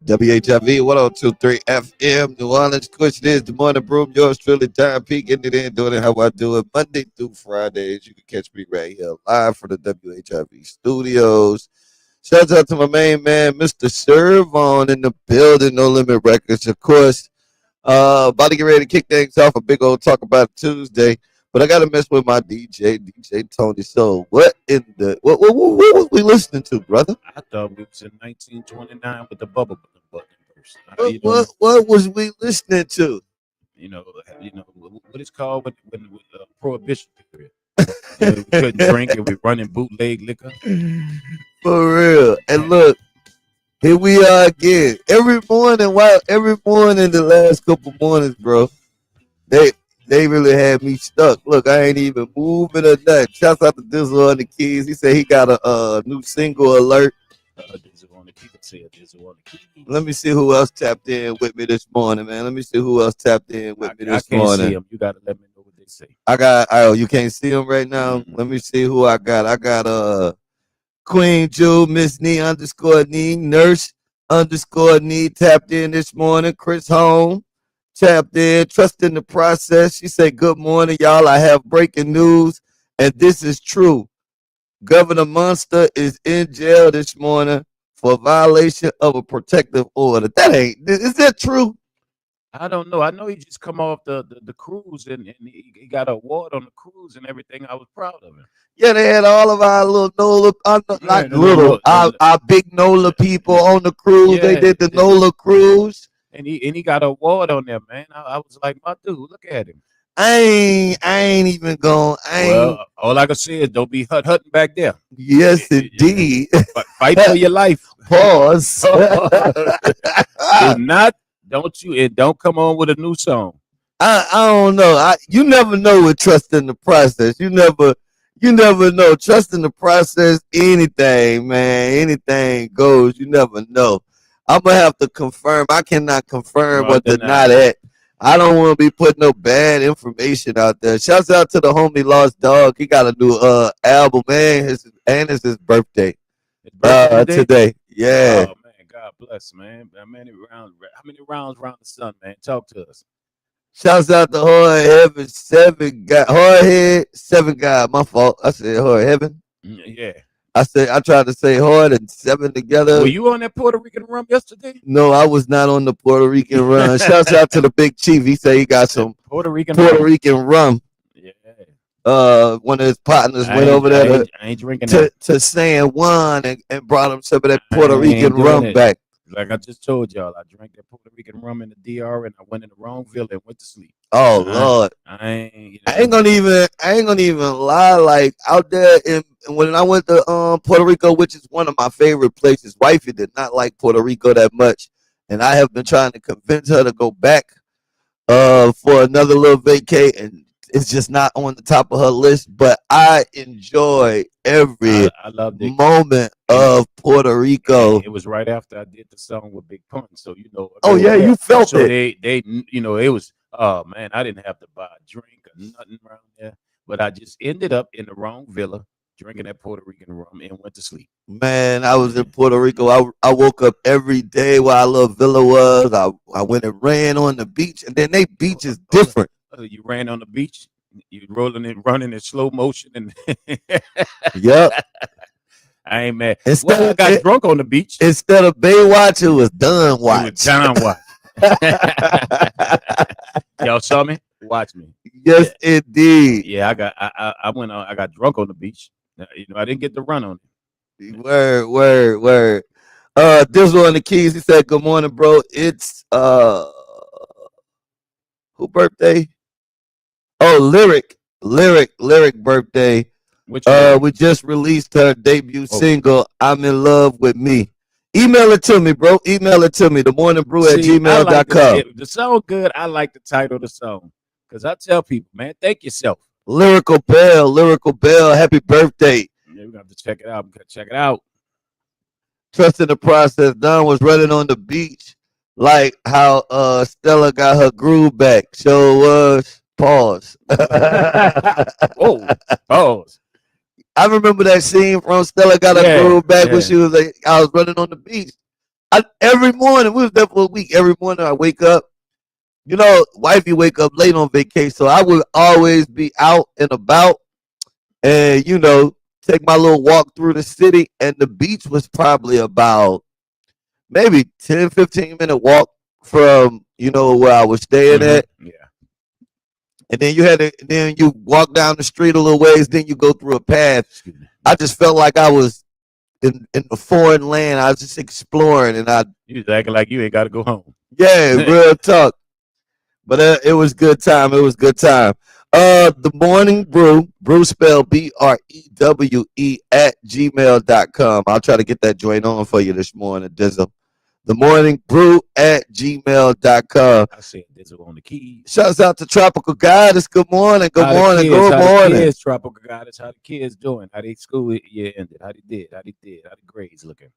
WHIV 1023 FM, New Orleans. Question is the Morning Brewe. Yours truly, Time P. Getting it in, doing it how I do it. Monday through Fridays. You can catch me right here live from the WHIV studios. Shouts out to my main man, Mr. Serv, on in the building. No Limit Records, of course. About to get ready to kick things off. A big old talk about Tuesday. But I got to mess with my DJ Tony. So what was we listening to, brother? I thought we was in 1929 with the bubble button burst. What was we listening to? You know what it's called when prohibition period. We couldn't drink and we running bootleg liquor. For real. And look, here we are again. Every morning the last couple mornings, bro, they really had me stuck. Look, I ain't even moving or nothing. Shouts out to DSon on the keys. He said he got a new single alert. DSon on the keys. DSon on the keys. Let me see who else tapped in with me this morning, man. Let me see who else tapped in with me this morning. I can't see them. You got to let me know what they say. You can't see them right now? Mm-hmm. Let me see who I got. I got Queen Jewel, Miss Nee _Nee, Nurse _Nee tapped in this morning. Chris Home tapped in, trust in the process. She said, good morning, y'all. I have breaking news, and this is true. Governor Munster is in jail this morning for violation of a protective order. Is that true? I don't know. I know he just come off the cruise and he got an award on the cruise and everything. I was proud of him. Yeah, they had all of our little NOLA, our big NOLA people on the cruise. Yeah, they did the NOLA cruise. And he got an award on there, man. I was like, my dude, look at him. I ain't even going. Well, all I can say is don't be hutting back there. Yes, indeed. Fight for your life. Pause. Don't come on with a new song. I don't know. You never know with trust in the process. You never know. Trust in the process, anything, man. Anything goes. You never know. I'm going to have to confirm. I cannot confirm or deny that. I don't want to be putting no bad information out there. Shouts out to the homie Lost Dog. He got a new album, man. It's his birthday. Today. Yeah. Oh, man. God bless, man. How many rounds around the sun, man? Talk to us. Shouts out to Hard Heaven 7 guy. Hardhead 7 guy. My fault. I said Hard Heaven. Yeah. I tried to say hard and 7 together. Were you on that Puerto Rican rum yesterday? No, I was not on the Puerto Rican rum. Shouts out to the big chief. He said he got some Puerto Rican rum. Yeah. One of his partners went over there to San Juan and brought him some of that Puerto Rican rum back. Like I just told y'all, I drank that Puerto Rican rum in the DR and I went in the wrong villa and went to sleep. Oh Lord. I ain't gonna even lie, like out there when I went to Puerto Rico, which is one of my favorite places. Wifey did not like Puerto Rico that much. And I have been trying to convince her to go back for another little vacay, It's just not on the top of her list, but I enjoy every I loved it. moment of Puerto Rico. It was right after I did the song with Big Pun, so you know. Oh yeah, you felt So it. they, you know, it was. Oh man, I didn't have to buy a drink or nothing around there, but I just ended up in the wrong villa, drinking that Puerto Rican rum, and went to sleep. Man, I was in Puerto Rico. I woke up every day where I love Villa was. I went and ran on the beach, and then they beach is different. You ran on the beach, you rolling and running in slow motion, and Yep. I ain't mad. Instead Well, I of got drunk on the beach. instead of Baywatch, it was done It was watch. John Watch. Y'all saw me? Watch me. Yes, indeed. Yeah, I went on. I got drunk on the beach. You know, I didn't get to run on it. Word, word, word. Dizzle on the keys. He said, "Good morning, bro. It's who birthday? Oh, lyric birthday. Which one? We just released her debut Oh. single, I'm in Love with Me. Email it to me, bro. Email it to me. themorningbrew at See, I like gmail.com. the song good. I like the title of the song because I tell people, man, thank yourself. Lyrical Bell, happy birthday. Yeah, we got to check it out. We got to check it out. Trust in the process. Don was running on the beach like how Stella got her groove back. So was pause. Oh, pause. I remember that scene from Stella got her groove back when she was like, I was running on the beach. Every morning, we was there for a week. Every morning I wake up. You know, wifey wake up late on vacation, so I would always be out and about and, you know, take my little walk through the city. And the beach was probably about maybe 10, 15-minute walk from, you know, where I was staying at. Yeah. And then then you walk down the street a little ways, then you go through a path. I just felt like I was in a foreign land. I was just exploring, and you was acting like you ain't got to go home. Yeah, real talk. But it was good time. It was good time. The Morning Brew, brew spelled BREWE at gmail.com. I'll try to get that joint on for you this morning, Dizzle. The Morning Brew at gmail.com. I said Dizzle on the keys. Shouts out to Tropical Goddess. Good morning. Good morning. Good morning. Tropical Goddess. How the kids doing? How they school year ended? How they did? How the grades looking?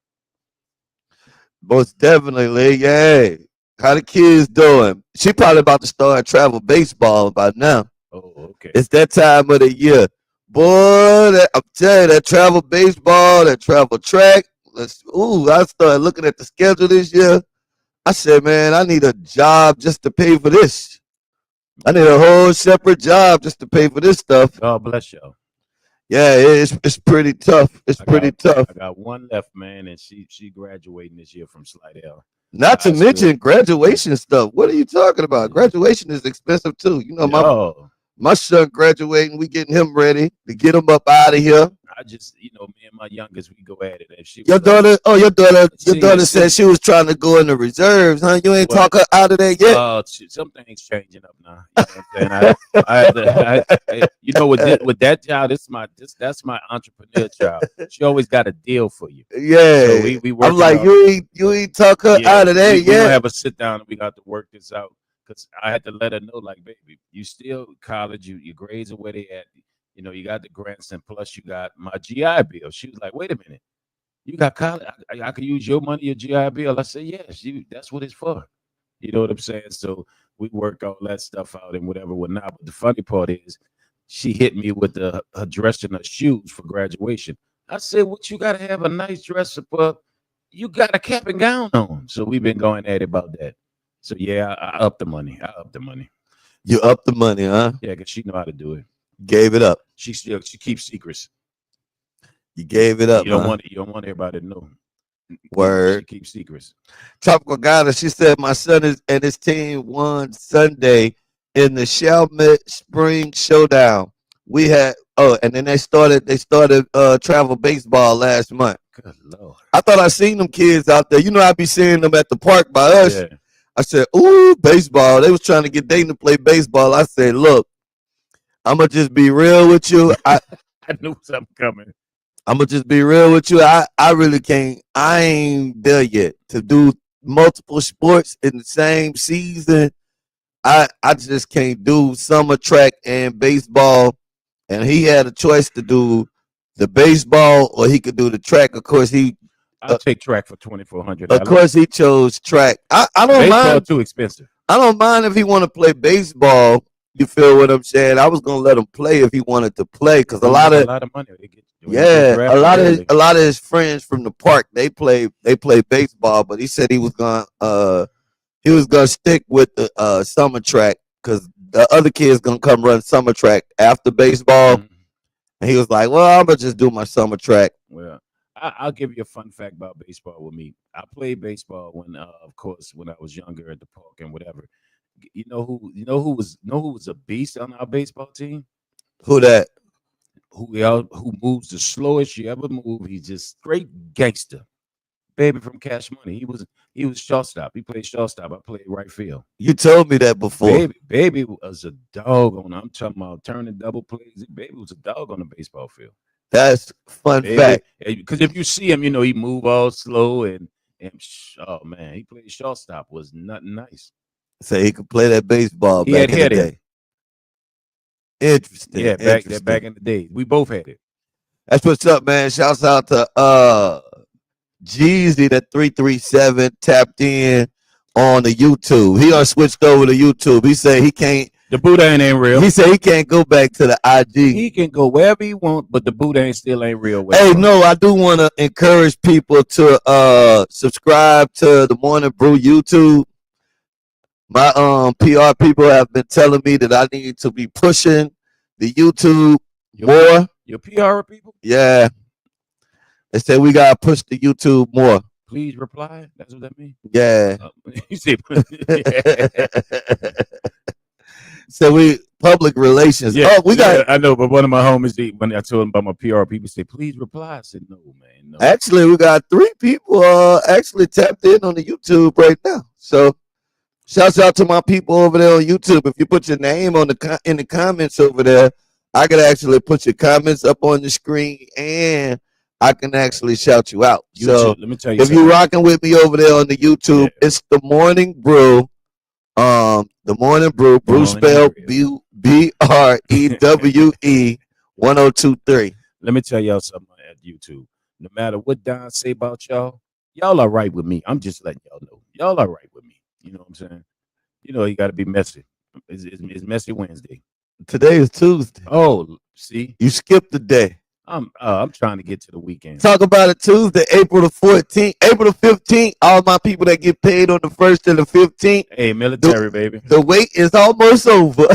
Most definitely, yeah. How the kids doing? She probably about to start travel baseball by now. Oh, okay. It's that time of the year. Boy, I'm telling you, that travel baseball, that travel track. I started looking at the schedule this year. I said, man, I need a job just to pay for this. I need a whole separate job just to pay for this stuff. God bless y'all. Yeah, it's pretty tough. It's pretty tough. I got one left, man, and she graduating this year from Slidell. Not to mention graduation stuff. What are you talking about? Graduation is expensive too. You know, my son graduating. We getting him ready to get him up out of here. I just, you know, me and my youngest, we go at it. And your daughter said she was trying to go in the reserves, huh? You ain't talk her out of there yet. Some things changing up now. You know what I'm saying? You know, with that child, that's my entrepreneur child. She always got a deal for you. Yeah, so we I'm like, you ain't talk her out of there yet. We gonna have a sit down and we got to work this out because I had to let her know, like, baby, you still college, your grades are where they at. You know, you got the grants and plus you got my GI Bill. She was like, wait a minute. You got college. I could use your money, your GI Bill. I said, yes, that's what it's for. You know what I'm saying? So we work all that stuff out and whatever. Now, but the funny part is she hit me with her dress and her shoes for graduation. I said, what you got to have a nice dress for? You got a cap and gown on. So we've been going at it about that. So, yeah, I upped the money. You upped the money, huh? Yeah, because she know how to do it. Gave it up. She keeps secrets. You gave it up. You don't want everybody to know. Word. She keeps secrets. Tropical Goddess, she said my son and his team won Sunday in the Chalmette Spring Showdown. We had and then they started travel baseball last month. Good Lord. I thought I seen them kids out there. You know, I be seeing them at the park by us. Yeah. I said, ooh, baseball. They was trying to get Dayton to play baseball. I said, look, I'm going to just be real with you. I knew something coming. I'm going to just be real with you. I really can't. I ain't there yet to do multiple sports in the same season. I just can't do summer track and baseball, and he had a choice to do the baseball or he could do the track. I'll take track for 2,400. Of course he chose track. I don't Baseball mind. too expensive. I don't mind if he want to play baseball. You feel what I'm saying? I was gonna let him play if he wanted to play because a lot of money. a lot of his friends from the park they play baseball, but he said he was gonna stick with the summer track because the other kids gonna come run summer track after baseball. Mhm. And he was like, "Well, I'm gonna just do my summer track." Well, I'll give you a fun fact about baseball with me. I played baseball when, of course, when I was younger at the park and whatever. Who was a beast on our baseball team? Who that? Who moves the slowest you ever move? He's just straight gangster, baby from Cash Money. He was shortstop. He played shortstop. I played right field. You told me that before. Baby was a dog on. I'm talking about turning double plays. Baby was a dog on the baseball field. That's fun fact. Because if you see him, he move all slow and oh man, he played shortstop. Was nothing nice. So he could play that baseball He back had in the hair day. Interesting. Yeah, interesting. back in the day, we both had it. That's what's up, man. Shouts out to Jeezy, that 337 tapped in on the YouTube. He done switched over to YouTube. He said he can't. The Boudin ain't real. He said he can't go back to the IG. He can go wherever he want, but the Boudin still ain't real. Hey, no, I do want to encourage people to subscribe to the Morning Brew YouTube. My PR people have been telling me that I need to be pushing the YouTube more. Your PR people? Yeah. They said we gotta push the YouTube more. Please reply. That's what that means. Yeah. You say, so we public relations. Yeah, we got. I know, but one of my homies, when I told him about my PR people, say, "Please reply." I said, "No, man, no." Actually, we got 3 people actually tapped in on the YouTube right now. So, shouts out to my people over there on YouTube. If you put your name on in the comments over there, I can actually put your comments up on the screen and I can actually shout you out. So let me tell you, if you're rocking with me over there on the YouTube, it's the Morning Brew. The Morning Brew, Brew spelled BREWE 1023. Let me tell y'all something at YouTube. No matter what Don say about y'all are right with me. I'm just letting y'all know. Y'all are right with me. You know what I'm saying? You got to be messy. It's messy Wednesday. Today is Tuesday. Oh, see? You skipped the day. I'm trying to get to the weekend. Talk about it Tuesday, April the 14th. April the 15th, all my people that get paid on the 1st and the 15th. Hey, military, baby. The wait is almost over.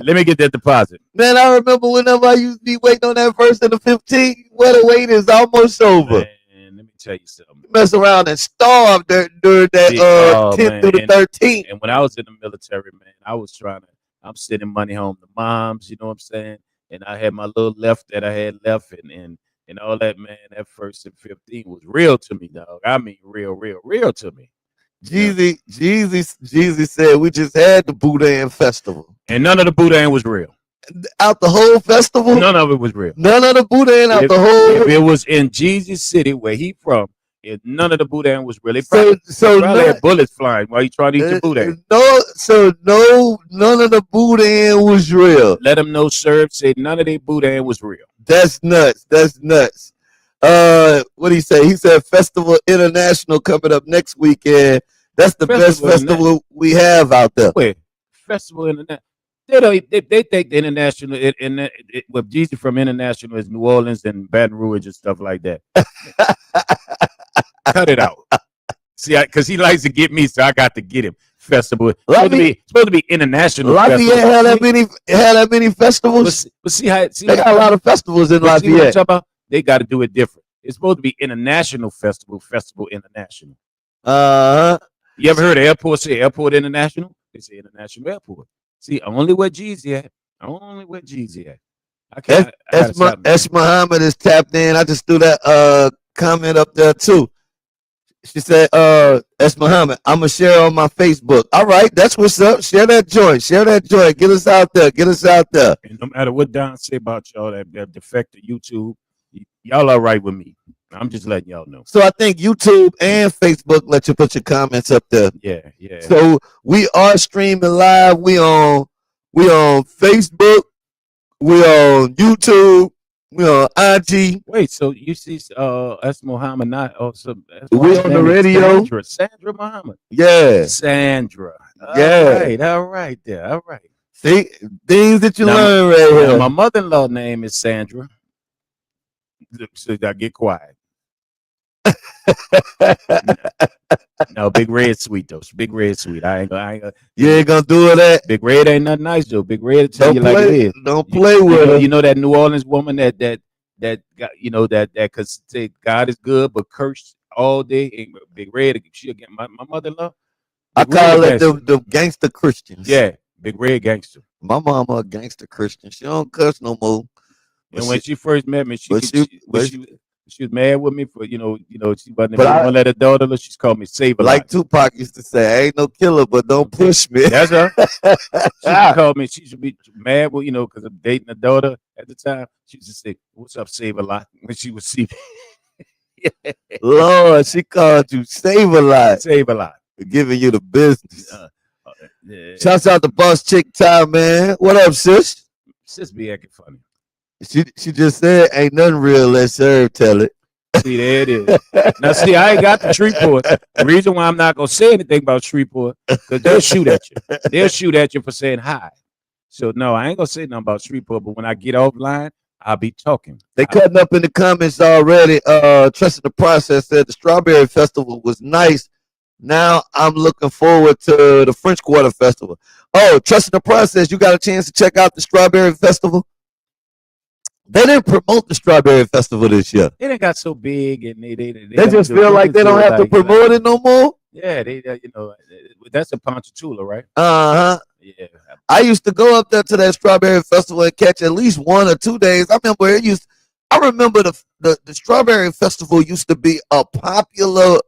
Let me get that deposit. Man, I remember whenever I used to be waiting on that 1st and the 15th, well, the wait is almost over. Man, let me tell you something. Mess around and starve during that 10th through the 13th. And when I was in the military, man, I'm sending money home to moms, you know what I'm saying? And I had my little left that I had left and all that, man. That 1st and 15th was real to me, dog. I mean, real to me. Jeezy said we just had the Boudin festival. And none of the Boudin was real. Out the whole festival? None of it was real. None of the Boudin out the whole. If it was in Jeezy City where he from, none of the Boudin was really. Probably had bullets flying while you trying to eat the Boudin. None of the Boudin was real. Let them know, Serv said none of the Boudin was real. That's nuts. What did he say? He said Festival International coming up next weekend. That's the best festival we have out there. Wait, Festival International. They think the international with Jeezy from International is New Orleans and Baton Rouge and stuff like that. Cut it out. See, because he likes to get me, so I got to get him. Festival. Supposed to be international. Lafayette had that many festivals. But see how they got a lot of festivals in Lafayette. They got to do it different. It's supposed to be international festival international. You ever heard of airport say airport international? They say international airport. See, only where Jeezy at. I can't. S. Muhammad is tapped in. I just threw that comment up there too. She said, S. Muhammad, I'm going to share on my Facebook. All right, that's what's up. Share that joy. Get us out there. And no matter what Don say about y'all that defect to YouTube, y'all are right with me. I'm just letting y'all know. So I think YouTube and Facebook let you put your comments up there. Yeah, yeah. So we are streaming live. We on Facebook. We on YouTube. We on IG. Wait, so you see, that's Muhammad. Not also. We on the radio. Sandra Muhammad. Yeah, Sandra. Yeah. All right, there. All right. See, things that you Now, learn right Now, here. my mother-in-law name is Sandra. So I get quiet. No, Big Red sweet though. Big Red sweet. I ain't gonna. You ain't gonna do that. Big Red ain't nothing nice though. Big Red tell Don't you like it play. is. Don't play with her. You know that New Orleans woman that got, you know, that cause say God is good but cursed all day. And Big Red, she again my mother-in-law. I Big Red call it gangster. the gangster Christians. Yeah, Big Red gangster. My mama a gangster Christian. She don't cuss no more. And when she first met me, she was mad with me for, you know, she wasn't But gonna let her daughter look. She's called me Save a like Lot. Tupac used to say, I ain't no killer, but don't push me. That's her. She called me. She should be mad, well, you know, because I'm dating a daughter at the time. She used to say, "What's up, Save a Lot?" When she would see me. Lord, she called you Save a Lot. Save a Lot. For giving you the business. Yeah. Shouts out to Boss Chick Time, man. What up, sis? Sis be acting funny. She just said, ain't nothing real, let Serv tell it. See, there it is. Now, see, I ain't got the Shreveport. The reason why I'm not gonna say anything about Shreveport, because they'll shoot at you. They'll shoot at you for saying hi. So no, I ain't gonna say nothing about Shreveport. But when I get offline, I'll be talking. They cutting up in the comments already. Trusting the Process said the Strawberry Festival was nice. Now I'm looking forward to the French Quarter Festival. Oh, Trusting the Process, you got a chance to check out the Strawberry Festival? They didn't promote the Strawberry Festival this year. They didn't got so big, and they just feel like they don't have to promote it no more. Yeah, they you know, that's a Ponchatoula, right? Uh-huh. Yeah. I used to go up there to that Strawberry Festival and catch at least 1 or 2 days. I remember the Strawberry Festival used to be a popular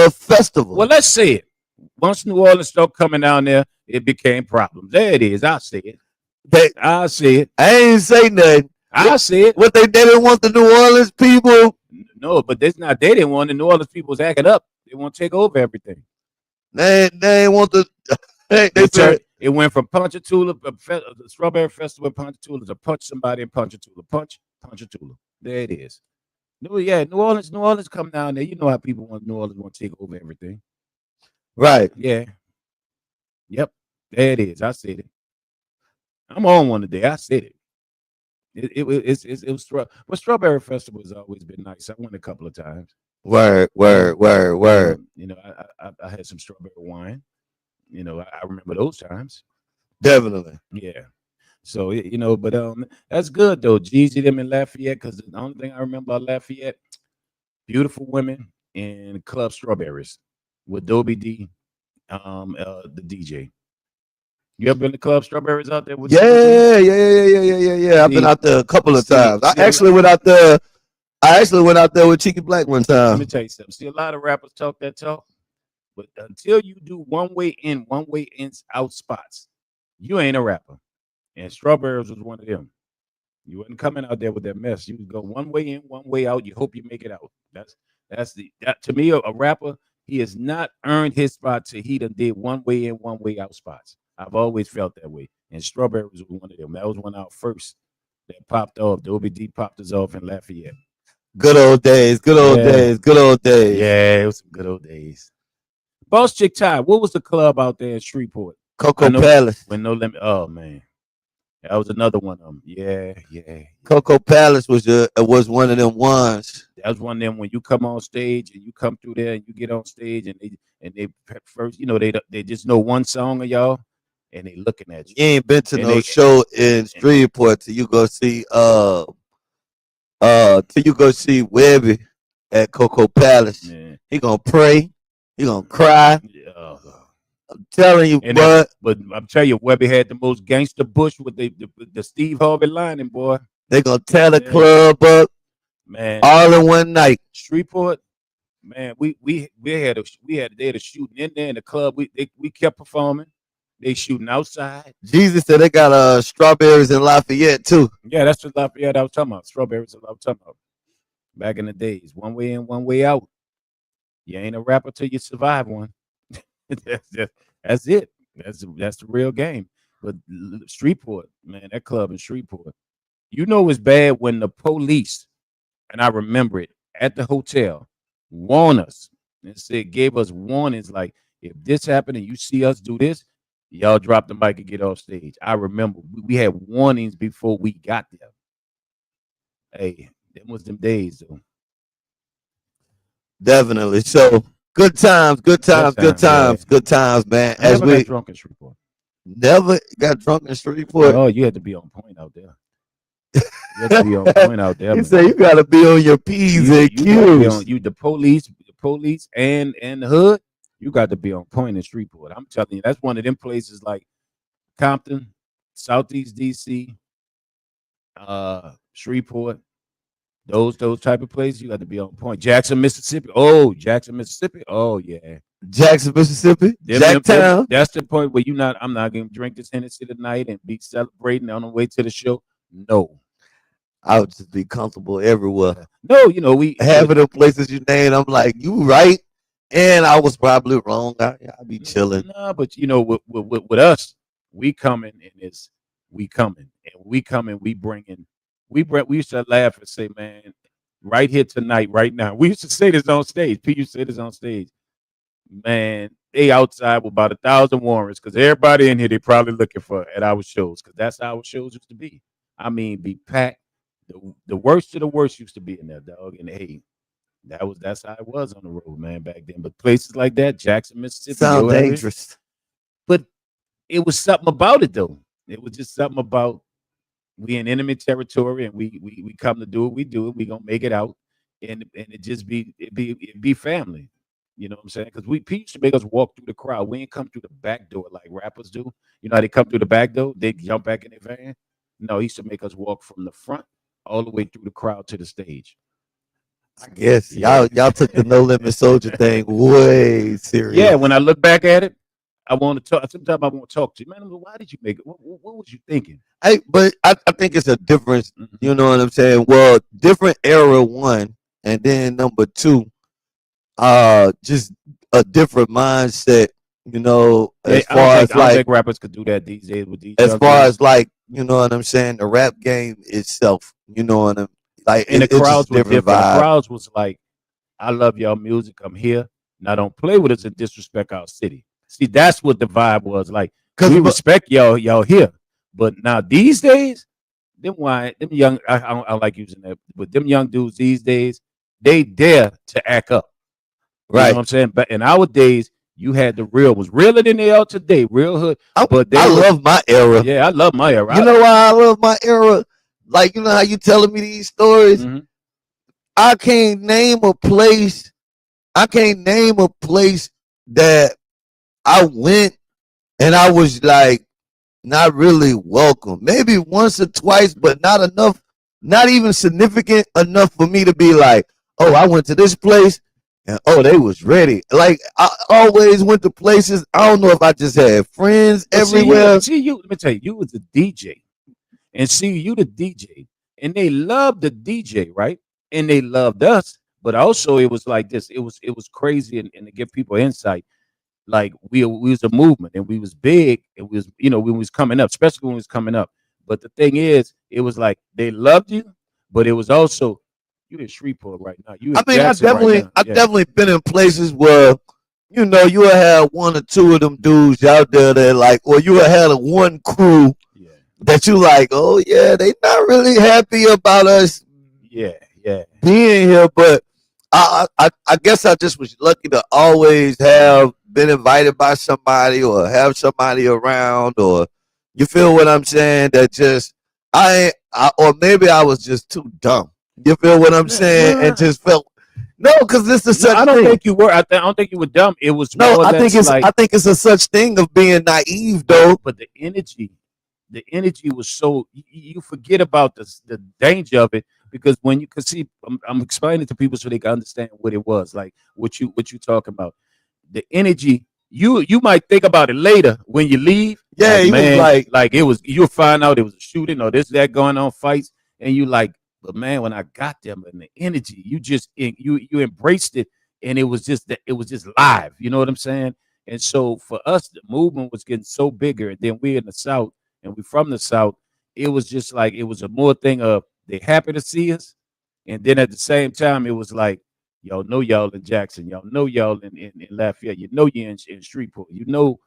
festival. Well, let's say it. Once New Orleans started coming down there, it became problems. There it is. I see it. I see it. I ain't say nothing. I see it. What they didn't want the New Orleans people. No, but that's not. They didn't want the New Orleans people was acting up. They want to take over everything. They ain't want the. It went from Ponchatoula, the Strawberry Festival, Ponchatoula to punch somebody in Ponchatoula. Ponchatoula. There it is. No, yeah, New Orleans come down there. You know how people want New Orleans want to take over everything. Right. Yeah. Yep. There it is. I said it. I'm on one today. I said it. It was but Strawberry Festival has always been nice. I went a couple of times. Word. You know, I had some strawberry wine. You know, I remember those times. Definitely. Yeah. So you know, but that's good though. Jeezy them in Lafayette, because the only thing I remember about Lafayette, beautiful women and Club Strawberries with Dobie D, the DJ. You ever been to Club Strawberries out there? Yeah. I've been out there a couple of times. I actually went out there with Cheeky Black one time. Let me tell you something. See, a lot of rappers talk that talk, but until you do one way in, out spots, you ain't a rapper. And Strawberries was one of them. You wasn't coming out there with that mess. You would go one way in, one way out. You hope you make it out. That to me, a rapper, he has not earned his spot till he done did one way in, one way out spots. I've always felt that way. And Strawberries was one of them. That was one out first that popped off. The OBD popped us off in Lafayette. Good old days. Yeah, it was some good old days. Boss Chick Ty, what was the club out there in Shreveport? Cocoa Palace. With no limit. Oh man. That was another one of them. Yeah. Cocoa Palace was one of them ones. That was one of them when you come on stage and you come through there and you get on stage and they first, you know, they just know one song of y'all and they looking at you. You ain't been to no show in Shreveport till you go see Webby at Cocoa Palace. Yeah. He gonna pray. He gonna cry. Yeah. I'm telling you, but I'm telling you, Webby had the most gangster bush with the Steve Harvey lining, boy. They gonna tear the club up, man, all in one night. Shreveport, man, we had a day of shooting in there in the club. We kept performing. They shooting outside. Jesus said they got Strawberries in Lafayette too. Yeah, that's what Lafayette I was talking about. Strawberries I was talking about. back in the days. One way in, one way out. You ain't a rapper till you survive one. That's it. That's the real game. But Streetport, man, that club in Streetport, you know it's bad when the police, and I remember it at the hotel, warn us and said gave us warnings like if this happened and you see us do this, y'all drop the mic and get off stage. I remember we had warnings before we got there. Hey, them was them days though. Definitely. So good times, Yeah. good times, man. I never got drunk in Shreveport. Never got drunk in Shreveport. Oh, you had to be on point out there. You had to be on point out there. He man. said you gotta be on your P's and Q's. The police and the hood, you got to be on point in Shreveport. I'm telling you, that's one of them places like Compton, Southeast DC, Shreveport, those type of places, you got to be on point. Jackson, Mississippi. Oh, yeah. Jackson, Mississippi, Them- Jacktown. That's the point where I'm not gonna drink this Hennessy tonight and be celebrating on the way to the show. No. I would just be comfortable everywhere. No, we Having the places you named, I'm like, you right. And I was probably wrong. I be chilling. No, but with us, we coming and we coming and we bringing. We used to laugh and say, man, right here tonight, right now. We used to say this on stage. Pete used to say this on stage. Man, they outside with about 1,000 warrants because everybody in here they probably looking for at our shows because that's how our shows used to be. I mean, be packed. The worst of the worst used to be in there, dog. And hey, that's how it was on the road, man, back then. But places like that, Jackson, Mississippi, Sound dangerous. But it was something about it though. It was just something about we in enemy territory and we come to do what we do. We gonna make it out, and it just be family. You know what I'm saying? Because Pete used to make us walk through the crowd. We ain't come through the back door like rappers do. You know how they come through the back door? They jump back in their van. No, he used to make us walk from the front all the way through the crowd to the stage. I guess y'all took the No Limit Soldier thing way serious. Yeah, when I look back at it, I want to talk. Sometimes I want to talk to you, man. Why did you make it? What was you thinking? But I think it's a difference. Mhm. You know what I'm saying? Well, different era one, and then number two, just a different mindset. You know, as I far don't as think like rappers could do that these days with these. as young far guys. as like you know what I'm saying, the rap game itself. You know what I'm like, And the it's just crowds were different. The vibe. crowds was like, I love y'all music. I'm here. Now don't play with us and disrespect our city. See, that's what the vibe was like. Cause We respect y'all here. But now these days, them young, I don't like using that, but them young dudes these days, they dare to act up. You know right. what I'm saying? But in our days, you had the real was realer than they are today, real hood. But I love my era. Yeah, I love my era. You know why I love my era? Like, you know how you telling me these stories? Mhm. I can't name a place. I can't name a place that I went and I was like not really welcome. Maybe once or twice, but not enough, not even significant enough for me to be like, oh, I went to this place and oh, they was ready. Like I always went to places. I don't know if I just had friends But everywhere. See you. Let me tell you, you was a DJ, and see you the DJ, and they loved the DJ, right? And they loved us, but also it was like this. It was crazy, and to give people insight, like we was a movement, and we was big, and we was we was coming up, especially when we was coming up. But the thing is, it was like they loved you, but it was also you in Shreveport right now. You in I mean, Jackson right now. I've definitely been in places where, you know, you will have one or two of them dudes out there that like, or you will have one crew Yeah, that you like, oh yeah, they not really happy about us yeah. being here, but I guess I just was lucky to always have been invited by somebody or have somebody around, or you feel what I'm saying? That just or maybe I was just too dumb. You feel what I'm saying? And just felt no, because this is such. I don't thing. think you were. I don't think you were dumb. It was No, more I think it's like, I think it's a such thing of being naive, though. but the energy was so you forget about the danger of it because when you could see, I'm explaining to people so they can understand what it was like. What you talking about? The energy. You might think about it later when you leave. Yeah, like, he was man, like it was. You'll find out it was a shooting or this that going on, fights, and you like, But man, when I got them and the energy, you embraced it, and it was just live. You know what I'm saying? And so for us, the movement was getting so bigger, and then we're in the South, and we from the South. It was just like it was a more thing of they happy to see us, and then at the same time, it was like y'all know y'all in Jackson, y'all know y'all in Lafayette, you know you're in Shreveport, you know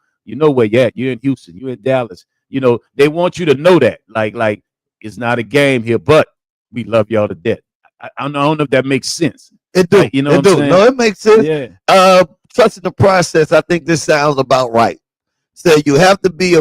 where you're at, you're in Houston, you're in Dallas. You know they want you to know that like it's not a game here, but we love y'all to death. I don't know if that makes sense. It do. Like, you know what It I'm do. saying? No, it makes sense. Yeah. Trusting the process. I think this sounds about right. So you have to be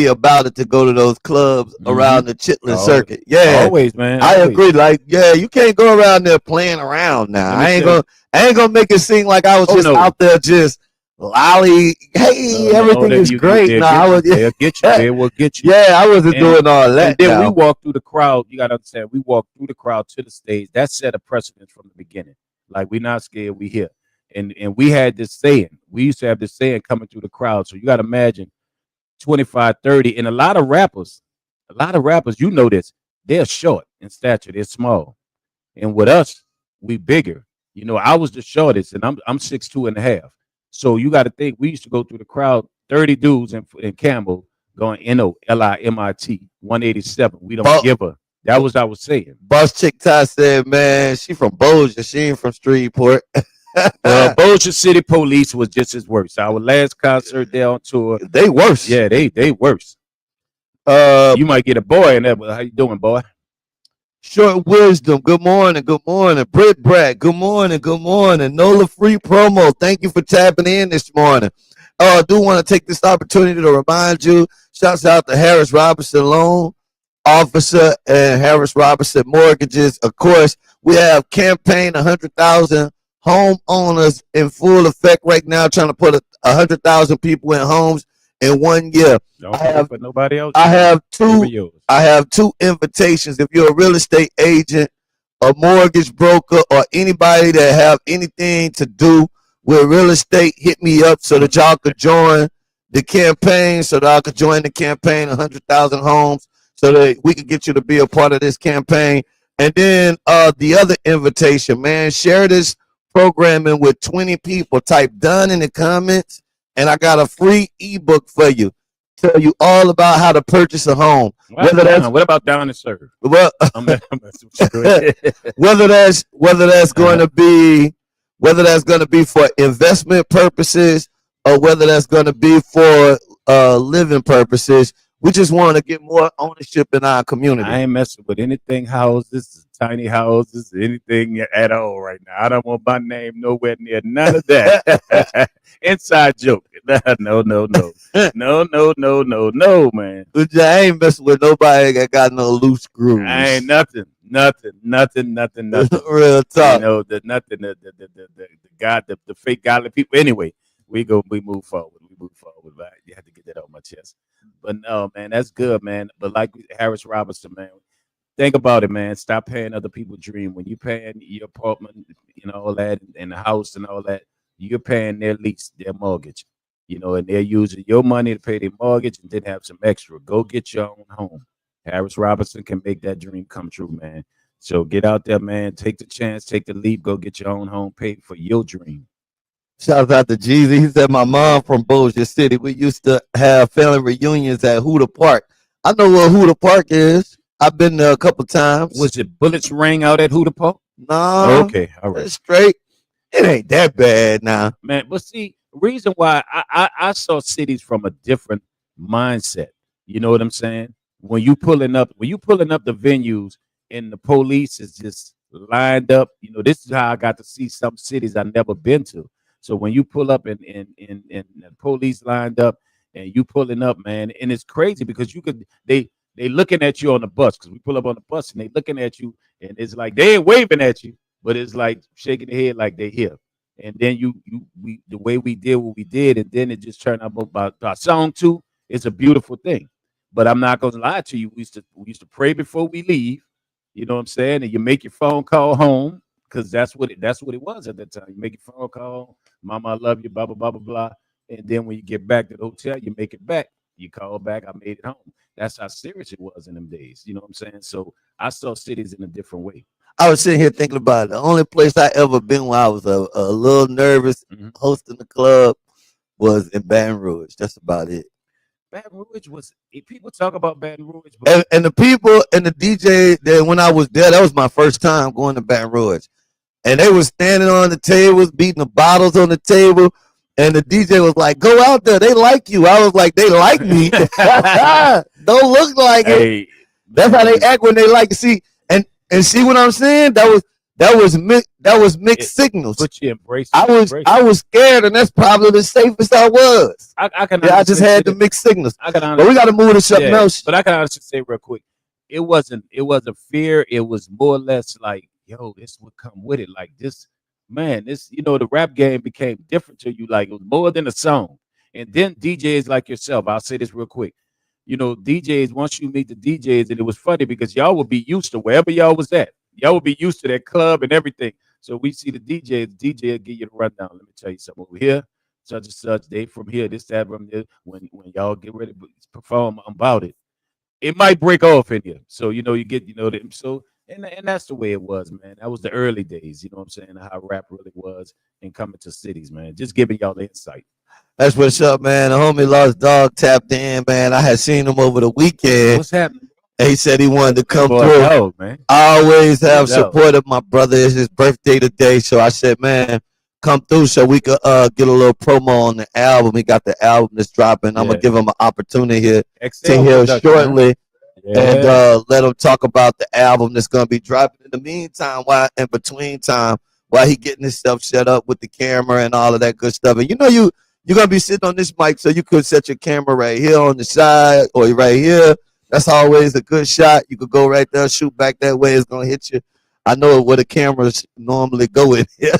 about it to go to those clubs Mm-hmm. around the Chitlin All, circuit. Yeah, always, man. I Always. agree. Like, yeah, you can't go around there playing around now. Let me tell you. I ain't gonna make it seem like I was Oh just no. out there just lolly. Hey, No, no, everything that is you great. they'll No, I get you. was They'll get you. They will get you. yeah, I wasn't And doing all and that then we now. walk through the crowd. You gotta understand, we walk through the crowd to the stage. That set a precedence from the beginning. Like we're not scared, we here. And we had this saying. We used to have this saying coming through the crowd. So you gotta imagine 25, 30, and a lot of rappers, you know this, they're short in stature, they're small. And with us, we bigger. You know, I was the shortest, and I'm 6'2" and a half. So you got to think we used to go through the crowd, 30 dudes in Campbell going NOLIMIT 187. We don't But give a. That was I was saying. Boss Chick Ty said, man, she from Bossier. She ain't from Streetport. Well, Bossier City Police was just as worse. Our last concert there on tour, They worse. yeah, they worse. Uh, You might get a boy in there, but how you doing, boy? Short Wisdom, good morning, good morning. Britt Brad, good morning, good morning. Nola Free Promo, thank you for tapping in this morning. I do want to take this opportunity to remind you, shouts out to Harris Robinson Loan Officer and Harris Robinson Mortgages. Of course, we have campaign 100,000 homeowners in full effect right now, trying to put 100,000 people in homes in 1 year. Don't I forget have for nobody else. I You have give her two yours. I have two invitations. If you're a real estate agent, a mortgage broker, or anybody that have anything to do with real estate, hit me up so that y'all could join the campaign, so that I could join the campaign, 100,000 homes, so that we could get you to be a part of this campaign. And then the other invitation, man, share this programming with 20 people. Type done in the comments, and I got a free ebook for you. Tell you all about how to purchase a home. What? Whether that's What about down and serve? well, I'm messing with you. Go ahead. whether that's going Uh-huh. to be for investment purposes, or whether that's going to be for living purposes. We just want to get more ownership in our I community. ain't messing with anything houses, tiny houses, anything at all right now. I don't want my name nowhere near none of that. Inside joke. No, no, no. No, no, no, no, no, man. I ain't messing with nobody that got no loose I ain't screws. nothing, nothing, nothing, nothing, nothing. Real You talk. know, the nothing, the God, the fake godly people. Anyway, we move forward. We move forward. Right? You have to get that off my chest. But no, man, that's good, man. But like Harris Robinson, man, think about it, man. Stop paying other people's dream. When you paying your apartment, you know, all that, and the house and all that, you're paying their lease, their mortgage. You know, and they're using your money to pay their mortgage and then have some extra. Go get your own home. Harris Robinson can make that dream come true, man. So get out there, man. Take the chance, take the leap, go get your own home, pay for your dream. Shouts out to Jeezy. He said, my mom from Bossier City. We used to have family reunions at Huda Park. I know what Huda Park is. I've been there a couple times. Was it bullets rang out at Huda Park? Nah, Okay, all right. it's straight. It ain't that bad now. Man. But see, reason why I saw cities from a different mindset. You know what I'm saying? When you pulling up the venues and the police is just lined up, you know, this is how I got to see some cities I never been to. So when you pull up and the police lined up and you pulling up, man, and it's crazy because they looking at you on the bus because we pull up on the bus and they looking at you and it's like they ain't waving at you, but it's like shaking their head like they here. And then we the way we did what we did, and then it just turned out about our song too. It's a beautiful thing. But I'm not gonna lie to you. We used to pray before we leave. You know what I'm saying? And you make your phone call home because that's what it was at that time. You make your phone call, Mama, I love you, blah blah blah blah blah. And then when you get back to the hotel, you make it back. You call back, I made it home. That's how serious it was in them days. You know what I'm saying? So I saw cities in a different way. I was sitting here thinking about it. The only place I ever been when I was a little nervous Mhm. hosting the club was in Baton Rouge. That's about it. Baton Rouge was people talk about Baton Rouge, but And the people and the DJ that when I was there, that was my first time going to Baton Rouge. And they was standing on the tables, beating the bottles on the table. And the DJ was like, "Go out there. They like you." I was like, "They like me. Don't look like it." hey, That's how man, they act when they like to see. And see what I'm saying? That was mixed signals. but you embrace it. I was scared, and that's probably the safest I was. I can Yeah, I just honestly had say the mixed signals. I can But honestly, we got to move to something yeah, else. but I can honestly say real quick, it wasn't fear. It was more or less like, yo, this would come with it. Like this, man, this, the rap game became different to you. Like it was more than a song. And then DJs like yourself, I'll say this real quick. DJs, once you meet the DJs, and it was funny because y'all would be used to wherever y'all was at. Y'all would be used to that club and everything. So we see the DJ will give you the rundown. Let me tell you something over here. Such and such, they from here, this, that, from there. When y'all get ready to perform about it, it might break off in here. So you get them. So and that's the way it was, man. That was the early days. You know what I'm saying? How rap really was and coming to cities, man. Just giving y'all the insight. That's what's up, man. The homie Lost Dog tapped in, man. I had seen him over the weekend. What's happening? And he said he wanted to come Boy, through. dog, man. I always have Good dog. supported my brother. It's his birthday today. So I said, man, come through so we could get a little promo on the album. He got the album that's dropping. I'm Yeah. going to give him an opportunity here XL to hear production, huh? shortly. Yeah. And let him talk about the album that's gonna be dropping. In the meantime, in between time, while he getting his stuff set up with the camera and all of that good stuff. And you're gonna be sitting on this mic, so you could set your camera right here on the side or right here. That's always a good shot. You could go right there, shoot back that way. It's gonna hit you. I know where the cameras normally go in here.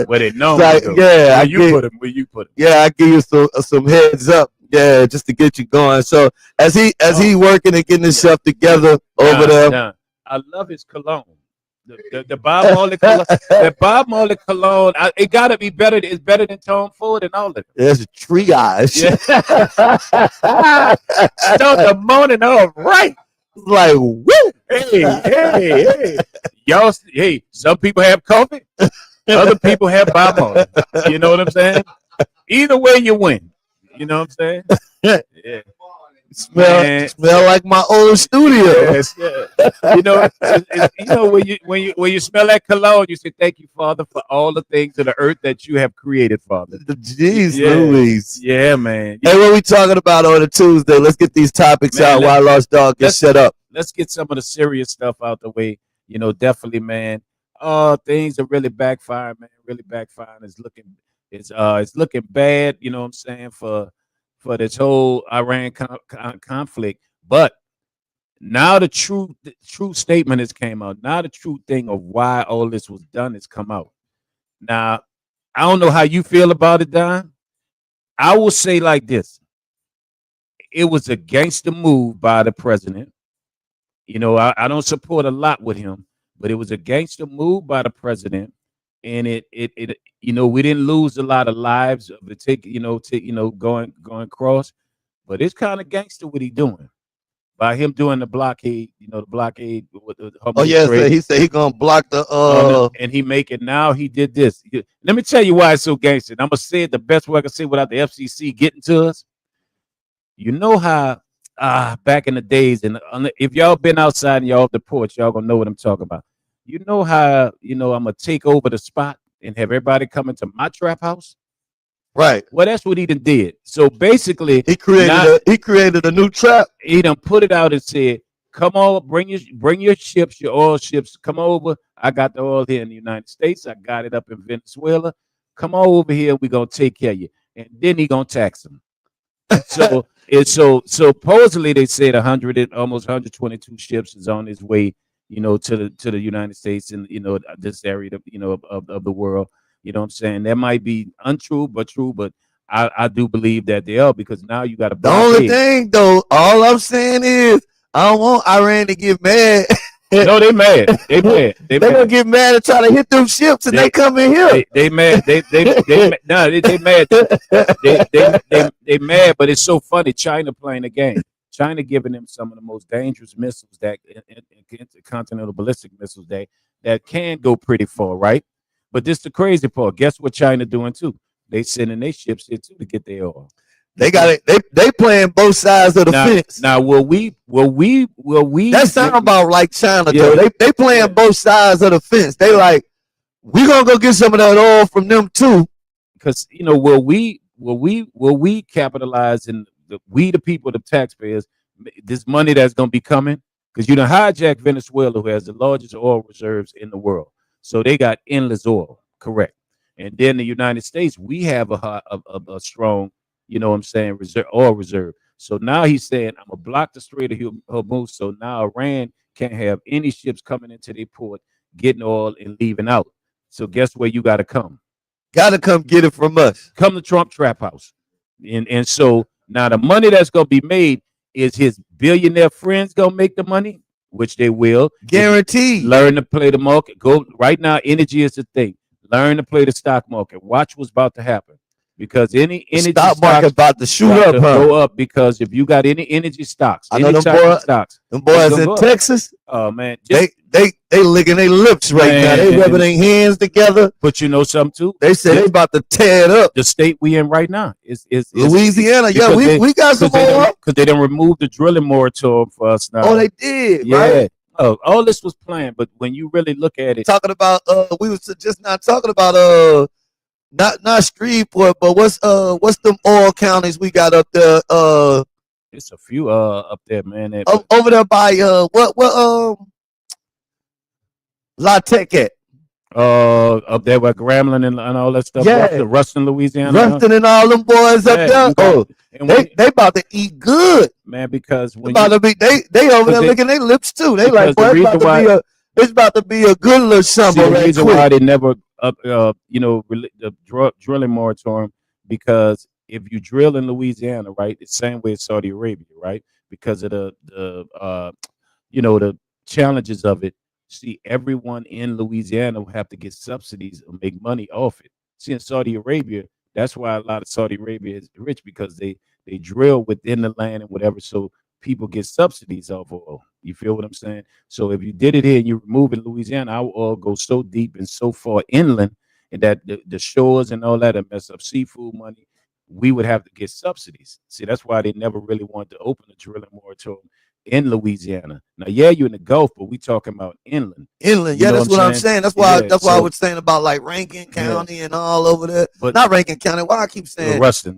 Where they normally Like, go. yeah, Where you put 'em. Yeah, I give you some heads up. Yeah, just to get you going. So as he working and getting himself together over there. Nah. I love his cologne. The Bob Marley cologne. The Bob Marley cologne. It gotta be better. It's better than Tom Ford and all of it. There's a triage. Yeah. Start the morning all right. Like, woo! Hey. Y'all, some people have coffee. Other people have Bob Marley. You know what I'm saying? Either way, you win. You know what I'm saying? Yeah. Smell like my old studio. Yes, yeah. When you smell that cologne, you say, "Thank you, Father, for all the things of the earth that you have created, Father." Jeez, Yeah. Louise. Yeah, man. Hey, what we talking about on a Tuesday? Let's get these topics Man, out while Lost Dog gets set up. Let's get some of the serious stuff out the way. Definitely, man. Things are really backfiring, man. Really backfiring. It's looking bad. You know what I'm saying for this whole Iran conflict. But now the true statement has came out. Now the true thing of why all this was done has come out. Now I don't know how you feel about it, Don. I will say like this: it was a gangster move by the president. I don't support a lot with him, but it was a gangster move by the president, and we didn't lose a lot of lives of the going across, but it's kind of gangster what he doing by him doing the blockade, the blockade with the Oh yeah, so he said he gonna block the and he did this. Let me tell you why it's so gangster. And I'm gonna say it the best way I can say without the FCC getting to us. You know how back in the days, and if y'all been outside and y'all off the porch, y'all gonna know what I'm talking about. You know how I'm gonna take over the spot and have everybody come into my trap house. Right. Well, that's what he did. So basically, he created a new trap. He done put it out and said, "Come on, bring your ships, your oil ships. Come over. I got the oil here in the United States. I got it up in Venezuela. Come on over here. We gonna take care of you." And then he gonna tax them. So supposedly they said almost 122 ships is on its way, to the United States and this area, of the world. You know what I'm saying? That might be untrue, but true. But I do believe that they are, because now you got to. The only thing, though, all I'm saying is I don't want Iran to get mad No, they mad. They mad. They gonna get mad and try to hit them ships, and they come in here. They mad. They mad. They mad. But it's so funny. China playing the game. China giving them some of the most dangerous missiles that intercontinental ballistic missiles that can go pretty far, right? But this the crazy part. Guess what China doing too? They sending their ships here too to get their oil. They got it. They playing both sides of the fence. Now, will we? That sound about like China though. They playing both sides of the fence. They like, we gonna go get some of that oil from them too. Because will we capitalize in the people, the taxpayers, this money that's gonna be coming? Because hijack Venezuela, who has the largest oil reserves in the world, so they got endless oil, correct? And then the United States, we have a strong, oil reserve. So now he's saying, I'm gonna block the Strait of Hormuz. So now Iran can't have any ships coming into their port, getting oil and leaving out. So guess where you gotta come? Gotta come get it from us. Come to Trump Trap House. And so now the money that's gonna be made is his billionaire friends gonna make the money, which they will. Guaranteed. Learn to play the market. Go right now, energy is the thing. Learn to play the stock market. Watch what's about to happen. Because any energy stock market about to shoot up, go up. Because if you got any energy stocks, I know them boys in Texas. Oh man, they licking their lips right now. They rubbing their hands together. But you know something too? They said they about to tear it up. The state we in right now is Louisiana. Yeah, we got some more because they didn't remove the drilling moratorium for us now. Oh, they did. Yeah. Right? Oh, all this was planned, but when you really look at it, talking about we was just not talking about not Shreveport, but what's them oil counties we got up there? It's a few up there, man. Over there by what La Tech at? Up there by Grambling and all that stuff. Yeah, Ruston, Louisiana. Ruston and all them boys up there. They about to eat good, man. Because when they over there licking their lips too. They like, boy, it's about to be a good little summer. The reason why they never the drilling moratorium, because if you drill in Louisiana, right, it's the same way as Saudi Arabia, right, because of the challenges of it. See, everyone in Louisiana will have to get subsidies or make money off it. See, in Saudi Arabia, that's why a lot of Saudi Arabia is rich, because they drill within the land and whatever, so people get subsidies off oil. You feel what I'm saying? So if you did it here and you remove it in Louisiana, our oil goes so deep and so far inland, and that the shores and all that mess up seafood money, we would have to get subsidies. See, that's why they never really wanted to open the drilling moratorium in Louisiana. Now, yeah, you're in the Gulf, but we talking about inland. Inland, yeah, that's what I'm saying. That's why I was saying about like Rankin County and all over there. But not Rankin County. Why I keep saying Ruston,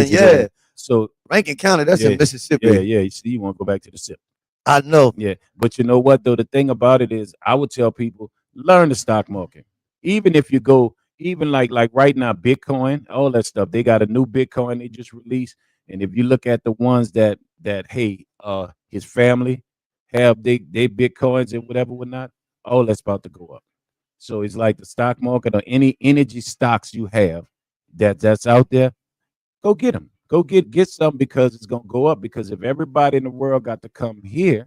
yeah. So Rankin County, that's in Mississippi. Yeah. You see, you want to go back to the SIP. I know. Yeah, but you know what though? The thing about it is, I would tell people, learn the stock market. Even if you go, even like right now, Bitcoin, all that stuff. They got a new Bitcoin they just released, and if you look at the ones that his family have they Bitcoins and whatnot, all that's about to go up. So it's like the stock market or any energy stocks you have that's out there, go get them. Go get some, because it's gonna go up. Because if everybody in the world got to come here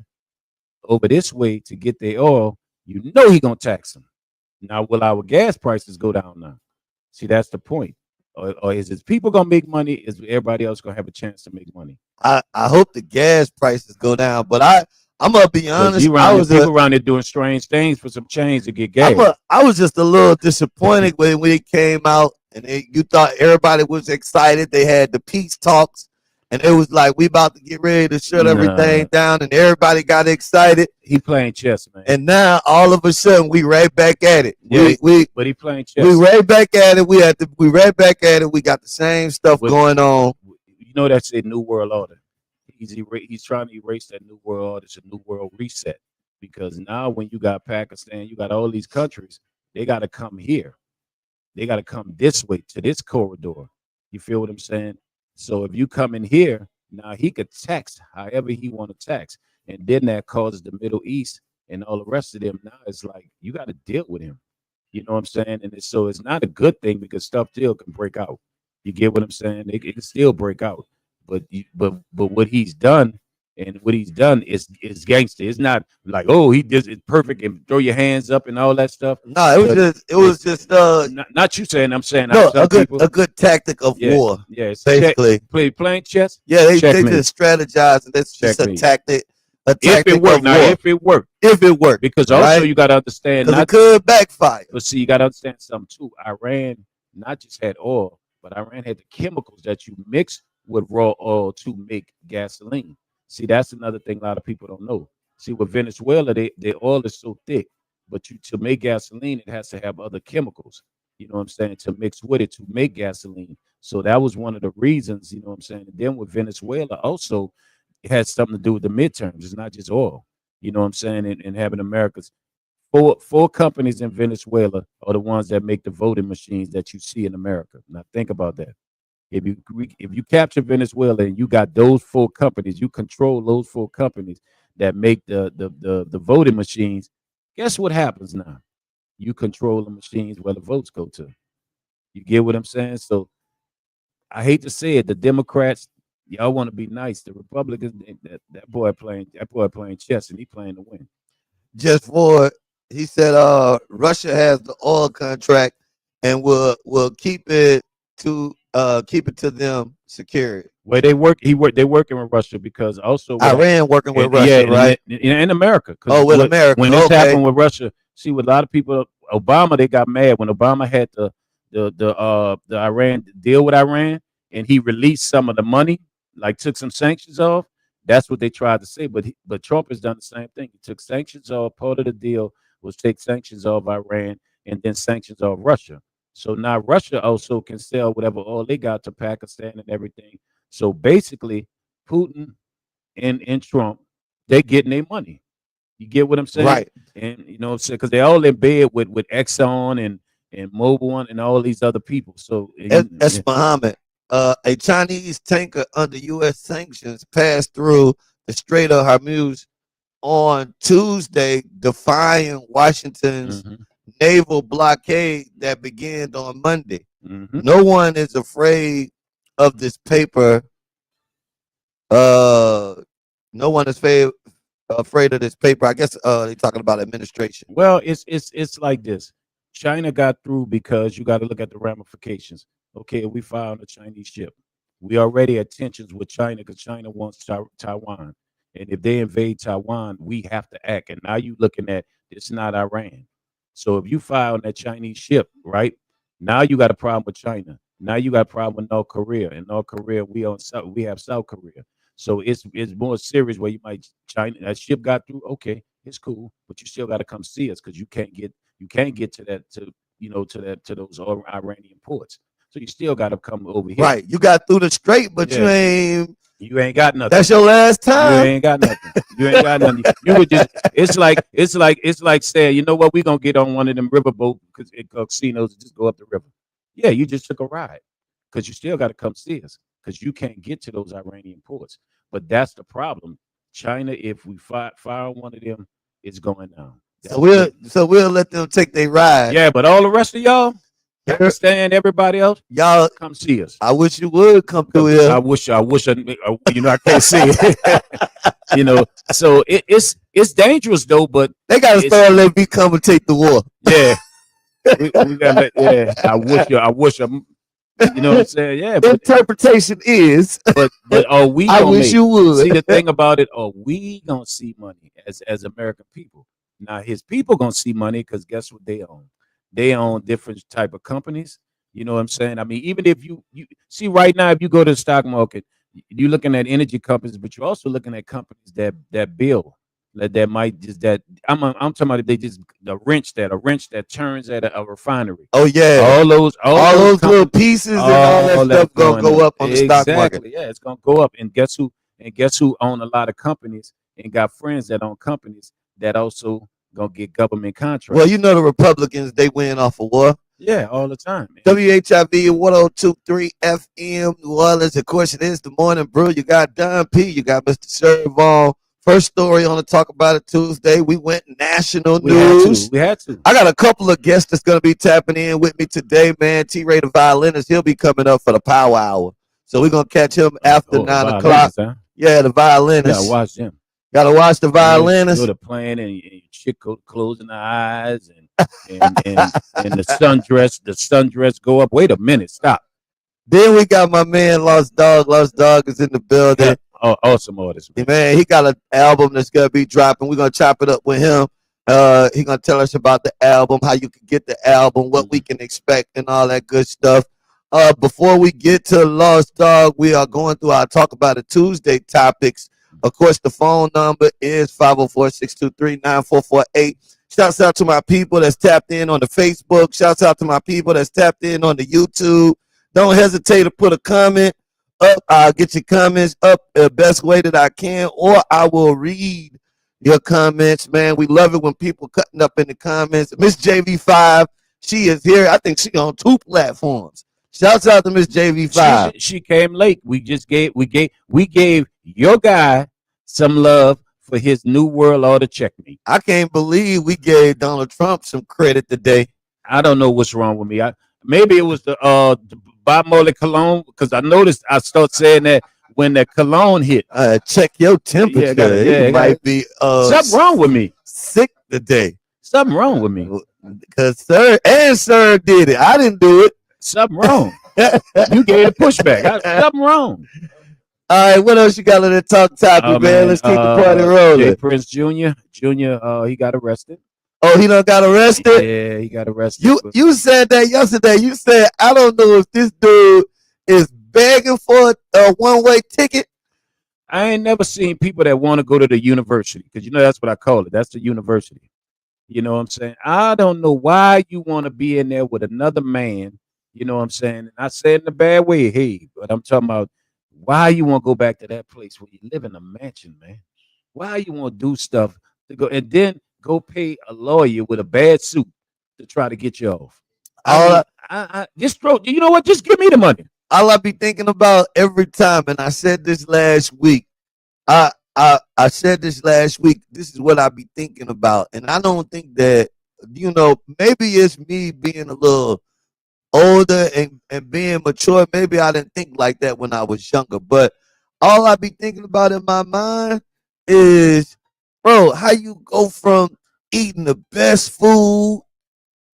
over this way to get their oil, he gonna tax them. Now, will our gas prices go down now? See, that's the point. Or is it people gonna make money? Is everybody else gonna have a chance to make money? I hope the gas prices go down, but I'm gonna be honest. People around there doing strange things for some change to get gas. I was just a little disappointed when it came out, and you thought everybody was excited. They had the peace talks, and it was like, we about to get ready to shut everything down, and everybody got excited. He playing chess, man. And now all of a sudden we right back at it. Yeah, but he playing chess. We right back at it. We right back at it. We got the same stuff going on. That's a new world order. He's trying to erase that new world order. It's a new world reset, because now when you got Pakistan, you got all these countries, they got to come here. They got to come this way to this corridor. You feel what I'm saying? So if you come in here, now he could tax however he want to tax. And then that causes the Middle East and all the rest of them. Now it's like, you got to deal with him. You know what I'm saying? And so it's not a good thing, because stuff still can break out. You get what I'm saying? It can still break out. But what he's done And what he's done is gangster. It's not like, oh, he does it perfect and throw your hands up and all that stuff. No, it was But just it was just not you saying. I'm saying no some people. a good tactic of Yeah, war, yeah. It's basically. playing chess. Yeah, they Checkmate. just strategize, and that's just a Checkmate. tactic If it of worked, now war. if it worked, If it worked, because also right? you got to understand, Because it not could backfire. but see, you got to understand something too. Iran not just had oil, but Iran had the chemicals that you mix with raw oil to make gasoline. See, that's another thing a lot of people don't know. See, with Venezuela, their oil is so thick, but to make gasoline, it has to have other chemicals. You know what I'm saying? To mix with it to make gasoline. So that was one of the reasons. You know what I'm saying? And then with Venezuela, also, it has something to do with the midterms. It's not just oil. You know what I'm saying? And having America's four companies in Venezuela are the ones that make the voting machines that you see in America. Now think about that. If you capture Venezuela and you got those four companies, you control those four companies that make the voting machines. Guess what happens now? You control the machines where the votes go to. You get what I'm saying? So I hate to say it, the Democrats, y'all want to be nice. The Republicans, that boy playing chess and he playing to win. Just for he said, Russia has the oil contract and will keep it to them secured. Well, they're working with Russia because also Iran working with yeah, Russia, right? in America. Because Oh, with America. when this Okay. happened with Russia, see, with a lot of people, Obama, they got mad when Obama had the Iran deal with Iran, and he released some of the money, like took some sanctions off. That's what they tried to say, but Trump has done the same thing. He took sanctions off. Part of the deal was take sanctions off Iran and then sanctions off Russia. So now Russia also can sell whatever oil they got to Pakistan and everything. So basically, Putin and Trump, they getting their money. You get what I'm saying? Right. And you know what I'm saying? Because they're all in bed with Exxon and Mobil and all these other people. So That's Muhammad. A Chinese tanker under U.S. sanctions passed through the Strait of Hormuz on Tuesday, defying Washington's naval blockade that began on Monday. No one is afraid of this paper. No one is afraid of this paper. I guess they're talking about administration. Well, it's like this. China got through because you got to look at the ramifications. Okay, we found a Chinese ship. We already had tensions with China because China wants Taiwan. And if they invade Taiwan, we have to act. And now you're looking at it's not Iran. So if you found that Chinese ship, right? Now you got a problem with China. Now you got a problem with North Korea. And North Korea, we have South Korea. So it's more serious where you might China that ship got through. Okay, it's cool, but you still got to come see us because you can't get to that to those Iranian ports. So you still got to come over here. Right, you got through the strait, but Yeah. You ain't got nothing. That's your last time. You ain't got nothing. You ain't got nothing. You would just. It's like saying, you know what? We gonna get on one of them riverboat casinos and just go up the river. Yeah, you just took a ride because you still got to come see us because you can't get to those Iranian ports. But that's the problem. China, if we fire one of them, it's going down. So we'll let them take their ride. Yeah, but all the rest of y'all, Pakistan, everybody else, y'all come see us. I wish you would come through here. I wish I can't see it. So it's dangerous though, but they gotta start letting me come and take the war. Yeah. we gotta I wish you know what I'm saying? Yeah. But interpretation is but are we I wish you would. See, the thing about it, are we gonna see money as American people? Now his people gonna see money because guess what they own? They own different type of companies. You know what I'm saying? I mean, even if you see right now, if you go to the stock market, you're looking at energy companies, but you're also looking at companies that build that might just that I'm talking about if they just a wrench that turns at a refinery. Oh yeah, all those little pieces and all that stuff gonna go up on the stock market. Yeah, it's gonna go up. And guess who own a lot of companies and got friends that own companies that also gonna get government contracts. Well, you know the Republicans, they win off of war. Yeah, all the time. Man. WHIV 102.3 FM New Orleans. Of course, it is the Morning Brew. You got Don P. You got Mr. Serv on. First story on the Talk About It Tuesday. We went national news. We had to. I got a couple of guests that's going to be tapping in with me today, man. T-Ray the violinist. He'll be coming up for the Power Hour. So we're going to catch him after 9 o'clock. Huh? Yeah, the You gotta violinist. watch them. Gotta watch the And you go violinist. to playing and chick closing her eyes and the sundress go up. Wait a minute, stop. Then we got my man Lost Dog. Lost Dog is in the building. Awesome artist, Hey, man. man, he got an album that's gonna be dropping. We're gonna chop it up with him. He gonna tell us about the album, how you can get the album, what we can expect, and all that good stuff. Before we get to Lost Dog, we are going through our Talk About It Tuesday topics. Of course, the phone number is 504-623-9448. Shouts out to my people that's tapped in on the Facebook. Shouts out to my people that's tapped in on the YouTube. Don't hesitate to put a comment up. I'll get your comments up the best way that I can, or I will read your comments, man. We love it when people cutting up in the comments. Miss JV5, she is here. I think she on 2 platforms. Shouts out to Miss JV5. She came late. We gave your guy some love for his New World Order checkmate. I can't believe we gave Donald Trump some credit today. I don't know what's wrong with me. Maybe it was the bipolar cologne, because I noticed I start saying that when the cologne hit. Check your temperature. You might be something wrong with me. Sick today. Something wrong with me. Because Sir did it. I didn't do it. Something wrong. You gave a pushback. Something wrong. All right, what else you got on the talk topic, man? Let's keep the party rolling. Jay Prince Jr. He got arrested. Oh, he done got arrested? Yeah, he got arrested. You said that yesterday. You said, I don't know if this dude is begging for a one-way ticket. I ain't never seen people that want to go to the university, because that's what I call it. That's the university. You know what I'm saying? I don't know why you want to be in there with another man. You know what I'm saying? And I say it in a bad way, hey, but I'm talking about why you want to go back to that place where you live in a mansion, man. Why you want to do stuff to go and then go pay a lawyer with a bad suit to try to get you off? I just throw. You know what? Just give me the money. All I be thinking about every time, and I said this last week. I said this last week. This is what I be thinking about, and I don't think that maybe it's me being a little older and being mature. Maybe I didn't think like that when I was younger, but all I be thinking about in my mind is, bro, how you go from eating the best food,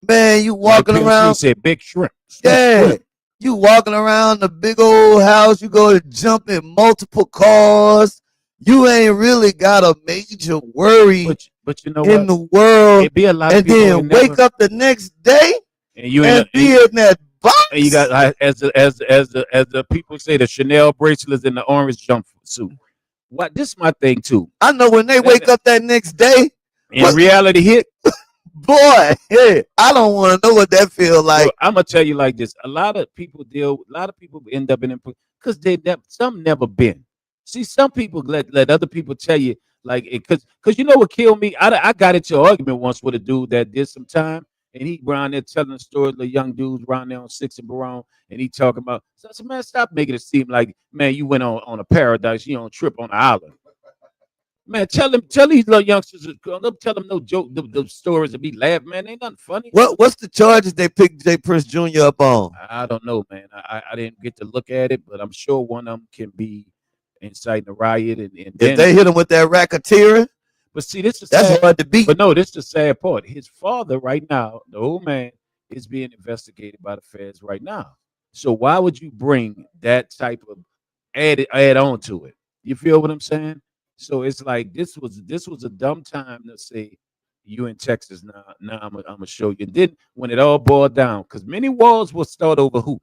man, you walking around. Said big shrimp. Yeah, you walking around the big old house. You go to jump in multiple cars. You ain't really got a major worry but you know in the world. It be a lot of and then wake up the next day and you be in that box. And you got as the people say, the Chanel bracelets and the orange jumpsuit. What? This is my thing too. I know when they wake up that next day, and reality hit. Boy, hey, I don't want to know what that feels like. Well, I'm gonna tell you like this: a lot of people end up in because some never been. See, some people let other people tell you like it because you know what killed me? I got into an argument once with a dude that did some time, and he around there telling the story. The young dudes around there on 6 and Barone, and he talking about. So I said, man, stop making it seem like, man, you went on a paradise, you on a trip on an island. Man, tell these little youngsters, don't tell them no joke, the stories to be laughing, man. Ain't nothing funny. What's the charges they picked Jay Prince Jr. up on? I don't know, man. I didn't get to look at it, but I'm sure one of them can be inciting a riot. And if they hit him with that racketeering, but see, that's hard to beat. But no, this is the sad part. His father, right now, the old man, is being investigated by the feds right now. So why would you bring that type of add on to it? You feel what I'm saying? So it's like this was a dumb time to say you in Texas now. Now I'm gonna show you. And then when it all boiled down, because many wars will start over who?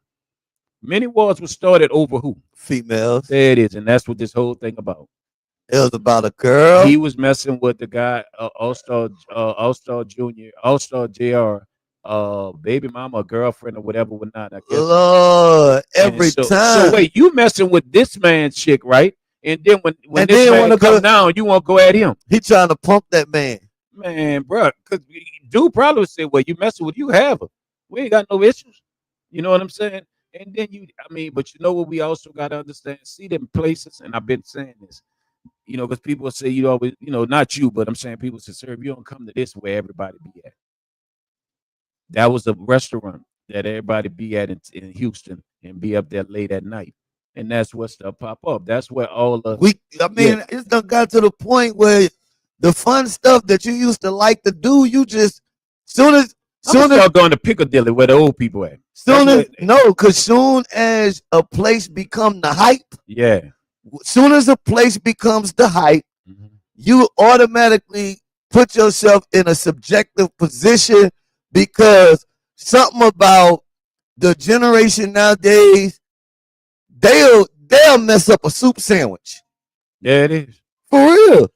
Many wars were started over who? Females. There it is, and that's what this whole thing about. It was about a girl. He was messing with the guy, All-Star Junior, All-Star JR, baby mama, girlfriend, or whatever, whatnot. I guess. Lord, every time. So wait, you messing with this man's chick, right? And then when this man come down, you want to go at him. He trying to pump that man. Man, bro, because dude probably would say, well, you messing with, you have her. We ain't got no issues. You know what I'm saying? And then but you know what we also got to understand? See them places, and I've been saying this, because people say, you always, not you, but I'm saying people say, Serv, you don't come to this where everybody be at. That was a restaurant that everybody be at in Houston and be up there late at night. and that's what stuff pop up. That's where all the It's done got to the point where the fun stuff that you used to like to do, you just soon as y'all going to Piccadilly where the old people at. because soon as a place become the hype, yeah, soon as a place becomes the hype, you automatically put yourself in a subjective position because something about the generation nowadays, they'll mess up a soup sandwich. Yeah, it is. For real.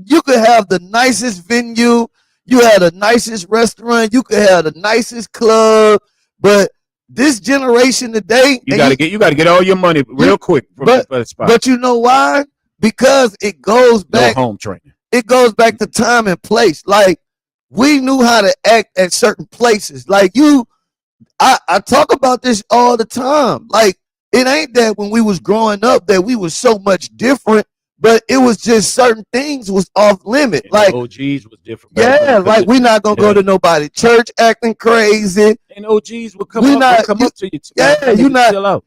You could have the nicest venue, you had the nicest restaurant, you could have the nicest club, but this generation today, you gotta get all your money real quick from the spot. But you know why? Because it goes back home training. It goes back to time and place. Like we knew how to act at certain places. Like I talk about this all the time. Like it ain't that when we was growing up that we was so much different, but it was just certain things was off limit. And like OGs was different. Yeah, like we're not gonna go to nobody church acting crazy. And OGs would come up to you. You're not chill out.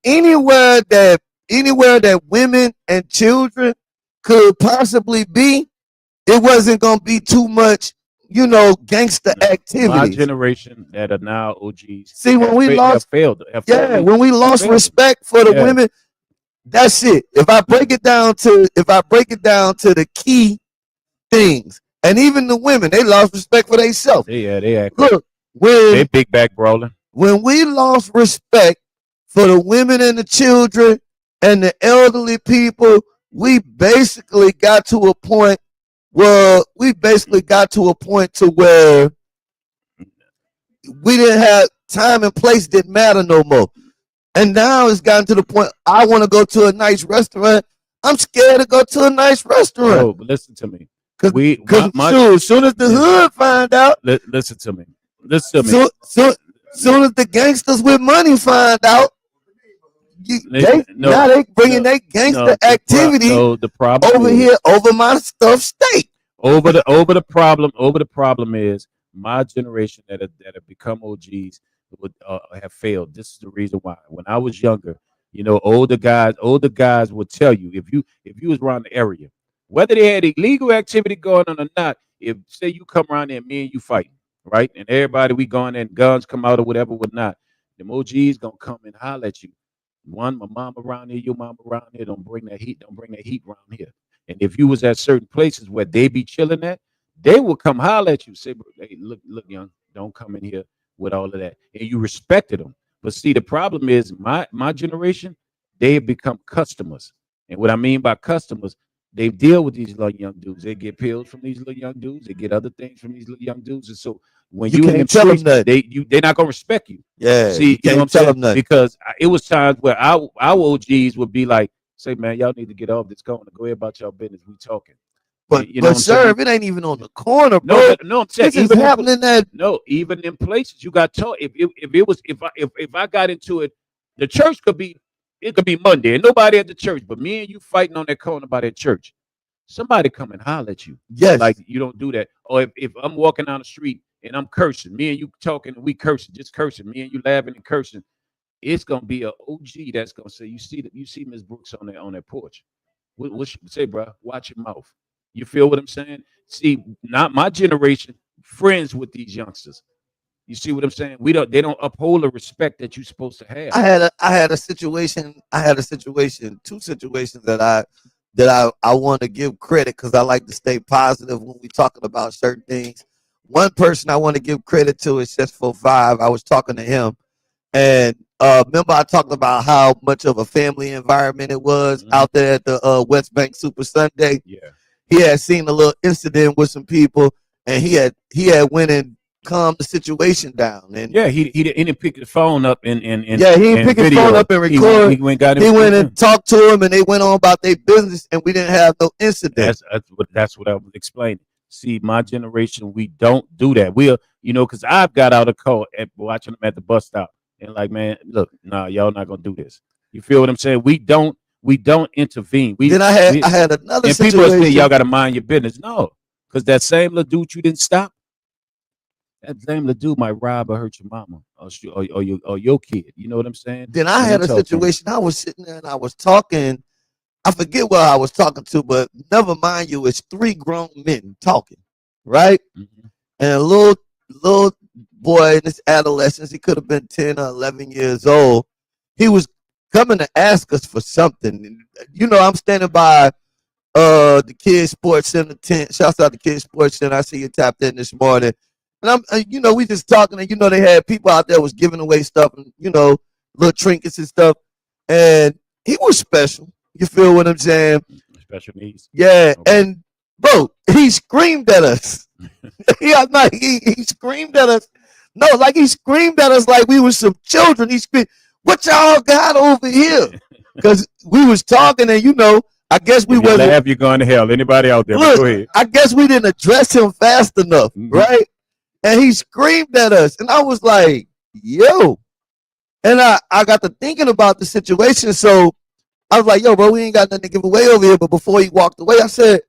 Anywhere that women and children could possibly be, it wasn't gonna be too much, gangster activity. My generation that are now OGs. See, when we lost, when we lost respect for the women, that's it. If I break it down to the key things, and even the women, they lost respect for themselves. They act. Look, they big back brawling. When we lost respect for the women and the children and the elderly people, we basically got to a point where we didn't have time and place didn't matter no more. And now it's gotten to the point I want to go to a nice restaurant. I'm scared to go to a nice restaurant. Oh, but listen to me. Because as soon as the hood find out, listen to me. Soon as the gangsters with money find out, now they bringing their gangster activity the problem over here over my stuff state. Over the problem is my generation that have become OGs would have failed. This is the reason why. When I was younger, older guys would tell you if you was around the area, whether they had illegal activity going on or not. If say you come around there, me and you fighting, right, and everybody we going there, and guns come out or whatever, whatnot. Them OGs gonna come and holler at you. One, my mom around here, your mom around here. Don't bring that heat around here. And if you was at certain places where they be chilling at, they will come holler at you. Say, hey, look, young, don't come in here with all of that. And you respected them. But see, the problem is my generation, they have become customers. And what I mean by customers, they deal with these little young dudes. They get pills from these little young dudes. They get other things from these little young dudes. And so when you can't tell them that, they're not gonna respect you. Yeah, see, you know what I'm saying? Them because it was times where our OGs would be like, "Say, man, y'all need to get off this corner. Go ahead about your business. We talking." But Serv, it ain't even on the corner, bro. No, I'm saying this is happening that. No, even in places you got taught. If I got into it, the church could be Monday and nobody at the church, but me and you fighting on that corner by that church. Somebody come and holler at you. Yes, like you don't do that. Or if I'm walking down the street and I'm cursing, me and you talking and we cursing, just cursing, me and you laughing and cursing, it's gonna be an OG that's gonna say, you see Miss Brooks on that porch. What she say, bro? Watch your mouth. You feel what I'm saying? See, not my generation, friends with these youngsters. You see what I'm saying? They don't uphold the respect that you're supposed to have. I had a situation, two situations that I want to give credit because I like to stay positive when we're talking about certain things. One person I want to give credit to is Chess45. I was talking to him, and remember I talked about how much of a family environment it was out there at the West Bank Super Sunday. Yeah, he had seen a little incident with some people, and he had went and calmed the situation down. And yeah, he didn't pick the phone up and he didn't pick his phone up and record. He went and talked to him, and they went on about their business, and we didn't have no incident. That's what I was explaining. See, my generation, we don't do that. We'll, because I've got out of car and watching them at the bus stop, and like, man, look, nah, y'all not gonna do this. You feel what I'm saying? We don't intervene. I had another situation. People say y'all got to mind your business. No, because that same little dude you didn't stop. that damn little dude might rob or hurt your mama or your kid. You know what I'm saying? Then I And had a talk to him. situation. I was sitting there and I was talking. I forget what I was talking to, but never mind you, it's three grown men talking, right? Mhm. And a little boy in his adolescence, he could have been 10 or 11 years old. He was coming to ask us for something. You know, I'm standing by the Kids Sports Center tent. Shouts out to Kids Sports Center. I see you tapped in this morning. And you know, we just talking, and they had people out there was giving away stuff, and little trinkets and stuff. And he was special. You feel what I'm saying? Special needs. Yeah. Okay. And bro, he screamed at us. Yeah, no, he screamed at us. No, like he screamed at us like we was some children. He screamed, "What y'all got over here?" Because we was talking, and I guess we If you wasn't. laugh, you're going to hell. Anybody out there? Go Look, ahead. I guess we didn't address him fast enough, Mhm. right? And he screamed at us, and I was like, "Yo!" And I got to thinking about the situation, so I was like, "Yo, bro, we ain't got nothing to give away over here." But before he walked away, I said,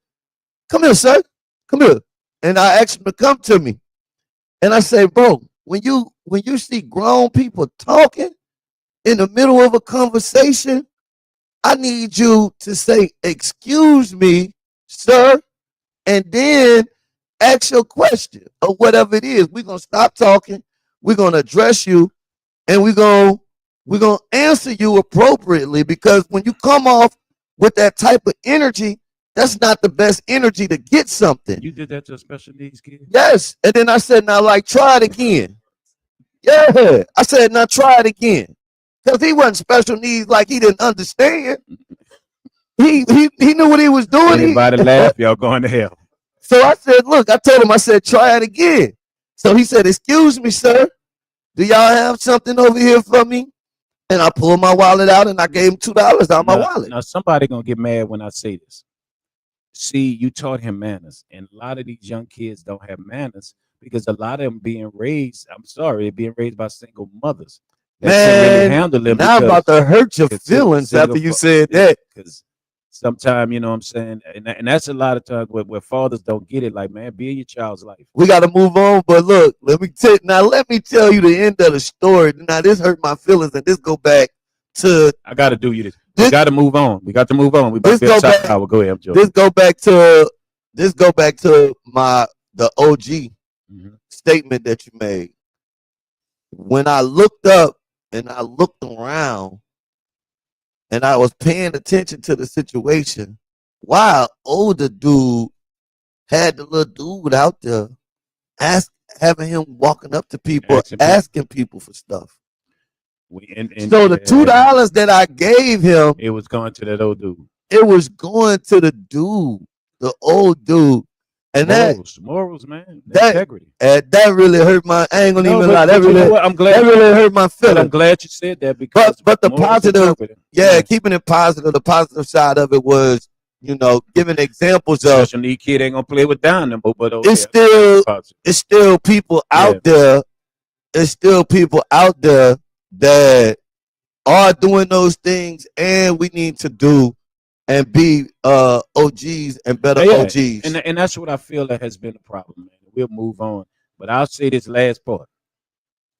"Come here, sir. Come here." And I asked him to come to me, and I said, "Bro, when you see grown people talking in the middle of a conversation, I need you to say, 'Excuse me, sir,' and then ask your question or whatever it is. We're gonna stop talking, we're gonna address you, and we're gonna answer you appropriately, because when you come off with that type of energy, that's not the best energy to get something." You did that to a special needs kid? Yes. And then I said, "Now, like, try it again." Yeah. I said, "Now try it again." Because he wasn't special needs like he didn't understand. He knew what he was doing. Anybody laugh, y'all going to hell. So I said, "Look," I told him, I said, "Try it again." So he said, "Excuse me, sir. Do y'all have something over here for me?" And I pulled my wallet out and I gave him $2 out of my wallet. Now somebody gonna get mad when I say this. See, you taught him manners, and a lot of these young kids don't have manners because a lot of them being raised. I'm sorry, they're being raised by single mothers that can't really Man, handle them. now I'm about to hurt your because feelings after you said that. Because sometimes, you know what I'm saying, and that's a lot of times where fathers don't get it. Like, man, be in your child's life. We got to move on, but look, let me tell you the end of the story. Now this hurt my feelings, and this go back to. I got to do you this. We got to move on. We got to move on. We about This to be a go top back- hour. Go ahead, I'm joking. this go back to the OG Mhm. statement that you made. When I looked up and I looked around and I was paying attention to the situation, while older dude had the little dude out there having him walking up to people, asking people for stuff. So the $2 that I gave him, it was going to that old dude. it was going to the dude, the old dude. And morals, man. that- Integrity. that really hurt my. I ain't gonna even lie. That you know really, what? I'm glad. that really hurt my But I'm feelings. glad you said that because. But the morals positive, integrity. yeah, keeping it positive. The positive side of it was, giving examples of. Special need kid ain't gonna play with down them, but It's still people out there. It's still people out there that are doing those things, and we need to do and be OGs and better OGs. And that's what I feel that has been a problem, man. We'll move on, but I'll say this last part.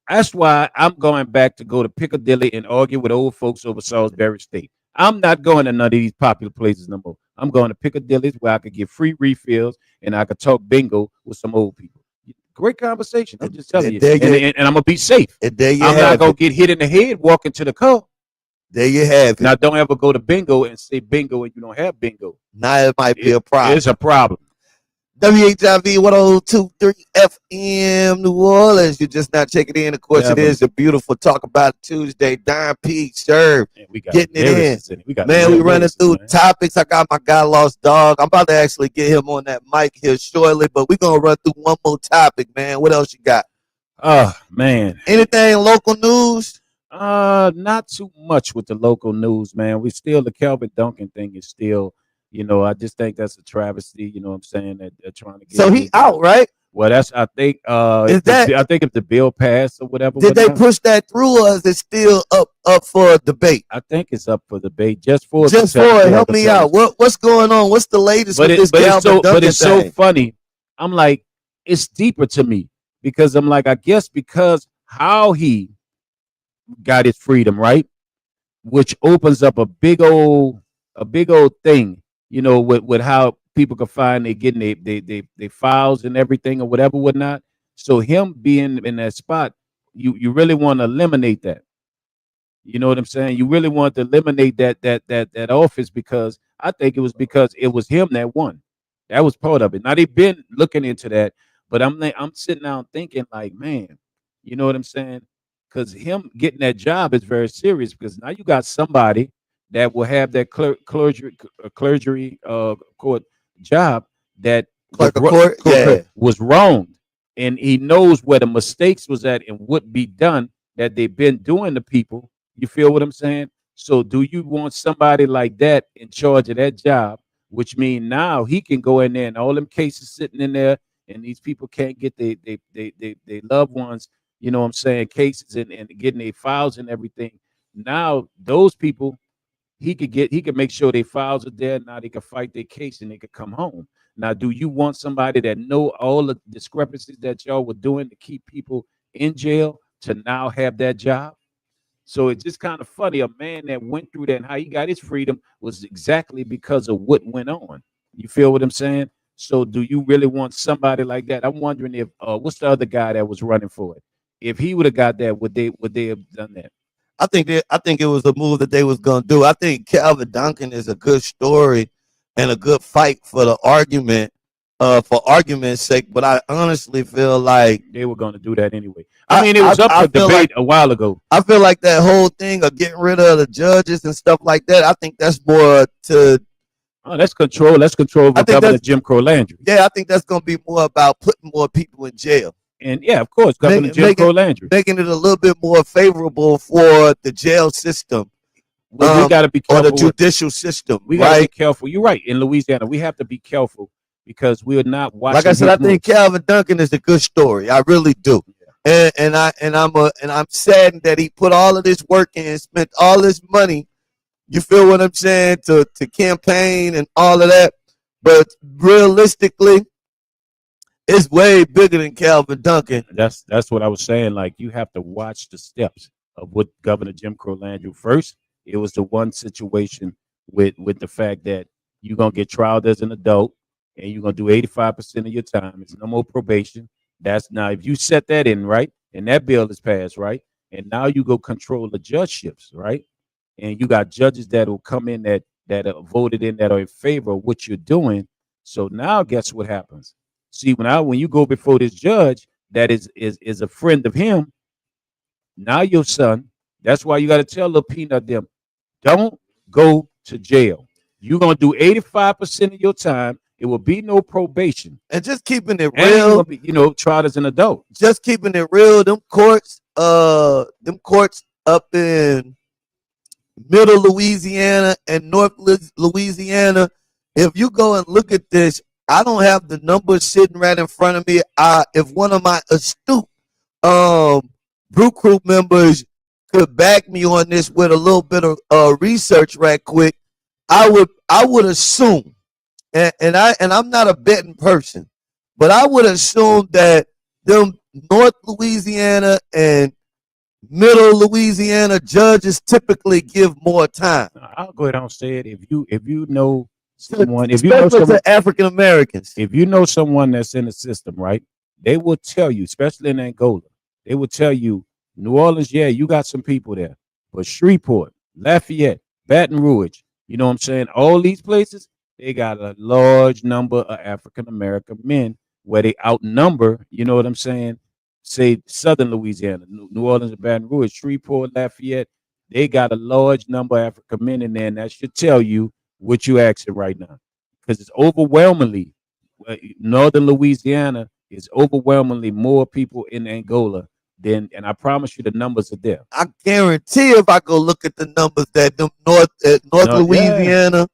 That's why I'm going back to go to Piccadilly and argue with old folks over Salisbury State. I'm not going to none of these popular places no more. I'm going to Piccadilly's where I could get free refills and I could talk bingo with some old people. Great conversation. I'm just telling you. And I'm going to be safe. I'm not going to get hit in the head walking to the car. There you have it. Now, don't ever go to bingo and say bingo and you don't have bingo. Now it might be a problem. It's a problem. WHIV 102.3 FM New Orleans. You're just not checking in. Of course, it is a beautiful Talk About It Tuesday. Don P. Serv getting it in. Man, we running through topics. I got my guy Lost Dog. I'm about to actually get him on that mic here shortly, but we're going to run through one more topic, man. What else you got? Oh, man. Anything local news? Not too much with the local news, man. We still, the Kelvin Duncan thing is still, I just think that's a travesty. You know what I'm saying? That they're trying to get. So he out, right? Well, I think. I think if the bill passed or whatever. Did they push that through, or is it still up for debate? I think it's up for debate. Just for it. Help me out. What's going on? What's the latest with this Kelvin Duncan thing? But it's so funny. I'm like, it's deeper to me because I'm like, I guess because how he got his freedom, right? Which opens up a big old thing, with how people can find they getting they files and everything or whatever, whatnot. So him being in that spot, you really want to eliminate that. You know what I'm saying? You really want to eliminate that office, because I think it was because it was him that won. That was part of it. Now they've been looking into that, but I'm sitting down thinking like, man, you know what I'm saying? Because him getting that job is very serious, because now you got somebody that will have that clergy court job that was Clerk of court, yeah. was wronged, and he knows where the mistakes was at and what be done that they've been doing to people. You feel what I'm saying? So do you want somebody like that in charge of that job, which means now he can go in there and all them cases sitting in there, and these people can't get they loved ones, you know what I'm saying, cases, and getting their files and everything. Now those people, he could make sure their files are there. Now they can fight their case and they could come home. Now, do you want somebody that know all the discrepancies that y'all were doing to keep people in jail to now have that job? So it's just kind of funny. A man that went through that and how he got his freedom was exactly because of what went on. You feel what I'm saying? So do you really want somebody like that? I'm wondering if what's the other guy that was running for it? If he would have got that, would they have done that? I think it was a move that they was gonna do. I think Calvin Duncan is a good story and a good fight for the argument, for argument's sake. But I honestly feel like they were going to do that anyway. I mean, it was up for debate like, a while ago. I feel like that whole thing of getting rid of the judges and stuff like that, I think that's more to that's control. That's control of Governor Jim Crow Landry. Yeah, I think that's going to be more about putting more people in jail. And yeah, of course, Governor Jim Crow Landry. Making it a little bit more favorable for the jail system. Well, we got to be careful. Or the judicial system. We got to be careful. You're right. In Louisiana, we have to be careful because we're not watching. Like I said, I think Calvin Duncan is a good story. I really do. And I'm saddened that he put all of this work in and spent all this money. You feel what I'm saying? To campaign and all of that. But realistically, it's way bigger than Calvin Duncan. That's what I was saying. Like, you have to watch the steps of what Governor Jim Crow Landry. First, it was the one situation with the fact that you're gonna get trialed as an adult and you're gonna do 85% of your time. It's no more probation. That's now if you set that in, right, and that bill is passed, right, and now you go control the judgeships, right, and you got judges that will come in that are voted in that are in favor of what you're doing. So now guess what happens? See, when you go before this judge that is a friend of him, now your son, that's why you got to tell little Peanut them, don't go to jail. You're going to do 85% of your time. It will be no probation. And just keeping it real, be, tried as an adult. Just keeping it real, them courts up in Middle Louisiana and North Louisiana, if you go and look at this, I don't have the numbers sitting right in front of me. If one of my astute Brew Crew members could back me on this with a little bit of research right quick, I would assume, and I'm not a betting person, but I would assume that them North Louisiana and Middle Louisiana judges typically give more time. I'll go ahead and say it. If you know someone, if you know someone, African Americans, if you know someone that's in the system, right, they will tell you, especially in Angola, they will tell you, New Orleans, yeah, you got some people there, but Shreveport, Lafayette, Baton Rouge, you know what I'm saying? All these places, they got a large number of African American men where they outnumber, you know what I'm saying? Say Southern Louisiana, New Orleans and Baton Rouge, Shreveport, Lafayette, they got a large number of African men in there, and that should tell you what you asking right now. Because it's overwhelmingly, Northern Louisiana is overwhelmingly more people in Angola than, and I promise you the numbers are there. I guarantee if I go look at the numbers that them North Louisiana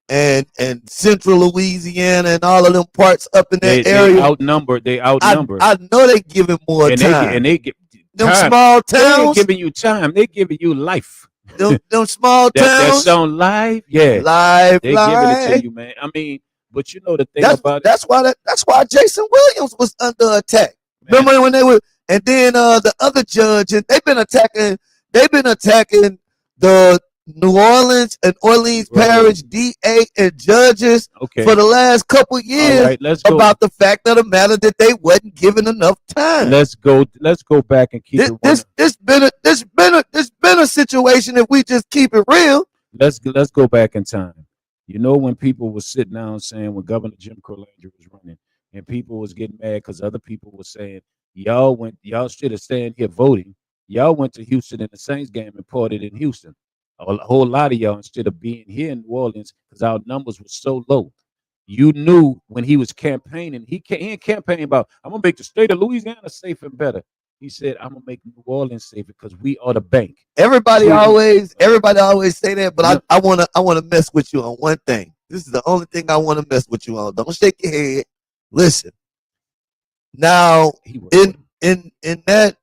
and Central Louisiana and all of them parts up in that area. They outnumber. I know they giving more time. They give them time. Small towns. They ain't giving you time. They giving you life. Them small towns. That sound live. Yeah. Live. They giving it to you, man. I mean, but you know the thing about it. That's why Jason Williams was under attack. Remember when they were, and then the other judge, and they've been attacking the New Orleans and Orleans Parish DA and judges for the last couple years about the fact of the matter that they wasn't given enough time. Let's go back and keep it. This been a situation if we just keep it real. Let's go back in time. You know, when people were sitting down saying when Governor Jim Crow Landry was running, and people was getting mad because other people were saying y'all should have stayed here voting. Y'all went to Houston in the Saints game and parted in Houston. A whole lot of y'all, instead of being here in New Orleans, because our numbers were so low. You knew when he was campaigning, he ain't campaigning about, I'm going to make the state of Louisiana safe and better. He said, I'm going to make New Orleans safer because we are the bank. Everybody always say that, but I want to mess with you on one thing. This is the only thing I want to mess with you on. Don't shake your head. Listen. Now, in that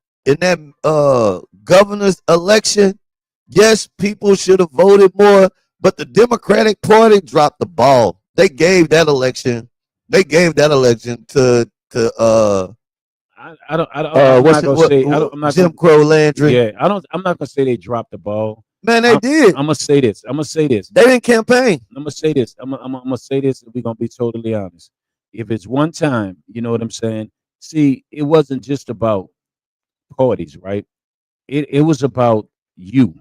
governor's election, yes, people should have voted more, but the Democratic Party dropped the ball. They gave that election to Jim Crow Landry. Yeah, I'm not gonna say they dropped the ball. Man, they did. I'm gonna say this. They didn't campaign. I'm gonna say this. I'm gonna say this, and we're gonna be totally honest. If it's one time, you know what I'm saying? See, it wasn't just about parties, right? It was about you,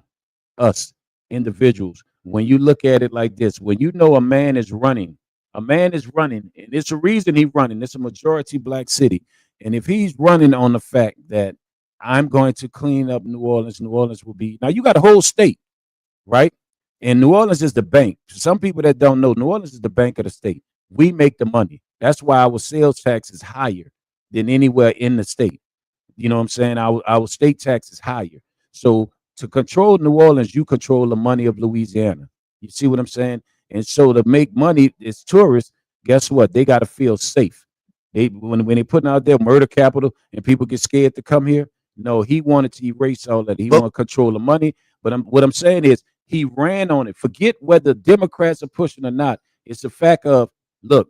us, individuals. When you look at it like this, when you know a man is running, and it's a reason he's running. It's a majority black city. And if he's running on the fact that I'm going to clean up New Orleans will be, now you got a whole state, right? And New Orleans is the bank. Some people that don't know, New Orleans is the bank of the state. We make the money. That's why our sales tax is higher than anywhere in the state. You know what I'm saying? Our state tax is higher. So to control New Orleans, you control the money of Louisiana. You see what I'm saying? And so to make money as tourists, guess what? They got to feel safe. When they putting out their murder capital and people get scared to come here. No, he wanted to erase all that. He wanted to control the money. But what I'm saying is he ran on it. Forget whether Democrats are pushing or not. It's the fact of, look,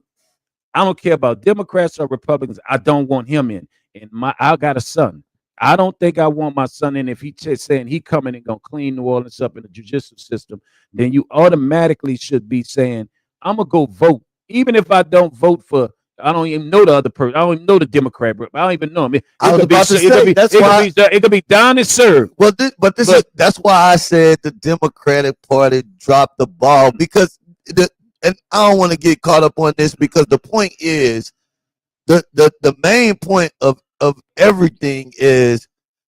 I don't care about Democrats or Republicans. I don't want him in. And I got a son. I don't think I want my son in. If he saying he coming and gonna clean New Orleans up in the judicial system, then you automatically should be saying, I'm gonna go vote. Even if I don't vote for, I don't even know the other person. I don't even know the Democrat, but I don't even know him. It could be DSon and Serv. Well, that's why I said the Democratic Party dropped the ball, because and I don't want to get caught up on this, because the point is the main point of everything is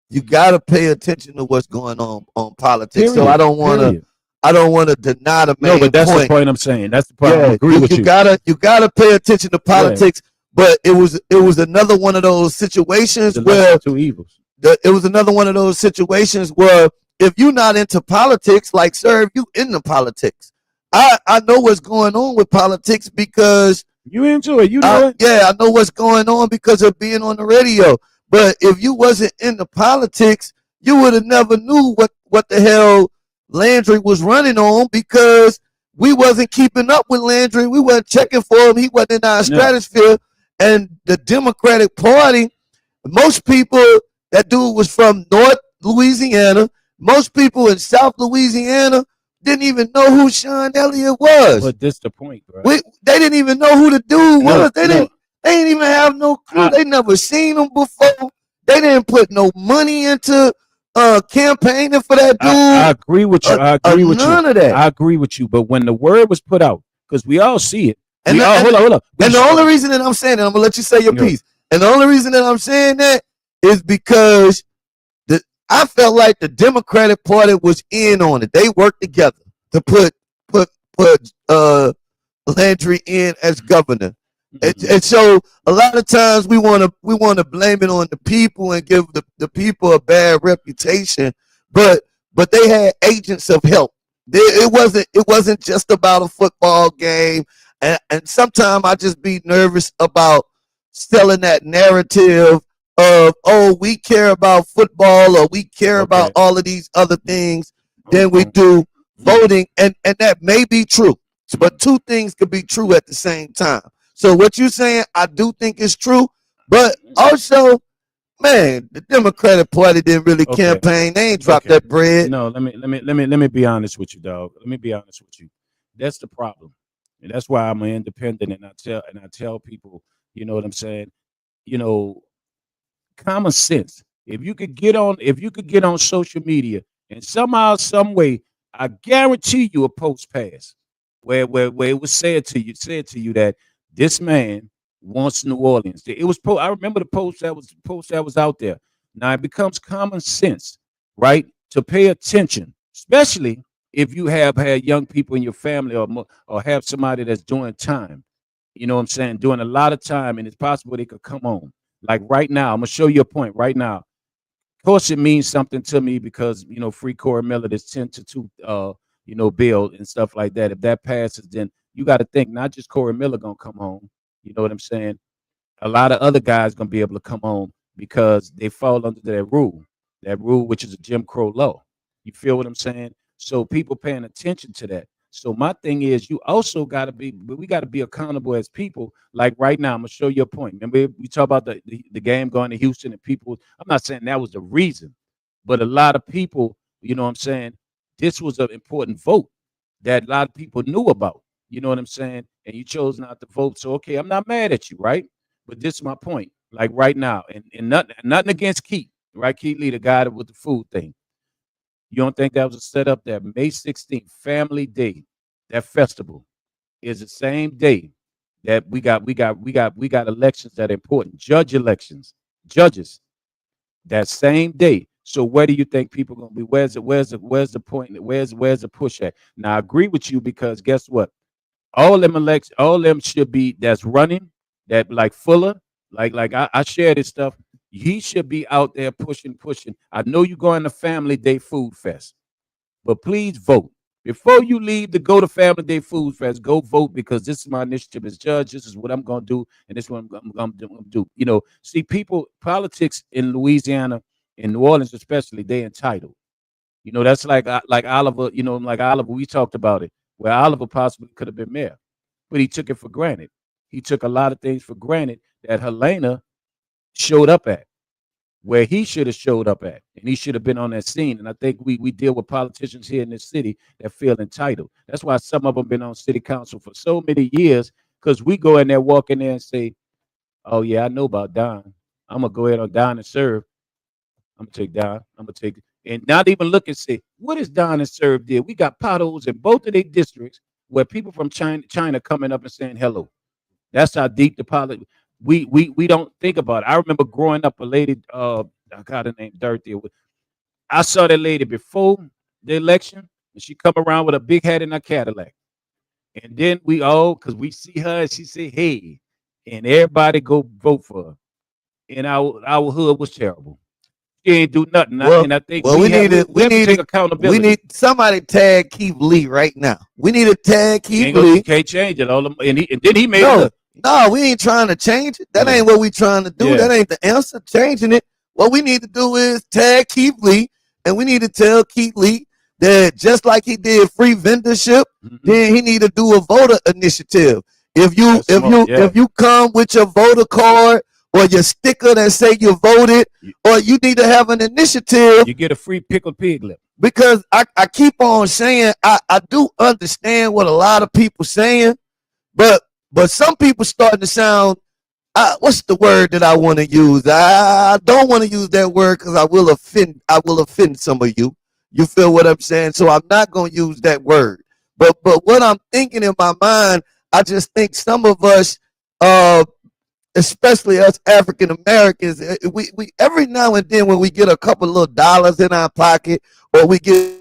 you got to pay attention to what's going on politics. So I don't want to deny the main point. No, but that's the point I'm saying. That's the point. I agree with you. You gotta pay attention to politics. Yeah. But it was another one of those situations where two evils. It was another one of those situations where if you're not into politics, like Serv, you into politics. I know what's going on with politics because you into it. You know it. Yeah, I know what's going on because of being on the radio. But if you wasn't into politics, you would have never knew what the hell Landry was running on, because we wasn't keeping up with Landry. We weren't checking for him. He wasn't in our stratosphere. And the Democratic Party, most people, that dude was from North Louisiana. Most people in South Louisiana didn't even know who Sean Elliott was. But this the point, bro. They didn't even know who the dude was. They didn't even have no clue. They never seen him before. They didn't put no money into campaigning for that dude. I agree with you. None of that. I agree with you. But when the word was put out, because we all see it. Hold up. And the only reason that I'm saying that, I'm gonna let you say your piece. And the only reason that I'm saying that is because I felt like the Democratic Party was in on it. They worked together to put Landry in as governor. And so a lot of times we want to blame it on the people and give the people a bad reputation, but they had agents of help. It wasn't just about a football game, and sometimes I just be nervous about selling that narrative of, oh, we care about football or we care about all of these other things than we do voting, and that may be true, but two things could be true at the same time. So what you're saying, I do think is true, but also Man, the Democratic Party didn't really Okay, campaign. They ain't dropped okay. that bread. No, let me be honest with you, dog. Let me be honest with you. That's the problem, and that's why I'm an independent. And I tell people, you know what I'm saying. You know, common sense. If you could get on social media and somehow, some way, I guarantee you a post pass where it was said to you that this man wants New Orleans. I remember the post that was out there. Now it becomes common sense, right, to pay attention, especially if you have had young people in your family, or have somebody that's doing time. You know what I'm saying? Doing a lot of time, and it's possible they could come on. Like right now, I'm gonna show you a point right now. Of course, it means something to me because free Corey Miller, this 10-2, bill and stuff like that. If that passes, then you got to think not just Corey Miller gonna come home. You know what I'm saying? A lot of other guys gonna be able to come home because they fall under that rule which is a Jim Crow law. You feel what I'm saying? So people paying attention to that. So my thing is, you also got to be, but we got to be accountable as people. Like right now, I'm gonna show you a point. Remember, we talk about the game going to Houston and people. I'm not saying that was the reason, but a lot of people, you know what I'm saying, this was an important vote that a lot of people knew about. You know what I'm saying? And you chose not to vote. So okay, I'm not mad at you, right? But this is my point. Like right now, and nothing against Keith, right? Keith Lee, the guy that with the food thing. You don't think that was a setup? That May 16th, Family Day, that festival is the same day that we got elections that are important, judges that same day. So where do you think people are gonna be? Where's the point? Where's the push at? Now I agree with you because guess what? All them should be that's running, that like Fuller, like I share this stuff. He should be out there pushing. I know you're going to Family Day Food Fest, but please vote. Before you leave to go to Family Day Food Fest, go vote because this is my initiative as judge. This is what I'm going to do, and this is what I'm gonna do. See, people, politics in Louisiana, in New Orleans especially, they entitled. That's like Oliver. Like Oliver, we talked about it, where Oliver possibly could have been mayor, but he took it for granted. He took a lot of things for granted that Helena showed up at, where he should have showed up at, and he should have been on that scene. And I think we deal with politicians here in this city that feel entitled. That's why some of them been on city council for so many years, because we go in there, walk in there, and say, "Oh yeah, I know about Don. I'm gonna go ahead on Don and Serve. I'm gonna take Don. I'm gonna take," and not even look and say, "What is Don and Serve did?" We got potholes in both of their districts where people from China coming up and saying hello. That's how deep the politics. We don't think about it. I remember growing up, a lady, I got her name Dorothy. I saw that lady before the election, and she come around with a big hat in a Cadillac. And then we all, because we see her, and she say, "Hey," and everybody go vote for her. And our hood was terrible. She ain't do nothing. Well, And I think well, we we have need we, to, we we have to need take to, we accountability. need somebody tag Keith Lee right now. We need to tag You Keith ain't gonna you Lee. can't change it. And then he made it No, look. no, we ain't trying to change it. That Yeah, ain't what we trying to do. yeah. That ain't the answer. Changing it. What we need to do is tag Keith Lee, and we need to tell Keith Lee that just like he did free vendorship, Hmm. then he need to do a voter initiative. If you That's if smart. you Yeah. if you come with your voter card or your sticker that say you voted, You, or you need to have an initiative you get a free pickled piglet. because I keep on saying I do understand what a lot of people saying, but some people starting to sound what's the word that I want to use? I don't want to use that word because I will offend some of you. You feel what I'm saying? So I'm not going to use that word. But what I'm thinking in my mind, I just think some of us, uh, especially us African Americans, we every now and then when we get a couple little dollars in our pocket or we get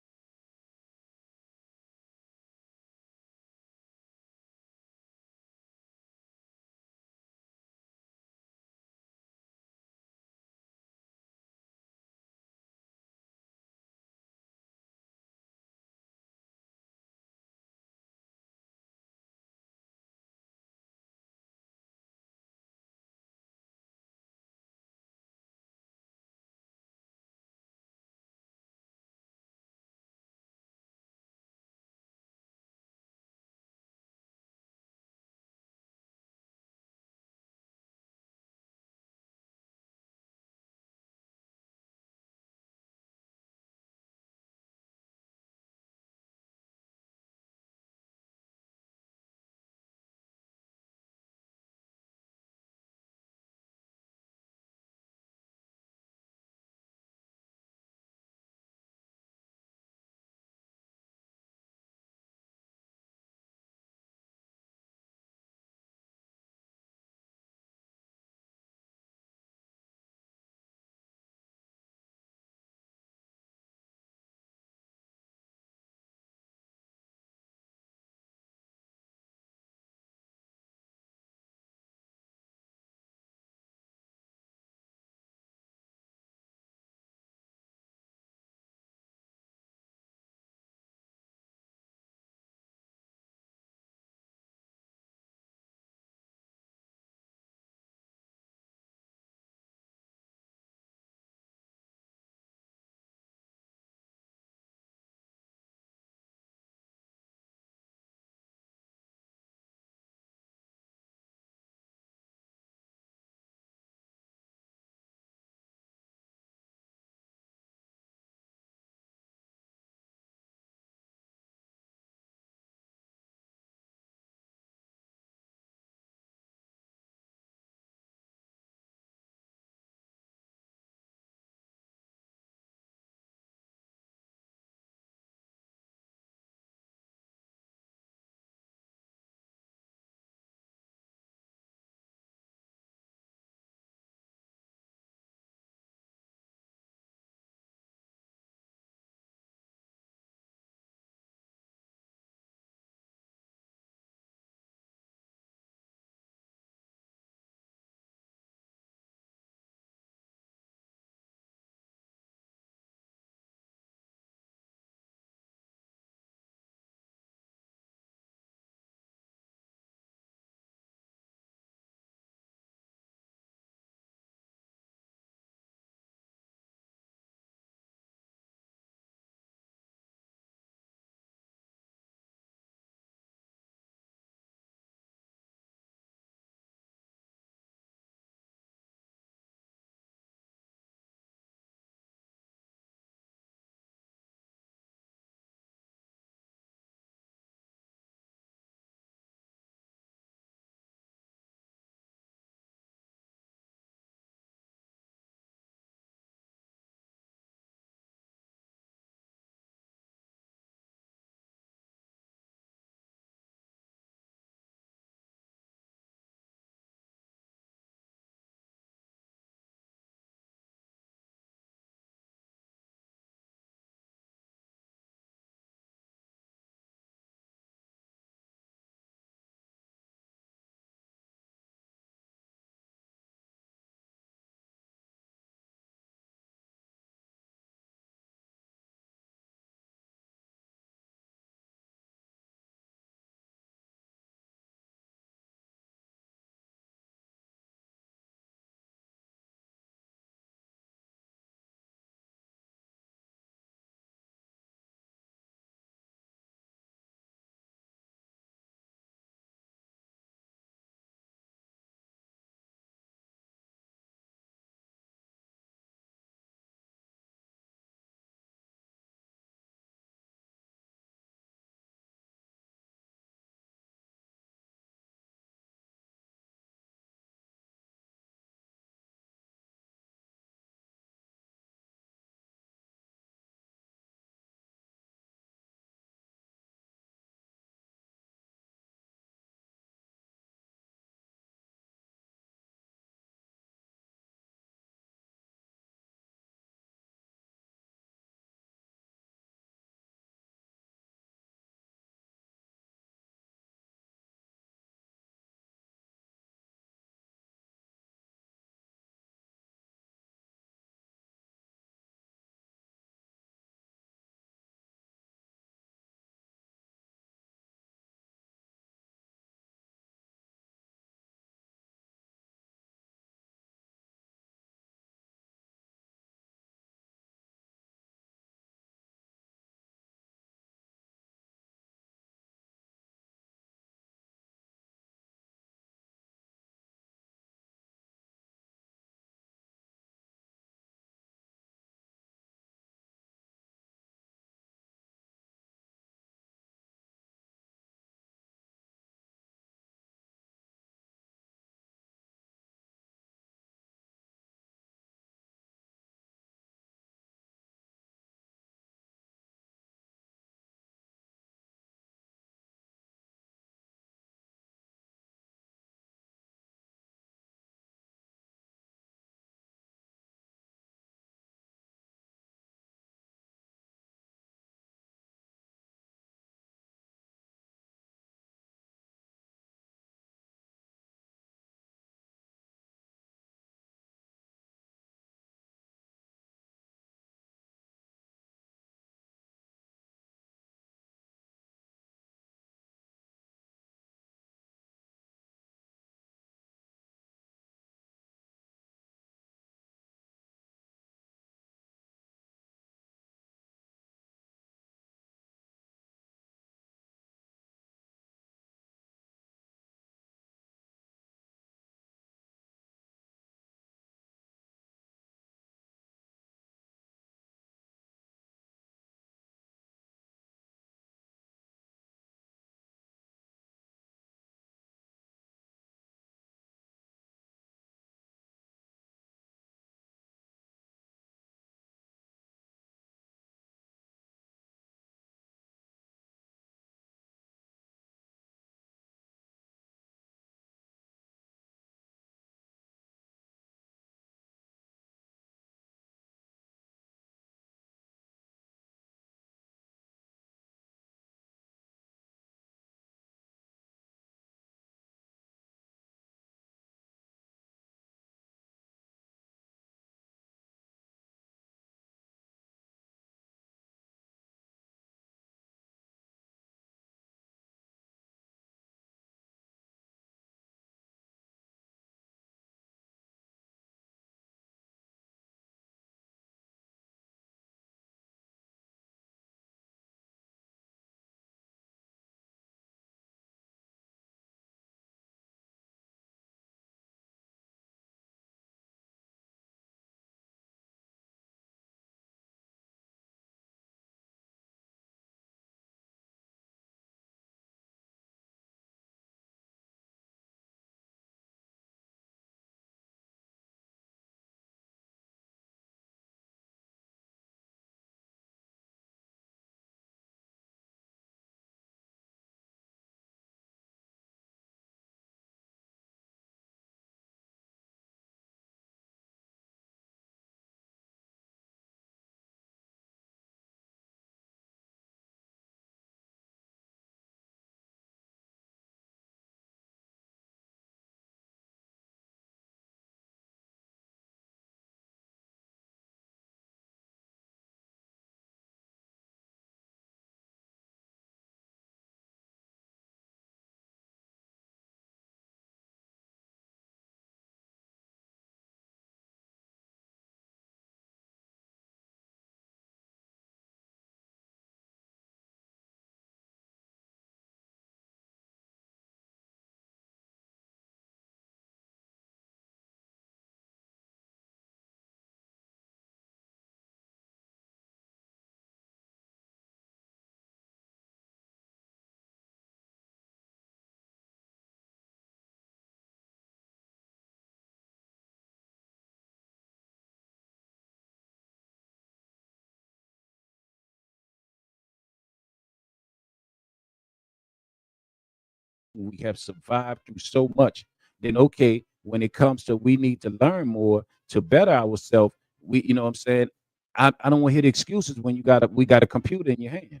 we have survived through so much. Then okay, when it comes to we need to learn more to better ourselves, you know what I'm saying? I don't want to hear the excuses when we got a computer in your hand.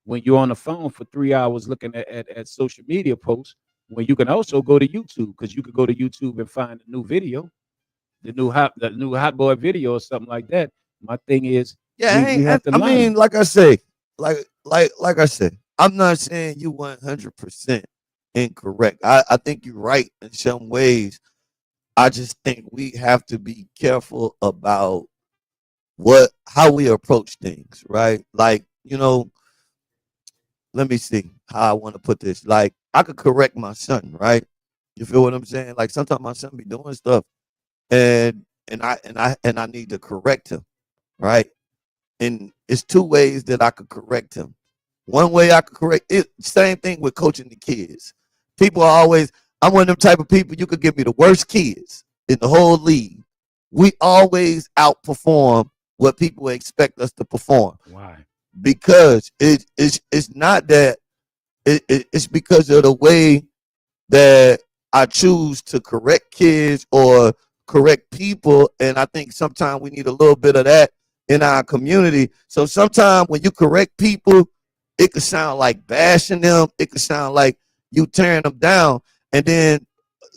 When you're on the phone for 3 hours looking at social media posts, when you can also go to YouTube, because you could go to YouTube and find a new video, the new hot boy video or something like that. My thing is Yeah, we have to I mean, learn. like I say, like I said, I'm not saying you 100% incorrect. I think you're right in some ways. I just think we have to be careful about how we approach things, right? Like, let me see how I want to put this. Like, I could correct my son, right? You feel what I'm saying? Like sometimes my son be doing stuff and I need to correct him, right? And it's two ways that I could correct him. One way I could correct it, same thing with coaching the kids. People are always, I'm one of them type of people, you could give me the worst kids in the whole league. We always outperform what people expect us to perform. Why? Because it's not that, it's because of the way that I choose to correct kids or correct people. And I think sometimes we need a little bit of that in our community. So sometimes when you correct people, it could sound like bashing them. It could sound like you tearing them down. And then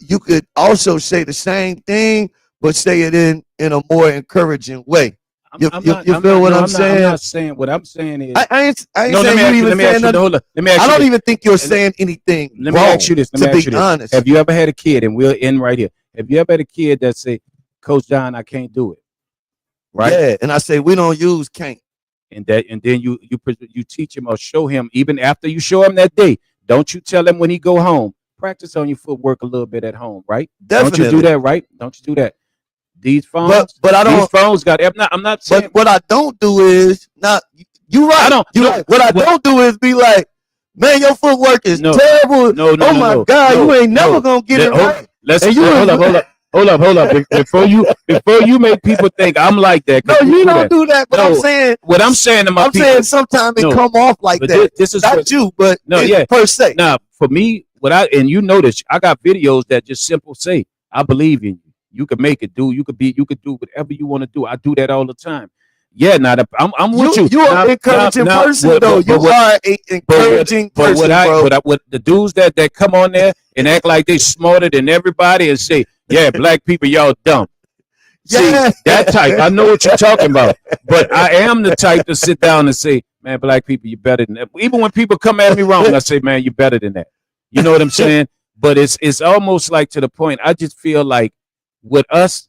you could also say the same thing, but say it in a more encouraging way. You feel what I'm saying? I'm not saying what I'm saying is. I ain't No, let saying me you ask you. even Let me saying ask you. nothing. Hold on. Let me ask I you don't this. even think you're saying anything Let me wrong, ask you this. Let to me ask be you this. honest. Have you ever had a kid, and we'll end right here. Have you ever had a kid that say, Coach John, I can't do it, right? Yeah, and I say we don't use can't. And then you teach him or show him, even after you show him that day. Don't you tell him when he go home, practice on your footwork a little bit at home, right? Don't you do Definitely. that, right? Don't you do that? These But phones, but I these don't. phones got. I'm not But saying what I don't do is not. You I right. don't. You No, right. What I don't do is be like, man, your footwork is no, terrible. no, no, Oh no, my no, God, you no, ain't never no. gonna get it right. And you Hold is up, hold up. Before you make people think I'm like that, no, because you you do don't that. do that. But No, what I'm saying to my I'm saying people, sometimes it no, come off like but that. this is what. Not you, but No, it yeah. per se. Now, for me, and you notice, I got videos that just simple say, I believe in you. You could make it, dude. You could do whatever you want to do. I do that all the time. Yeah, now I'm with you. You are an encouraging person though. You are an encouraging person, bro. What the dudes that come on there and act like they smarter than everybody and say, yeah, black people, y'all dumb. See, Yeah. that type, I know what you're talking about. But I am the type to sit down and say, man, black people, you're better than that. Even when people come at me wrong, I say, man, you're better than that. You know what I'm saying? But it's almost like, to the point, I just feel like with us,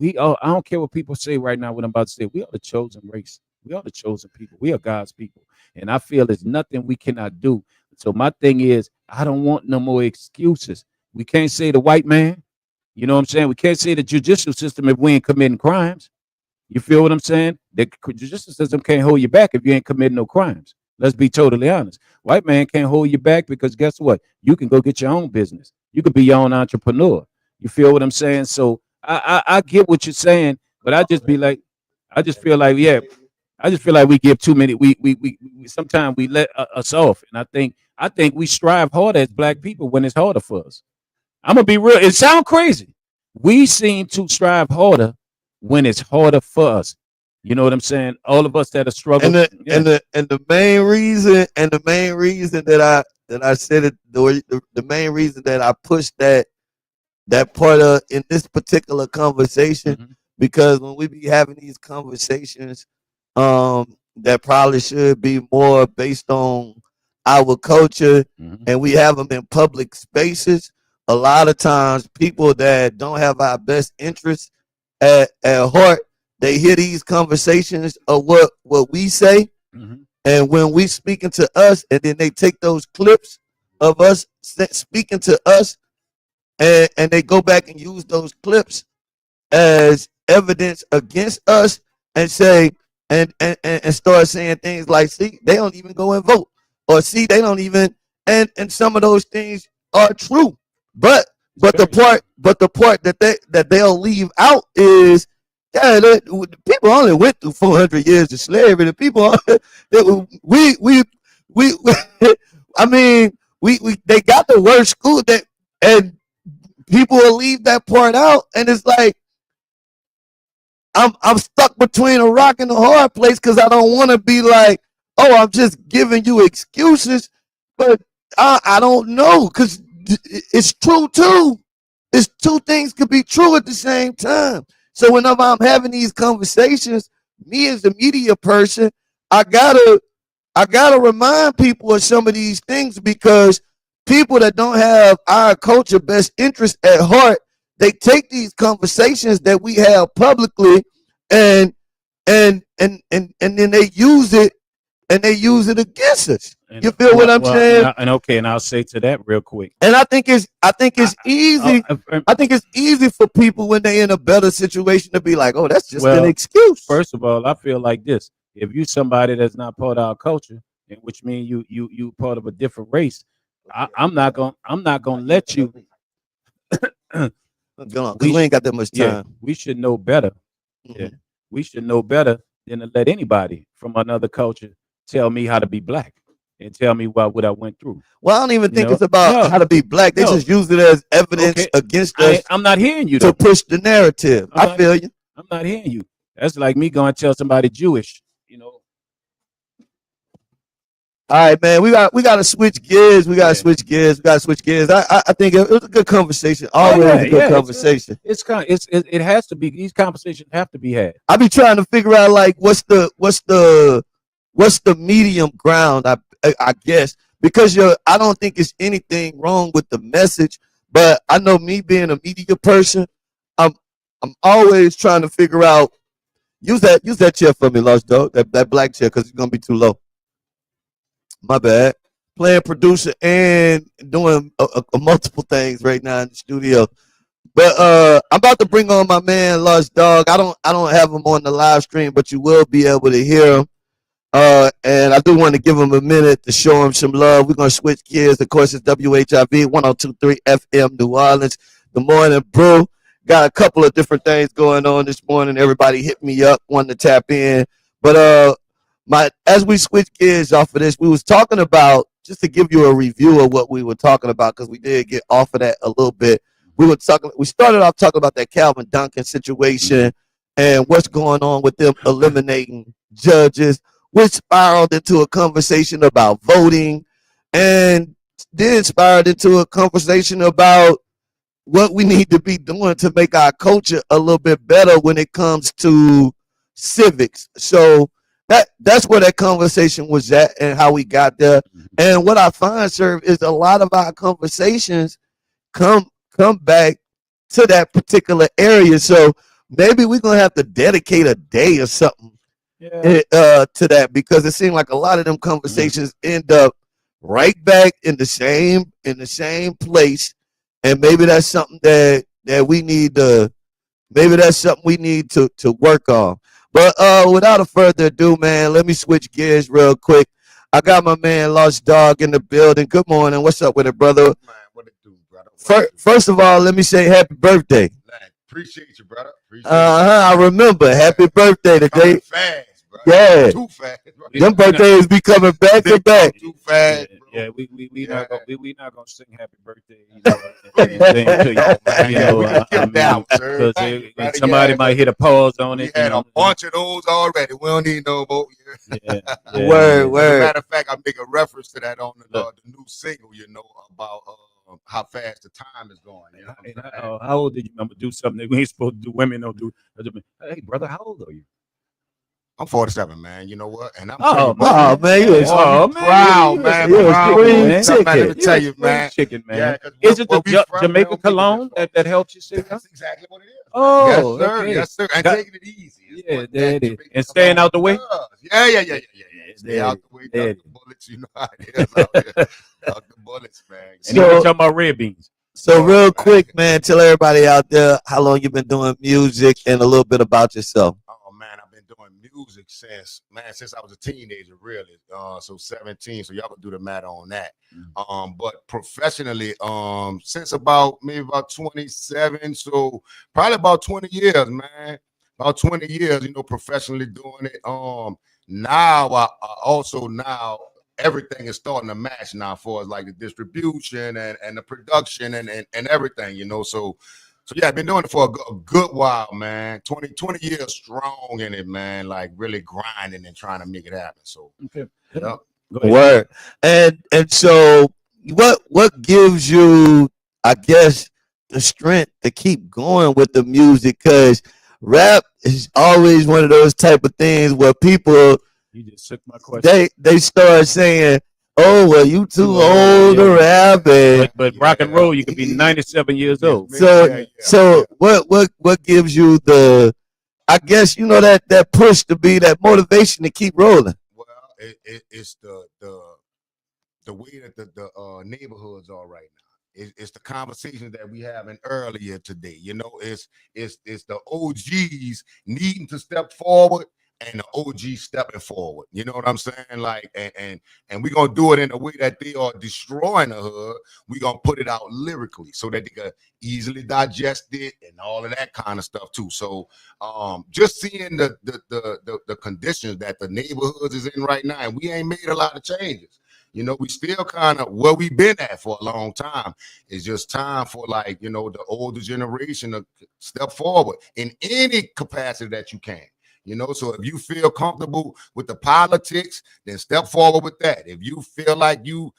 I don't care what people say right now, what I'm about to say. We are the chosen race. We are the chosen people. We are God's people. And I feel there's nothing we cannot do. So my thing is, I don't want no more excuses. We can't say the white man. You know what I'm saying? We can't say the judicial system if we ain't committing crimes. You feel what I'm saying? The judicial system can't hold you back if you ain't committing no crimes. Let's be totally honest. White man can't hold you back because guess what? You can go get your own business. You could be your own entrepreneur. You feel what I'm saying? So I get what you're saying, but I just be like, I just feel like, yeah, I just feel like we give too many. We sometimes we let us off, and I think we strive harder as black people when it's harder for us. I'm gonna be real. It sounds crazy. We seem to strive harder when it's harder for us. You know what I'm saying? All of us that are struggling. Yeah. And the main reason that I said it, the main reason that I pushed that part of in this particular conversation, Mm-hmm. because when we be having these conversations, that probably should be more based on our culture, Mm-hmm. and we have them in public spaces. A lot of times, people that don't have our best interests at heart, they hear these conversations of what we say, Mm-hmm. and when we speaking to us, and then they take those clips of us speaking to us, and they go back and use those clips as evidence against us, and say and start saying things like, see, they don't even go and vote, or see, they don't even, and some of those things are true, but the part that they'll leave out is, yeah, the people only went through 400 years of slavery. The people we I mean, we they got the worst school that, and people will leave that part out, and it's like I'm stuck between a rock and a hard place because I don't want to be like, oh, I'm just giving you excuses, but I don't know because it's true too. It's two things could be true at the same time. So whenever I'm having these conversations, me as a media person, I gotta I gotta remind people of some of these things because people that don't have our culture best interest at heart, they take these conversations that we have publicly and and then they use it and they use it against us. And You feel what I'm saying? and I'll say to that real quick. And I think it's easy. I think it's easy for people when they're in a better situation to be like, oh, that's just an excuse. First of all, I feel like this: if you somebody that's not part of our culture, and which means you part of a different race, I'm not gonna let you. Because we ain't got that much time. Yeah, we should know better. Yeah, we should know better than to let anybody from another culture tell me how to be black and tell me what I went through. Well, I don't even think it's about how to be black. They just use it as evidence against us. I'm not hearing you to push the narrative. I feel you. I'm not hearing you. That's like me going to tell somebody Jewish. All right, man. We got to switch gears. We got to switch gears. I think it was a good conversation. Always a good conversation. It has to be. These conversations have to be had. I be trying to figure out like what's the medium ground. I guess because I don't think it's anything wrong with the message, but I know me being a media person, I'm always trying to figure out. Use that chair for me, Lost Dog. That black chair because it's gonna be too low. My bad. Playing producer and doing multiple things right now in the studio. But I'm about to bring on my man Lost Dog. I don't have him on the live stream, but you will be able to hear him. And I do want to give him a minute to show him some love. We're gonna switch gears. Of course, it's WHIV 102.3 FM New Orleans. The Morning Brew. Got a couple of different things going on this morning. Everybody hit me up, wanting to tap in. But as we switch gears off of this, we was talking about, just to give you a review of what we were talking about, because we did get off of that a little bit. We started off talking about that Calvin Duncan situation and what's going on with them eliminating judges, which spiraled into a conversation about voting, and then spiraled into a conversation about what we need to be doing to make our culture a little bit better when it comes to civics. So that's where that conversation was at and how we got there. And what I find, Serv, is a lot of our conversations come back to that particular area. So maybe we're gonna have to dedicate a day or something to that, because it seemed like a lot of them conversations end up right back in the same place. And maybe that's something that we need to work on. But without a further ado, man, let me switch gears real quick. I got my man Lost Dog in the building. Good morning. What's up with it, brother? Man, what it do, brother? First of all, let me say happy birthday. Man, appreciate you, brother. I remember. Happy birthday today. Fast, bro. Yeah. Too fast. Bro. Them birthdays be coming back to back. Too fast. Yeah, we not gonna sing happy birthday. Because somebody might hit a pause on it. We had a bunch of those already. We don't need no more. Word. As a matter of fact, I make a reference to that on the new single. About how fast the time is going. How old did you? I'm gonna do something that we ain't supposed to do. Women don't do. Hey, brother, how old are you? I'm 47, man. You know what? And I'm man, you was proud, man. You was chicken. Let me tell you, man. Chicken, man. Yeah, is it the Jamaica cologne that helps you sit down? That's exactly what it is. Oh, yes, sir. Okay. Yes, sir. And taking it easy. Yeah, there it is. And staying out the way. Yeah. Stay out the way. Duck the bullets. You know how it is out there. Duck the bullets, man. And you talking about red beans. So real quick, man, tell everybody out there how long you've been doing music and a little bit about yourself. Oh man, I've been doing music since I was a teenager, really. So 17. So y'all can do the math on that. But professionally, since about 27. So probably about 20 years, man. About 20 years, professionally doing it. Now I also everything is starting to match now for us, like the distribution and the production and everything, you know. So yeah, I've been doing it for a good while, man. 20 years strong in it, man. Like really grinding and trying to make it happen. So Okay. yeah. Word. And so what gives you, I guess, the strength to keep going with the music? Because rap is always one of those type of things where people You just took my question. they start saying, "Oh, well, you too old to rap." And But rock and roll, you could be 97 years old. so what gives you the, I guess, you know, that push to be, that motivation to keep rolling? Well, it's the way that the neighborhoods are right now. It's the conversations that we having earlier today. You know, it's the OGs needing to step forward and the OGs stepping forward. You know what I'm saying? Like, and we're gonna do it in a way that they are destroying the hood. We're gonna put it out lyrically so that they can easily digest it and all of that kind of stuff too. So just seeing the conditions that the neighborhoods is in right now, and we ain't made a lot of changes. You know, we still kind of where we've been at for a long time. It's just time for, like, you know, the older generation to step forward in any capacity that you can. You know, so if you feel comfortable with the politics, then step forward with that. If you feel like you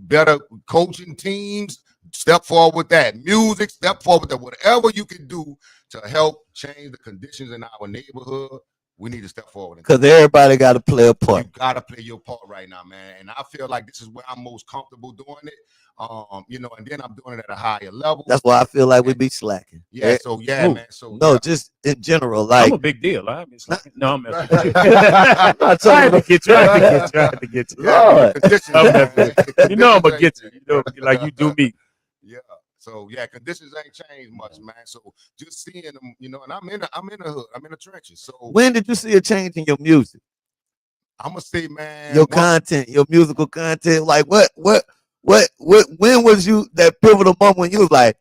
better coaching teams, step forward with that. Music, step forward with that. Whatever you can do to help change the conditions in our neighborhood, we need to step forward. Because everybody got to play a part. You got to play your part right now, man. And I feel like this is where I'm most comfortable doing it. You know, and then I'm doing it at a higher level. That's why I feel like we be slacking. Yeah, so yeah, man. So no, yeah. just in general, like, I'm a big deal. I mean, slacking. No, I'm messing with you. I'm not Trying talking to get you. Lord. You know I'm gonna get you. You know, like you do me. Yeah. So yeah, conditions ain't changed much, man. So just seeing them, you know, and I'm in the hood, I'm in the trenches. So when did you see a change in your music? I'm gonna say, man, Your content, your musical content. Like what when was you that pivotal moment when you was like,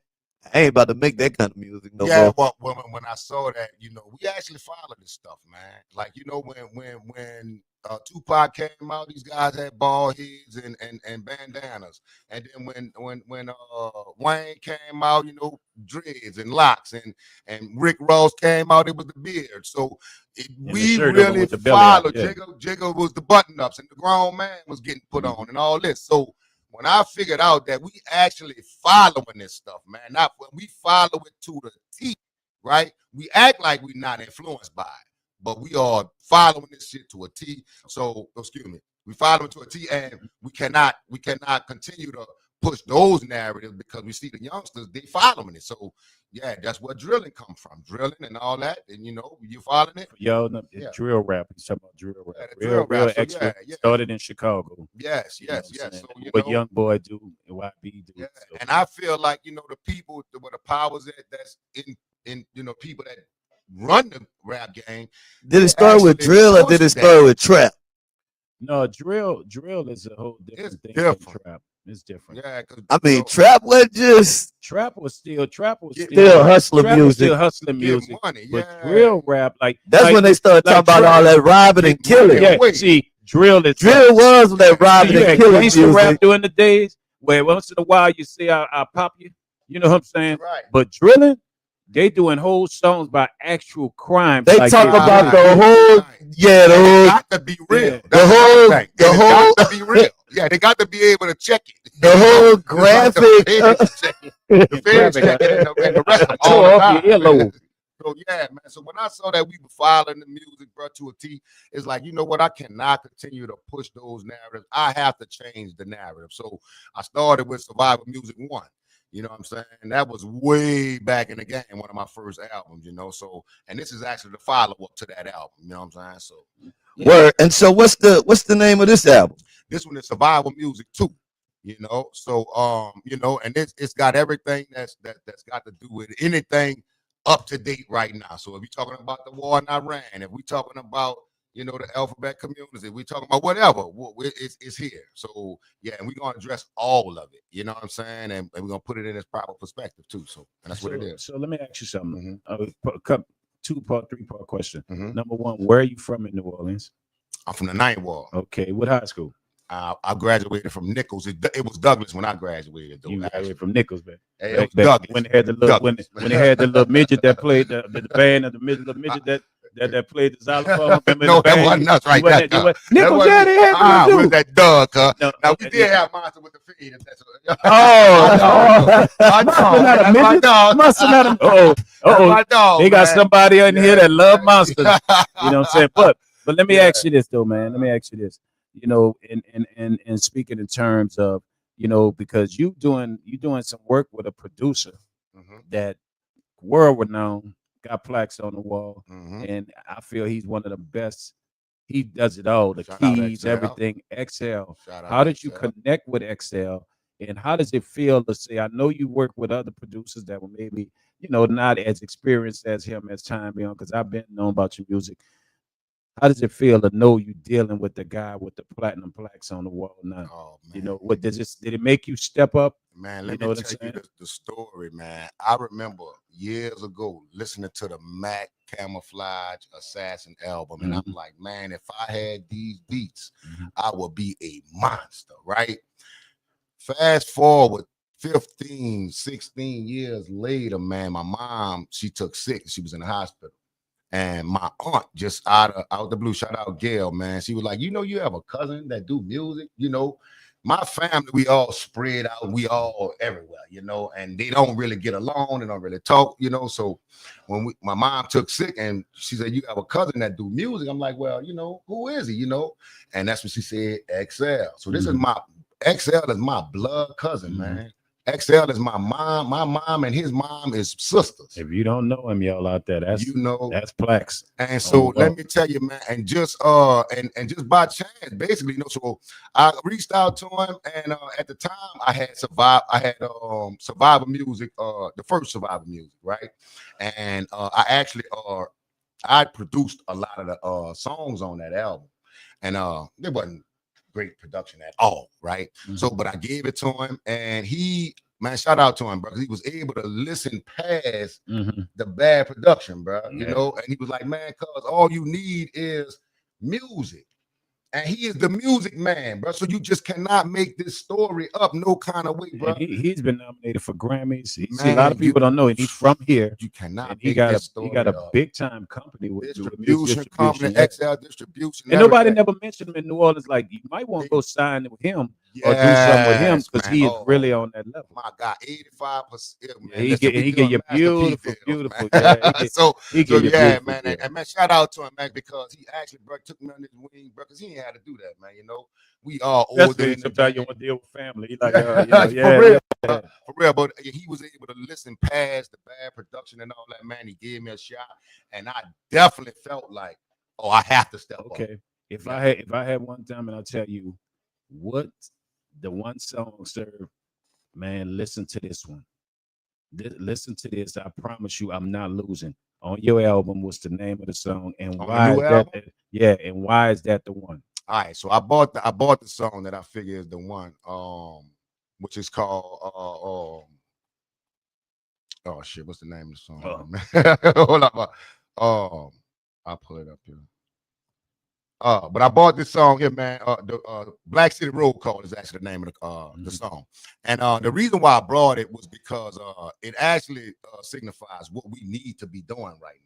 I ain't about to make that kind of music no more? Well, when I saw that, you know, we actually follow this stuff, man. Like, you know, when Tupac came out, these guys had bald heads and bandanas, and then when Wayne came out, you know, dreads and locks, and Rick Ross came out, it was the beard. So we really followed. Jigga was the button ups, and the grown man was getting put on, and all this. So when I figured out that we actually following this stuff, man, not when we follow it to the T, right? We act like we're not influenced by it, but we are following this shit to a T. So, excuse me, we follow it to a T, and we cannot continue to push those narratives because we see the youngsters, they following it. So yeah, that's where drilling come from, drilling and all that. And you know, you following it. Yo, no, drill rap. He's talking about drill rap. Real so extra. Started in Chicago. Yes. So, what Young Boy do and YB do. Yeah. So. And I feel like, you know, the people where the powers that's in you know, people that run the rap game. Did it start with drill or did it start with trap? No, drill is a whole different thing than trap. It's different. Yeah, I mean, trap was just still hustling music. Still hustling music. Money, but drill rap, that's when they started talking about all that robbing and killing. Yeah, see, drill was that robbing and killing music. Rap during the days where once in a while you see I pop you. You know what I'm saying? Right. But drilling, they doing whole songs by actual crimes. They talk about the whole, the whole. Got to be real. Yeah. The whole. Got to be real. Yeah, they got to be able to check it. The whole graphic. The feds check it and the rest of all the time. So yeah, man. So when I saw that we were following the music, bro, to a T, it's like, you know what? I cannot continue to push those narratives. I have to change the narrative. So I started with Survival Music 1. You know what I'm saying? And that was way back in the game, one of my first albums, you know. So, and this is actually the follow-up to that album, you know what I'm saying? So yeah. Word. And so what's the name of this album? This one is Survival Music 2. You know, so you know, and it's got everything that's got to do with anything up to date right now. So if you're talking about the war in Iran, if we're talking about, you know, the alphabet community, we're talking about whatever, it's here. So yeah, and we're gonna address all of it. You know what I'm saying? And we're gonna put it in its proper perspective too. So and that's what it is. So let me ask you something. Two-part, three-part question. Number one, where are you from in New Orleans? I'm from the Ninth Ward. Okay, what high school? I graduated from Nichols. It was Douglas when I graduated, though. You graduated from Nichols, man. It was Douglas. When they had the little when they had the little midget that played the band of the little midget that played the xylophone. No, that wasn't us, right? Nichols, yeah, they had to was that Doug? No, now we did have Monster with the feet. Must not have. They got somebody in here that love monsters. You know what I'm saying? But let me ask you this though, man. Let me ask you this. You know, and speaking in terms of, you know, because you doing some work with a producer that world renowned, got plaques on the wall, and I feel he's one of the best. He does it all, the keys, everything. XL. How did you connect with XL, and how does it feel to say? I know you work with other producers that were maybe, you know, not as experienced as him as time beyond, because I've been knowing about your music. How does it feel to know you dealing with the guy with the platinum plaques on the wall now? Oh, man. You know, what did it make you step up? Man, let me tell you the story, man. I remember years ago listening to the Mac Camouflage Assassin album, and I'm like, man, if I had these beats, I would be a monster, right? Fast forward 15, 16 years later, man, my mom, she took sick. She was in the hospital. And my aunt, just out the blue, shout out Gail, man. She was like, you know, you have a cousin that do music, you know. My family, we all spread out, we all everywhere, you know, and they don't really get along, they don't really talk, you know. So when my mom took sick and she said, you have a cousin that do music, I'm like, well, you know, who is he, you know? And that's what she said, XL. So this is my XL is my blood cousin, man. XL is my mom. My mom and his mom is sisters. If you don't know him, y'all out there, that's, you know, that's plaques. And so let me tell you, man, and just just by chance, basically, you know, so I reached out to him, and at the time I had Survivor Music, the first Survivor Music, right? And I actually I produced a lot of the songs on that album, and it wasn't great production at all, right? So, but I gave it to him, and he, man, shout out to him, bro, because he was able to listen past the bad production, bro. You know, and he was like, man, cause all you need is music. And he is the music man, bro. So you just cannot make this story up no kind of way, bro. He's been nominated for Grammys. A lot of people don't know it. He's from here. You cannot. He got a big time company with distribution company, XL Distribution. And nobody never mentioned him in New Orleans. Like, you might want to go sign with him or do something with him, because he is really on that level. My God, 85%. He get you beautiful. Yeah, man. And man, shout out to him, man, because he actually, bro, took me under his wing, bro, because he ain't had to do that, man. You know, we all older. Sometimes you want to deal with family. Like, for real. But he was able to listen past the bad production and all that, man. He gave me a shot, and I definitely felt like, oh, I have to step up. If I had one time, and I'll tell you what the one song served, man, listen to this one. Listen to this. I promise you, I'm not losing. On your album, what's the name of the song, and why is that? And why is that the one? All right, so I bought the song that I figure is the one, which is called oh shit, what's the name of the song? Hold up, I'll pull it up here. But I bought this song here, man. The Black City Roll Call is actually the name of the song. And the reason why I brought it was because it actually signifies what we need to be doing right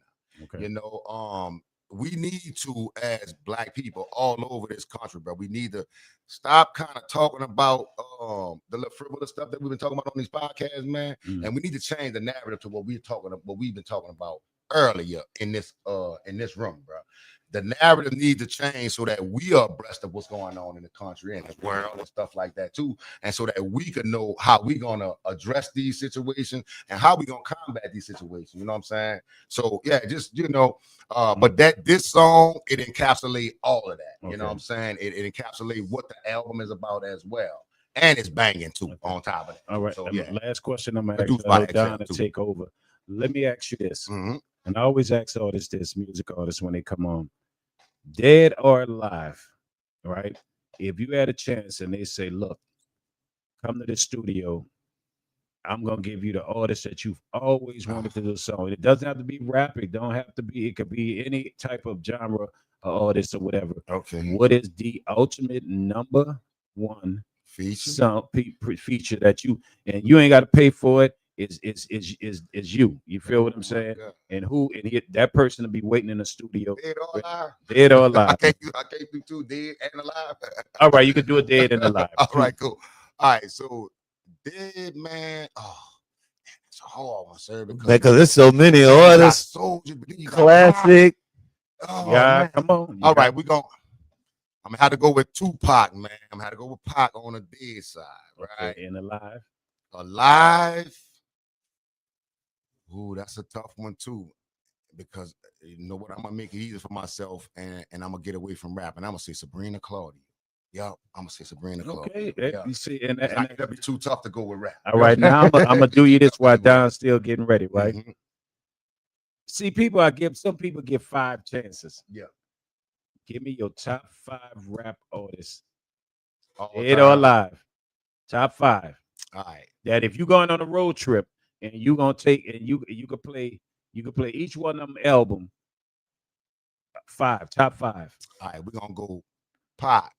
now. You know, we need to, as Black people all over this country, bro, we need to stop kind of talking about the little frivolous stuff that we've been talking about on these podcasts, man. And we need to change the narrative to what we've been talking about earlier in this room, bro. The narrative needs to change so that we are abreast of what's going on in the country and the world and stuff like that too, and so that we can know how we're gonna address these situations and how we're gonna combat these situations. You know what I'm saying? So yeah, just, you know, but this song, it encapsulates all of that. You know what I'm saying? It encapsulates what the album is about as well, and it's banging too on top of it. All right. So, last question I'm gonna ask Don to take over. Let me ask you this, and I always ask artists, music artists, when they come on. Dead or alive, right? If you had a chance and they say, look, come to the studio, I'm gonna give you the artist that you've always wanted to do a song. It doesn't have to be rap, it don't have to be, it could be any type of genre or artist or whatever. Okay. What is the ultimate number one Feature. some feature that you ain't got to pay for it. Is you. You feel what I'm saying? God. And that person will be waiting in the studio, Dead or alive? dead or I alive. can't do two dead and alive. All right, you can do it dead and alive. All right, cool. All right, so dead man. Oh, it's a hard one, sir. Because there's so many you got artists, Soldier, but then you got classic. Pac. Oh, Yeah, man. come on. All right, I'm gonna have to go with Tupac, man. I'm gonna have to go with Pac on the dead side, right? Okay, and alive. Alive. Ooh, that's a tough one too. Because you know what, I'm gonna make it easy for myself, and I'm gonna get away from rap, and I'm gonna say Sabrina Claudio. Yup, I'm gonna say Sabrina Claudio. Okay, Yeah. you see, That'd be too tough to go with rap. all right, now I'm gonna do you this while Don's still getting ready, right? Mhm. See, some people give 5 chances. Yeah. Give me your top 5 rap artists, All dead or time. alive. Top 5. All right. That if you're going on a road trip and you gonna take and you could play each one of them album 5, top 5. All right, we're gonna go Pac.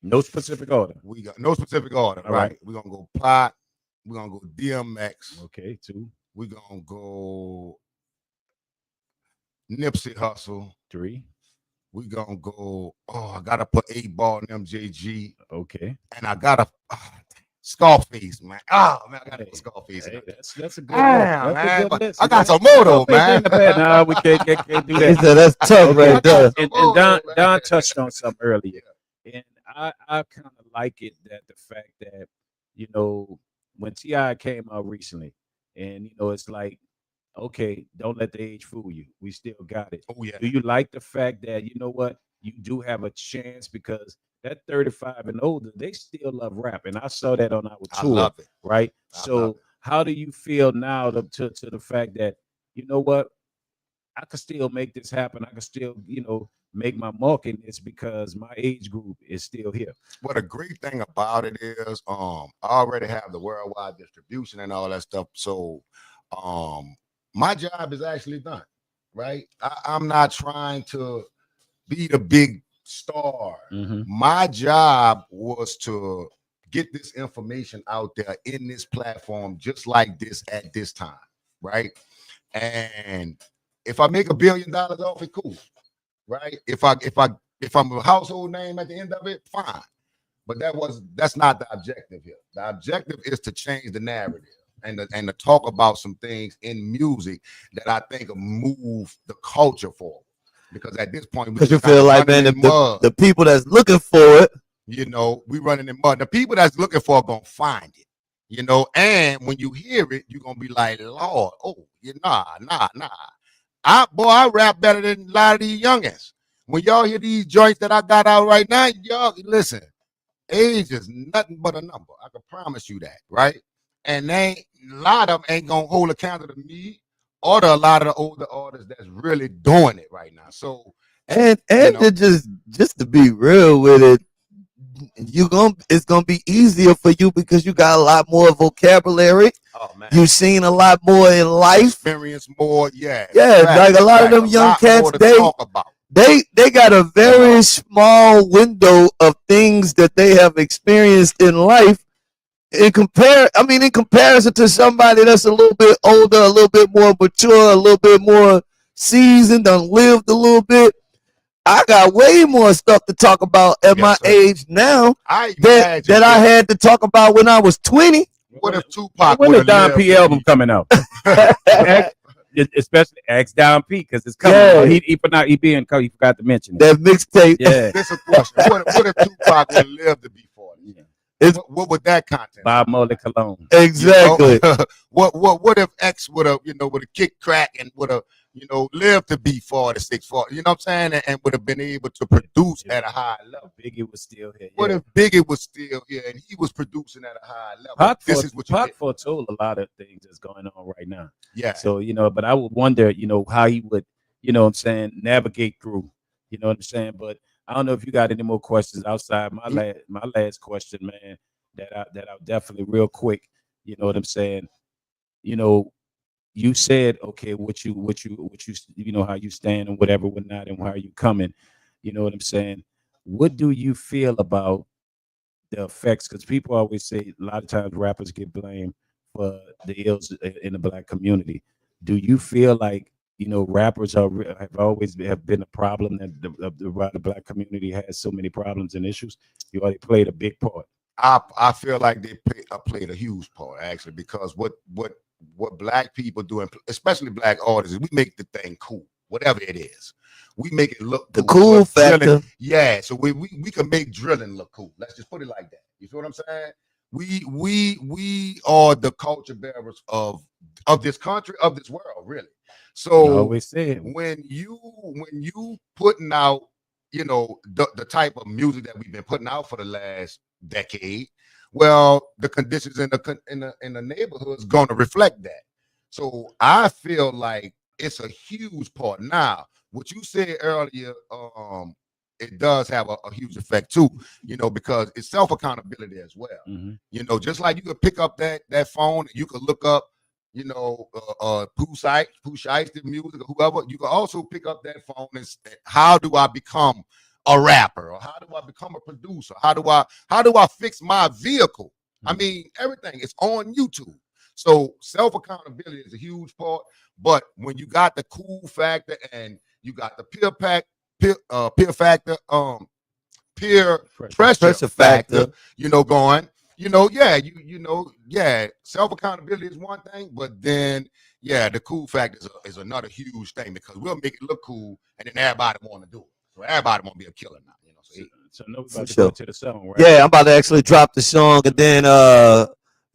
No specific order. We got no specific order, All right? right. We're gonna go Pac. We're gonna go DMX. Okay, 2, We're gonna go Nipsey Hussle. 3. We're gonna go. Oh, I gotta put 8 Ball and MJG, Okay. and I gotta Scarface, man. Oh man, I gotta put Scarface. Hey, that's a good Damn, list. That's man. a good But list. I got some more though, man. No, we can't do He that. said that's tough right there. And Oh, Don man. touched on something earlier, and I kind of like it that the fact that when Ti came out recently, and it's like, okay, don't let the age fool you. We still got it. Oh yeah. Do you like the fact that what you do have a chance because that 35 and older, they still love rap, and I saw that on our I tour, love it. right? I love So it. how do you feel now to the fact that what? I could still make this happen. I could still, make my mark in this because my age group is still here. What a great thing about it is, I already have the worldwide distribution and all that stuff. So, my job is actually done, right? I'm not trying to be the big star. Mhm. My job was to get this information out there in this platform, just like this at this time, right? And if I make $1 billion off it, cool, right? If I'm a household name at the end of it, fine. But that's not the objective here. The objective is to change the narrative and to talk about some things in music that I think will move the culture forward. Because at this point, Because you feel like, man, the people that's looking for it, we running in mud. The people that's looking for it gonna find it, and when you hear it, you're gonna be like, Lord, nah. I rap better than a lot of these youngins. When y'all hear these joints that I got out right now, y'all listen. Age is nothing but a number. I can promise you that, right? And a lot of them ain't gonna hold account to me or to a lot of the older artists that's really doing it right now. So and to just to be real with it, it's gonna be easier for you because you got a lot more vocabulary. oh man, You've seen a lot more in life. experience more, yeah. Like a lot of them young cats, talk about. They got a very small window of things that they have experienced in life. In comparison to somebody that's a little bit older, a little bit more mature, a little bit more seasoned, done lived a little bit. I got way more stuff to talk about at my age now that I had to talk about when I was 20. What if Tupac when would the Don P album coming out? Especially ask Don P because it's coming. Yeah. He forgot to mention it. That mixtape. Yeah. This is a question. What if Tupac would live to be 40? Yeah. What would that content? Bob Marley Cologne. Exactly. What if X would have kick crack and would have lived to be 46, 40? You know what I'm saying? And would have been able to produce at a high level. Biggie was still here. What if Biggie was still here and he was producing at a high level? This is what you Pac foretold a lot of things that's going on right now. Yeah. So but I would wonder, how he would, navigate through. You know what I'm saying? But I don't know if you got any more questions outside my last question, man. That I definitely real quick. You know what I'm saying? You said okay, what you how you stand and whatnot, and how you coming. You know what I'm saying? What do you feel about the effects, because people always say a lot of times rappers get blamed for the ills in the black community. Do you feel like rappers have always have been a problem that the black community has so many problems and issues? You already played a big part. I feel like they played a huge part actually, because what black people do, and especially black artists, we make the thing cool, whatever it is. We make it look The cool. cool factor. Drilling, yeah. So we can make drilling look cool. Let's just put it like that. You feel what I'm saying? We are the culture bearers of this country, of this world, really. So always said, when you putting out, the type of music that we've been putting out for the last decade, well, the conditions in the neighborhood is going to reflect that. So I feel like it's a huge part. Now, what you said earlier, it does have a huge effect too, because it's self accountability as well. Mm-hmm. Just like you could pick up that phone, you could look up, Pooh Shiesty, the music, or whoever. You can also pick up that phone and say, how do I become a rapper, or how do I become a producer? How do I fix my vehicle? I mean, everything is on YouTube. So self accountability is a huge part. But when you got the cool factor and you got the peer factor, peer pressure factor, going, self accountability is one thing, but then the cool factor is another huge thing, because we'll make it look cool and then everybody want to do it. So everybody want to be a killer now, So no, about to go to the song, right? Yeah, I'm about to actually drop the song, and then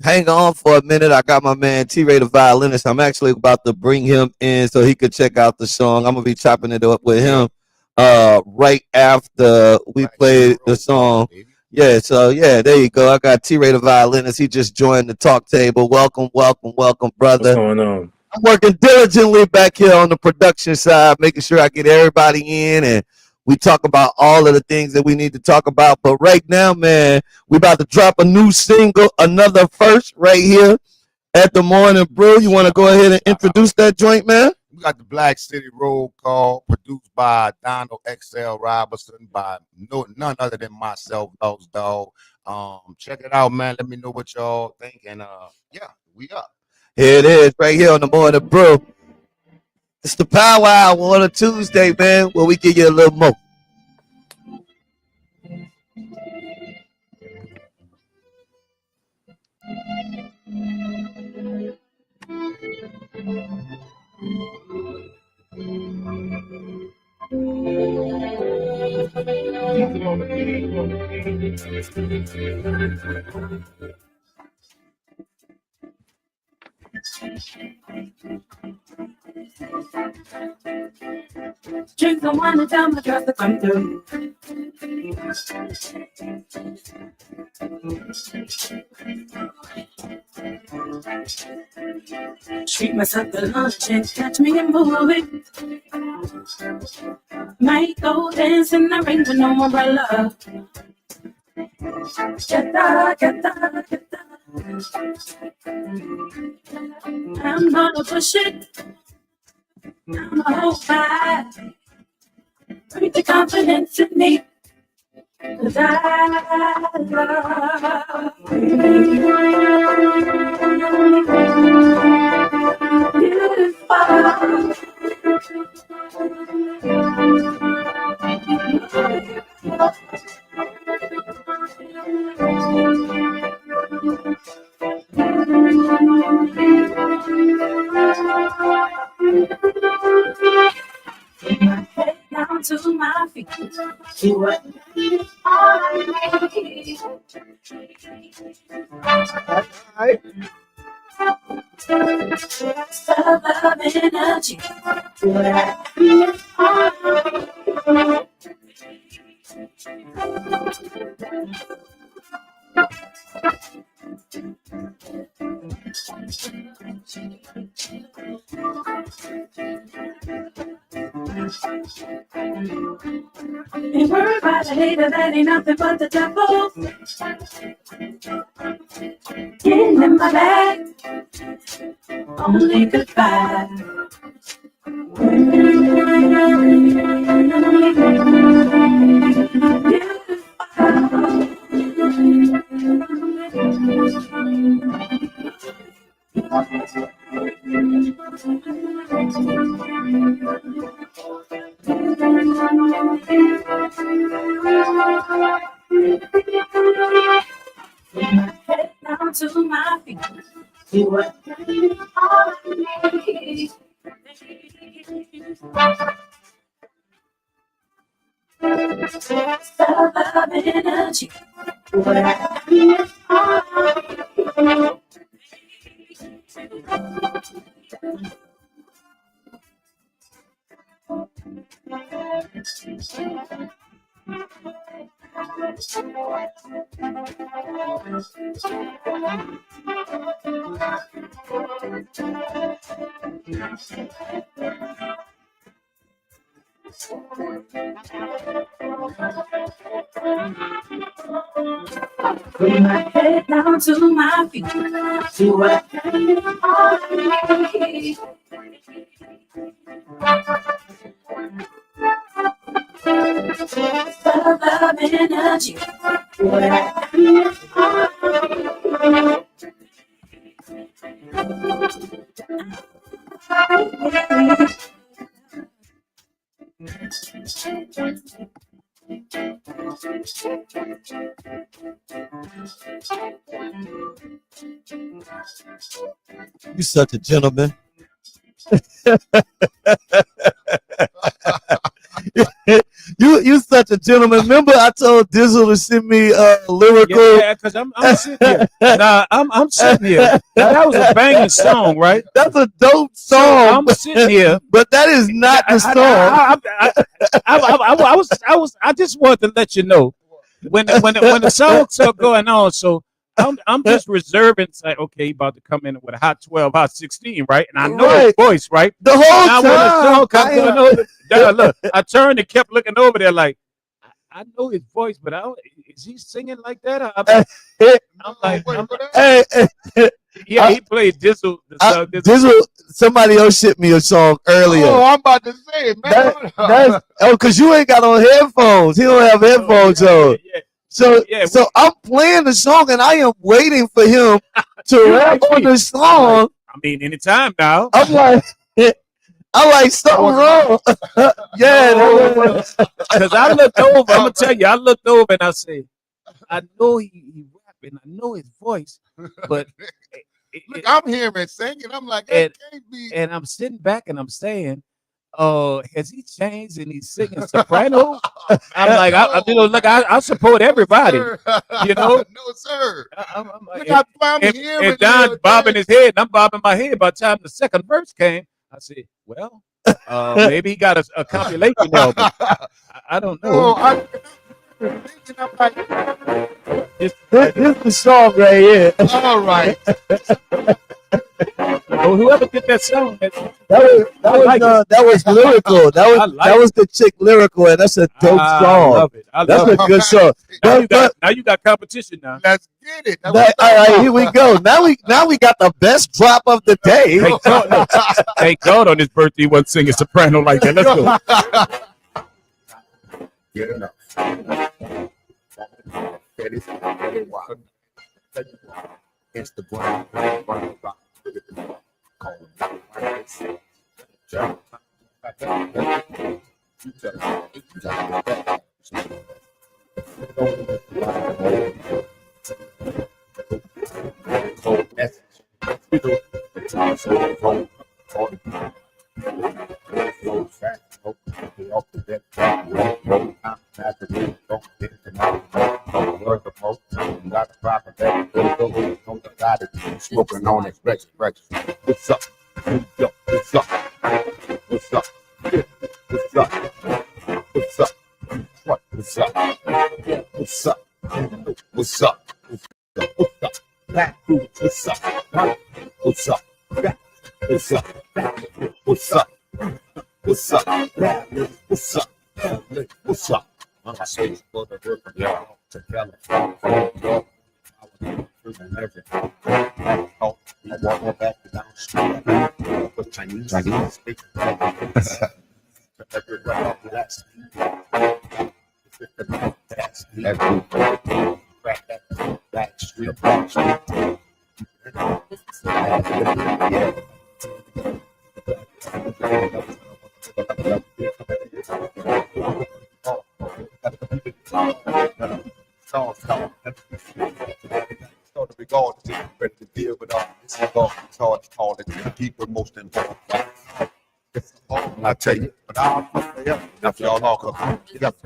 hang on for a minute. I got my man T-Ray the violinist. I'm actually about to bring him in so he could check out the song. I'm gonna be chopping it up with him right after we play the song. Yeah, so there you go. I got T-Ray the violinist. He just joined the talk table. Welcome, welcome, welcome, brother. What's going on? I'm working diligently back here on the production side, making sure I get everybody in and we talk about all of the things that we need to talk about. But right now, man, we about to drop a new single, another first right here at the Morning Brew. You want to go ahead and introduce that joint, man? We got the Black City Roll Call, produced by Donald XL Robertson, by none other than myself, Lost Dog. Check it out, man. Let me know what y'all think. And we up. Here it is, right here on the Morning Brew. It's the Power Hour on a Tuesday, man, where we give you a little more. Drink the wine and tell my girls to come through. Treat myself to lunch and catch me a movie. Might go dance in the rain with no umbrella. Get that. I'm gonna push it. I'm gonna hold back. Bring the confidence in me. 'Cause I love down to my feet. You are all I need. Love energy. Ain't worried about the hater, that ain't nothing but the devil. Getting in my bag, only goodbye. Head down to my feet. You are all I need. Love energy. What I need is all I need. Bring my head down to my feet. See what I need, all I need. Love energy. What I need, all I need. You such a gentleman. you such a gentleman. Remember, I told Dizzle to send me lyrical. Yeah, because I'm sitting here. Nah, I'm sitting here. Now, that was a banging song, right? That's a dope So song, I'm sitting here. but that is not the song. I just wanted to let you know when the songs are going on. So I'm just reserving. Like, okay, he about to come in with a hot 12, hot 16, right? And I know his voice, right? The whole Now when the song time. comes on over, there, look, I turned and kept looking over there, like I know his voice, but is he singing like that? I'm like, Hey, yeah, he played Dizzle. Dizzle, somebody else shipped me a song earlier. Oh, I'm about to say, man. Because you ain't got on headphones. He don't have headphones on. Yeah. So I'm playing the song and I am waiting for him to rap on the song. I mean, anytime now. I'm like something wrong. Yeah, because I looked over. I'm gonna tell you, I looked over and I said, I know he rapping, I know his voice, but Look, I'm hearing singing. I'm like, that can't be. And I'm sitting back and I'm saying, has he changed and he's singing soprano? I'm like, I support everybody. You know? No, sir. I'm like, Look, I'm hearing and Don's bobbing his head, and I'm bobbing my head. By the time the second verse came, I said, well, maybe he got a compilation album. I don't know. I'm like, this the song right here. all right. Well, whoever did that song, that was lyrical. That was the chick lyrical, and that's a dope song. I love it. That's a good song. Now you got competition now. Let's get it. All right, here we go. Now we got the best drop of the day. Thank God on his birthday he wasn't singing soprano like that. Let's go. Get enough. Instagram, smoking on his breakfast. What's up? What's up? What's up? What's up? What's up? What's up? What's up? What's up? What's up? What's up? What's up? What's up? What's up? What's up? What's up? What's up? I say for the work of y'all to California. I walk back down the street with Chinese speak. Everywhere after that street. Back street. Ready to deal with all this. It's hard to call it. People most important. I tell you, but I'll if y'all all come. Yep.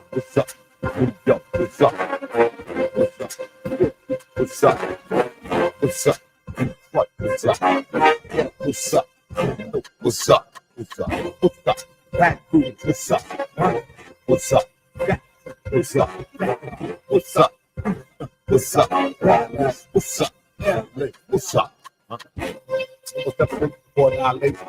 What's up? What's up? What's up? What's up? What's up? What? What's up? Yeah, what's up? What's up? What's up? What's up? Back group, what's up? What's up? What's up? What's up? What's up? What's up? What's up? What's up? For our ladies.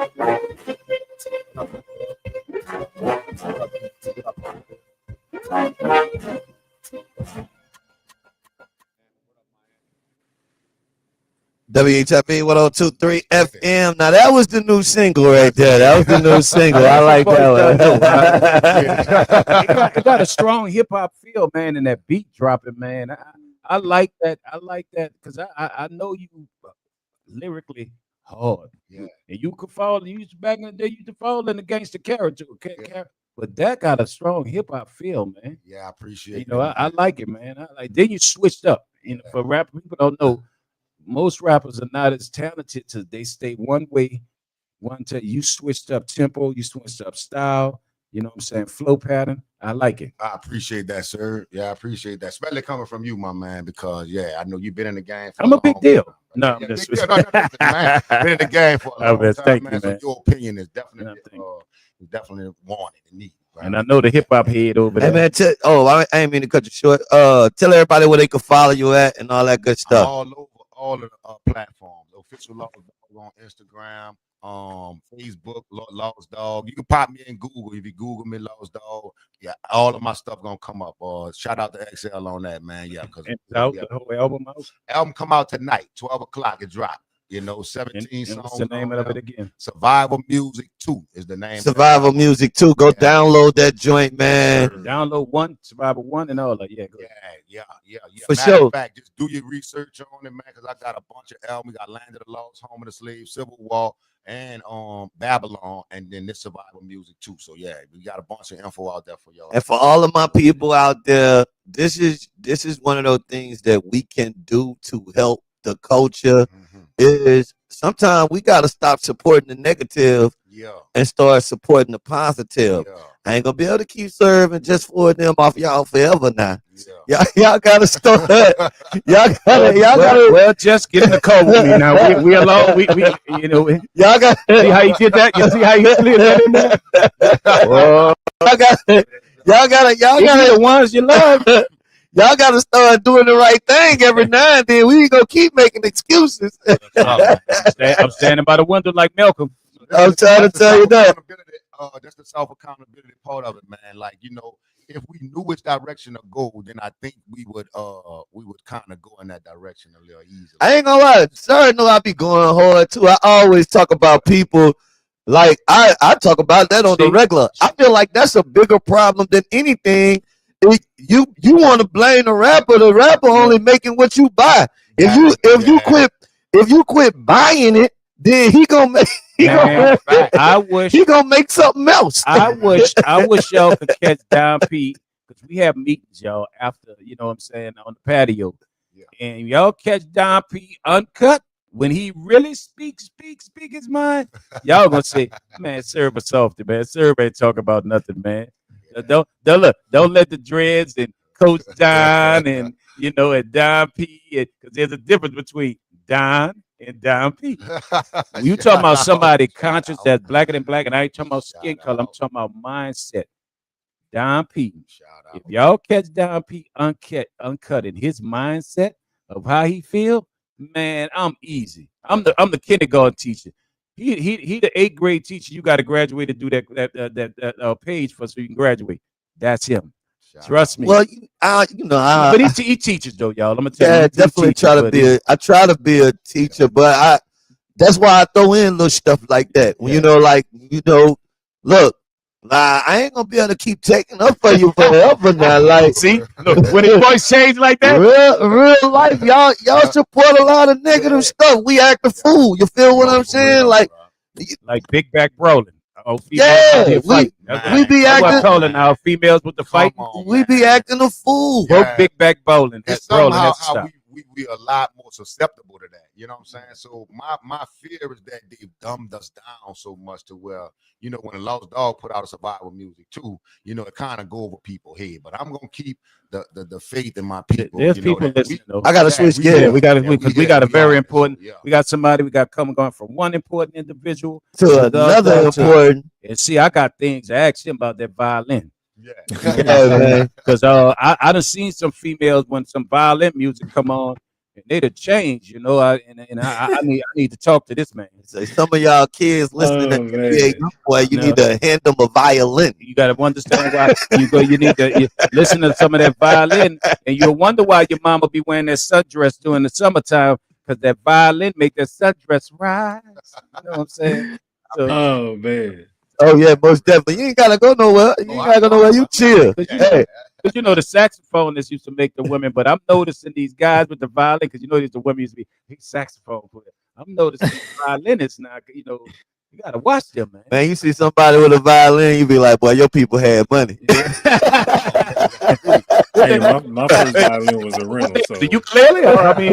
WHIP 1023 FM. Now that was the new single right there. That was the new single. I like that one. It got a strong hip hop feel, man, and that beat dropping, man. I like that. I like that because I know you lyrically hard. Yeah. And you could fall. You used back in the day, you used to fall in the gangster character. But that got a strong hip hop feel, man. Yeah, I appreciate it. I like it, man. I like. Then you switched up. For rap, people don't know. Most rappers are not as talented to they stay one way, you switched up tempo, you switched up style, you know what I'm saying, flow pattern. I like it. I appreciate that, sir. Yeah, I appreciate that. Especially coming from you, my man, because I know you've been in the game for I'm a big deal. No, I'm been just in the game for a long time, thank man. you, So man. your opinion is definitely wanted and needed. Right? And I know the hip hop head over there. Hey man, I ain't mean to cut you short. Tell everybody where they can follow you at and all that good stuff. All over all of the platforms. Official Lost Dog on Instagram, Facebook, Lost Dog. You can pop me in Google. If you Google me, Lost Dog, all of my stuff gonna come up. Shout out to XL on that, man. Yeah, because the whole album out. Album come out tonight, 12 o'clock. It drop. 17 songs. What's the name of it again? Survival Music 2 is the name. Survival Music 2. Go download that joint, man. Download 1, Survival 1, and all that. Yeah. For Matter sure. of fact, just do your research on it, man, because I got a bunch of albums. We got Land of the Lost, Home of the Slave, Civil War, and Babylon, and then this Survival Music 2. So we got a bunch of info out there for y'all. And for all of my people out there, this is one of those things that we can do to help the culture. Is sometimes we got to stop supporting the negative and start supporting the positive. I ain't gonna be able to keep serving just for them off y'all forever now. Y'all gotta start. y'all gotta. Well, just get in the car with me now. We alone. We y'all got. See how you did that? You see how you slid that in there? Y'all gotta the ones you love. Y'all got to start doing the right thing every now and then. We ain't going to keep making excuses. I'm standing by the window like Malcolm. I'm trying to tell you that. That's the self-accountability part of it, man. Like, if we knew which direction to go, then I think we would kind of go in that direction a little easier. I ain't gonna lie. Sorry, no, I be going hard too. I always talk about people like I talk about that on the regular. I feel like that's a bigger problem than anything. You want to blame the rapper only making what you buy. If you quit buying it, then he gonna make he gonna make something else. I wish y'all could catch Don P, because we have meetings, y'all, after, you know what I'm saying, on the patio. And y'all catch Don P uncut when he really speak his mind. Y'all gonna say, man, Serv a softy, man. Serv ain't talking about nothing, man. Don't let the dreads and Coach Don and and Don P, because there's a difference between Don and Don P. When you talking about somebody conscious that's blacker than black, and I ain't talking about skin color, I'm talking about mindset. Don P. If y'all catch Don P uncut in his mindset of how he feel, man, I'm easy. I'm the kindergarten teacher. He the 8th grade teacher. You got to graduate to do that page so you can graduate. That's him. Trust me. Well, but he teaches though, y'all. I'm gonna tell you. Yeah, definitely I try to be a teacher, but that's why I throw in little stuff like that. Look, Nah, I ain't gonna be able to keep taking up for you forever now. Like, See, look, when his voice changed like that, real life, y'all support a lot of negative stuff. We act a fool. You feel what I'm saying? Like, like big back Brolin. Oh, females out yeah, here fighting. we be That's what I'm acting, calling now. Females with the fight. we be acting a fool. Yeah. Broke big back bowling. It's Brolin somehow has to how stop. we a lot more susceptible to that. You know what I'm saying? So my fear is that they've dumbed us down so much to where, you know, when a Lost Dog put out a survival music too, you know, it kind of go over people's head. But I'm gonna keep the faith in my people. There's you know, people listening. Though. I gotta switch Yeah, gears we got because we got a very important. Yeah. We got somebody. We got going from one important individual to another important. And see, I got things to ask him about that violin. Yeah. Yeah, man. Because I done seen some females when some violin music come on, and they'd have changed, you know. I need to talk to this man. Say some of y'all kids listening to NBA boy, you need to hand them a violin. You got to understand why you need to listen to some of that violin, and you'll wonder why your mama be wearing that sundress during the summertime, because that violin make that sundress rise. You know what I'm saying? So, oh man. Oh yeah, most definitely. You ain't gotta go nowhere. You ain't gotta go nowhere. You chill. Hey. Because you know the saxophonists used to make the women, but I'm noticing these guys with the violin, because you know the women used to be saxophone player. I'm noticing the violinists now. You know, you gotta watch them, man. Man, you see somebody with a violin, you be like, boy, your people had money. Hey, my first violin was a rental. So Do you clearly? I mean,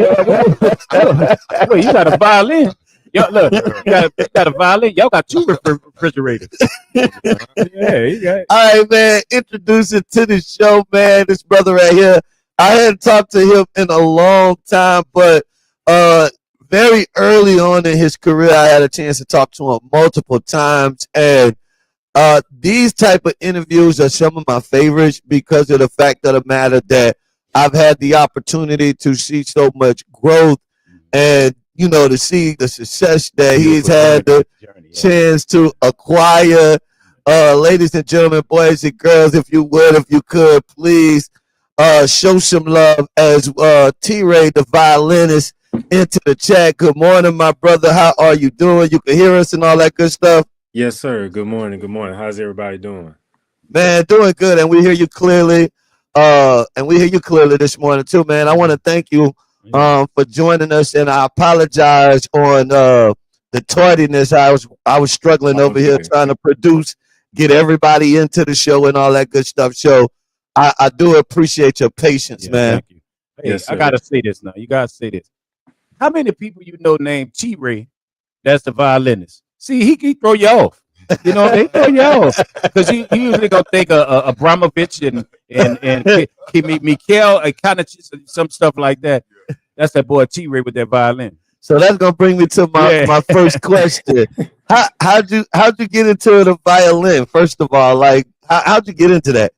wait, you got a violin? Yo, look, you got a violin. Y'all got two refrigerators. Yeah, you got it. All right, man. Introducing to the show, man. This brother right here. I hadn't talked to him in a long time, but very early on in his career, I had a chance to talk to him multiple times, and these type of interviews are some of my favorites because of the fact of the matter that I've had the opportunity to see so much growth and, you know, to see the success that he's had the chance to acquire. Ladies and gentlemen, boys and girls, if you could, please show some love as T-Ray, the violinist, into the chat. Good morning, my brother. How are you doing? You can hear us and all that good stuff. yes, sir. Good morning. Good morning. How's everybody doing? Man, doing good, and we hear you clearly. This morning too, man. I want to thank you for joining us, and I apologize on the tardiness. I was struggling over here trying to get everybody into the show and all that good stuff. So I do appreciate your patience, man. Thank you. Hey, Yes, I sir. gotta say this now. You gotta say this. How many people you know named T-Ray? That's the violinist. See, he throw you off. You know, they throw you off because you usually gonna think of Abramovich and Mikhail, kind of some stuff like that. That's that boy T-Ray with that violin. So that's gonna bring me to my first question. How'd you get into the violin? First of all, like how'd you get into that?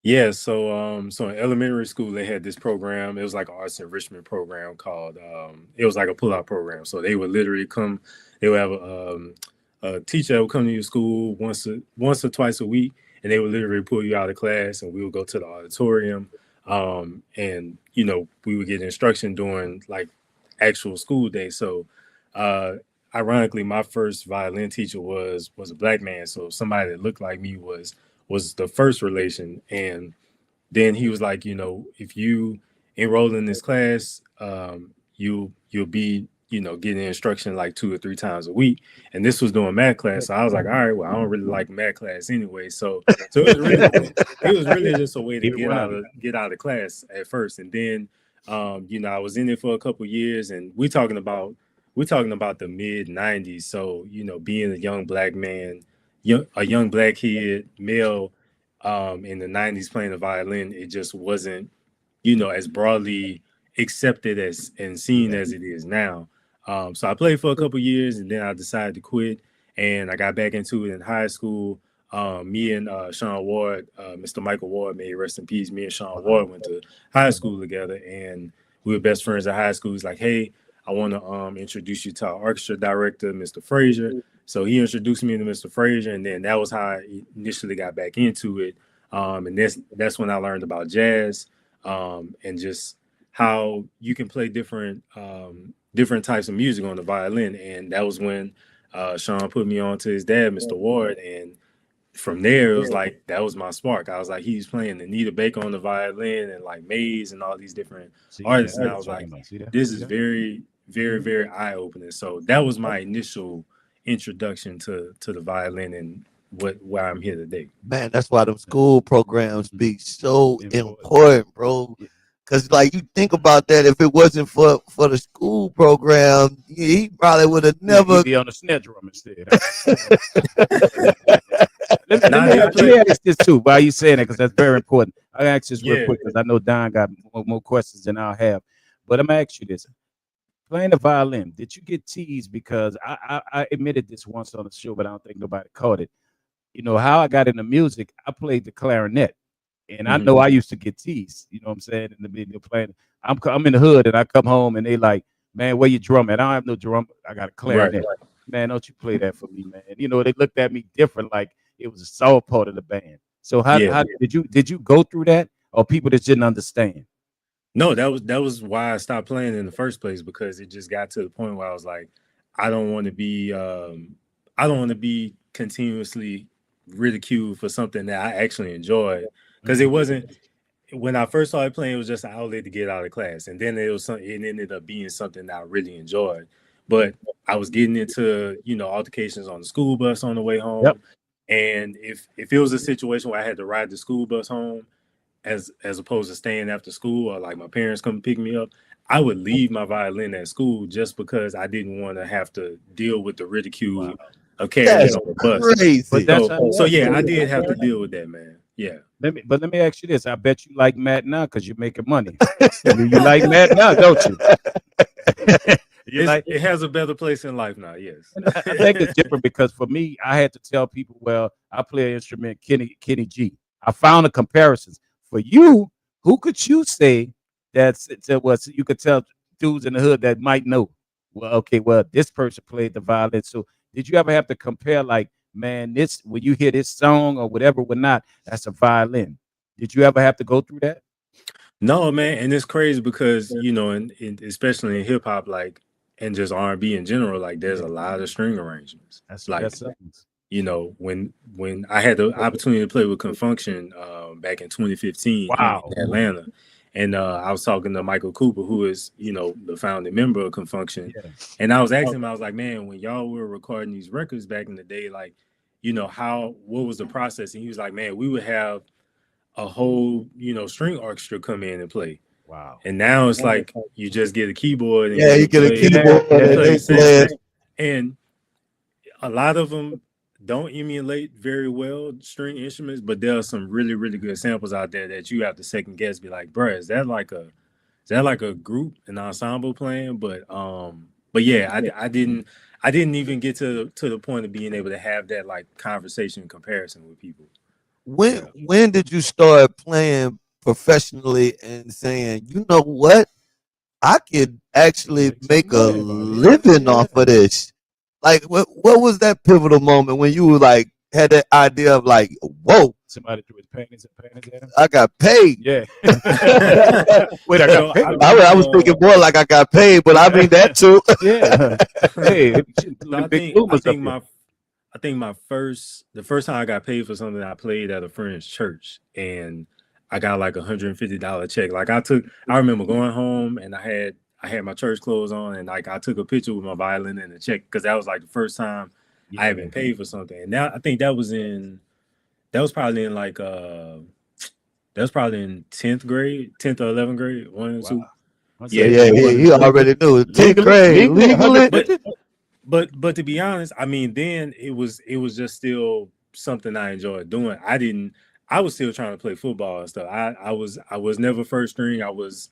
Yeah, so in elementary school they had this program. It was like an arts enrichment program called it was like a pull-out program. So they would literally come, they would have a teacher that would come to your school once or twice a week, and they would literally pull you out of class and we would go to the auditorium. And you know, we would get instruction during like actual school day. So ironically, my first violin teacher was a black man. So somebody that looked like me was the first relation. And then he was like, you know, if you enroll in this class, you'll be, you know, getting instruction like 2 or 3 times a week. And this was doing math class. So I was like, all right, well, I don't really like math class anyway. So it was really just a way to get out of class at first. And then you know, I was in it for a couple of years, and we're talking about the mid 90s. So, you know, being a young black man, a young black kid, male, in the 90s playing the violin, it just wasn't, you know, as broadly accepted as and seen as it is now. So I played for a couple years, and then I decided to quit, and I got back into it in high school. Me and Sean Ward, Mr. Michael Ward, may he rest in peace. Me and Sean Ward went to high school together, and we were best friends at high school. He's like, hey, I want to introduce you to our orchestra director, Mr. Frazier. So he introduced me to Mr. Frazier, and then that was how I initially got back into it. And that's when I learned about jazz, and just how you can play different types of music on the violin. And that was when Sean put me on to his dad, Mr. Ward, and from there, it was like that was my spark. I was like, he's playing Anita Baker on the violin and like Maze and all these different See, artists, that's and what I I'm was talking like, about. See that? this See is that? very, very, very eye opening. So that was my initial introduction to the violin and why I'm here today. Man, that's why them school programs be so Important. important, bro. Yeah. Cause like you think about that, if it wasn't for the school program, he probably would have Yeah, never. he'd be on the snare drum instead. Let Now I me did let me play. ask this too. Why are you saying that? Because that's very important. I'll ask this real Yeah. quick because I know Don got more questions than I'll have. But I'm gonna ask you this: playing the violin, did you get teased? Because I admitted this once on the show, but I don't think nobody caught it. You know how I got into music? I played the clarinet, and I know I used to get teased. You know what I'm saying? In the video playing, I'm in the hood, and I come home, and they like, man, where you drum at? I don't have no drum. I got a Right. clarinet. Man, don't you play that for me, man? You know, they looked at me different, like it was a soul part of the band. So Yeah. how did you go through that, or people that didn't understand? No, that was why I stopped playing in the first place, because it just got to the point where I was like, I don't want to be I don't want to be continuously ridiculed for something that I actually enjoyed. Because it wasn't, when I first started playing, it was just an outlet to get out of class, and then it ended up being something that I really enjoyed. But I was getting into altercations on the school bus on the way Yep. home, and if it was a situation where I had to ride the school bus home, as opposed to staying after school, or like my parents come pick me up, I would leave my violin at school just because I didn't want to have to deal with the ridicule of carrying it That's on the bus. But crazy. that's So yeah, I did have to deal with that, man. Yeah. let me ask you this. I bet you like Matt now because you're making money. You like Matt now, don't you? You like It has a better place in life now, yes. and I think it's different because for me, I had to tell people, well, I play an instrument, Kenny G. I found the comparisons. For you, who could you say that was you could tell dudes in the hood that might know? Well, okay, well, this person played the violin. So did you ever have to compare, like, man, this when you hear this song or whatever, or not, that's a violin. Did you ever have to go through that? No, man, and it's crazy because especially in hip hop, like, and just R&B in general, like there's a lot of string arrangements. That's the Like, best songs. when I had the opportunity to play with Confunction back in 2015 Wow. in Atlanta, and I was talking to Michael Cooper, who is the founding member of Confunction, Yeah. and I was asking him, I was like, man, when y'all were recording these records back in the day, like, what was the process? And he was like, man, we would have a whole string orchestra come in and play. Wow. And now it's like you just get a keyboard and Yeah, you get a play, keyboard and play they the play section. it. And a lot of them don't emulate very well string instruments, but there are some really, really good samples out there that you have to second guess, be like, bruh, is that like a group, an ensemble playing? But yeah, I didn't even get to the point of being able to have that like conversation comparison with people. When did you start playing professionally and saying, you know what, I could actually make a living off of this? Like, what was that pivotal moment when you like had that idea of like, whoa, Somebody threw his panties at him. I got paid? Yeah. Wait, I So got paid. I was thinking more like I got paid, but I mean that too. Yeah. Hey, So I big think boomers up here. the first time I got paid for something, I played at a friend's church, and I got like $150 check. Like I remember going home and I had my church clothes on, and like I took a picture with my violin and the check, because that was like the first time I had been paid for something. And now I think that was probably in like that was probably in 10th grade, 10th or 11th grade, 1 and 2. Yeah, he already knew. 10th grade, legally. But to be honest, I mean, then it was just still something I enjoyed doing. I was still trying to play football and stuff. I was never first string. I was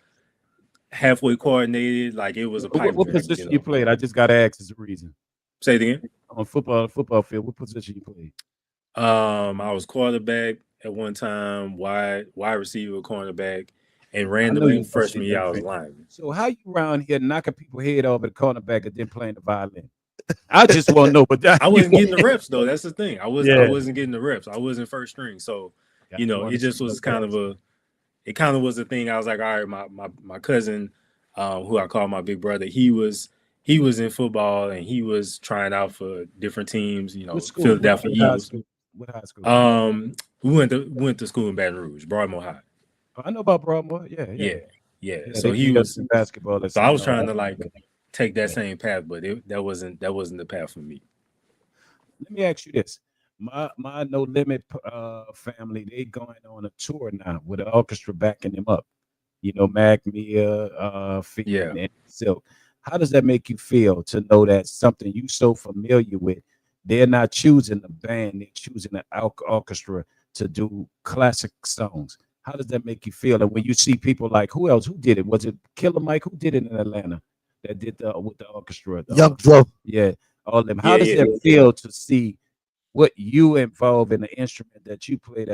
halfway coordinated. Like, it was a pipe What dream, position you played? I just got to ask as a reason. Say it again. On football field, what position you played? I was quarterback at one time, wide receiver, cornerback, and randomly freshman year I was lineman. So how you around here knocking people head off at cornerback and then playing the violin? I just want to know, but I wasn't getting the reps though. That's the thing. I wasn't getting the reps. I wasn't first string, so it just was kind of was a thing. I was like, all right, my cousin, who I call my big brother, he was in football and he was trying out for different teams. Philadelphia Eagles. What high school? We went to school in Baton Rouge, Broadmoor High. Oh, I know about Broadmoor. Yeah, Yeah, yeah. yeah. Yeah, So they he beat us was. in basketball at So I St. was trying to Albans. like take that Yeah. same path, but that wasn't the path for me. Let me ask you this. My No Limit family, they going on a tour now with the orchestra backing them up. You know, Mac, Mia, Yeah. Fiend, and Silk. How does that make you feel to know that something you so familiar with, they're not choosing the band, they're choosing the orchestra to do classic songs? How does that make you feel? And when you see people like who else? Who did it? Was it Killer Mike? Who did it in Atlanta? That did the with the orchestra? Young Dro. Yeah, all them. How Yeah, does yeah. it feel to see what you involve in the instrument that you play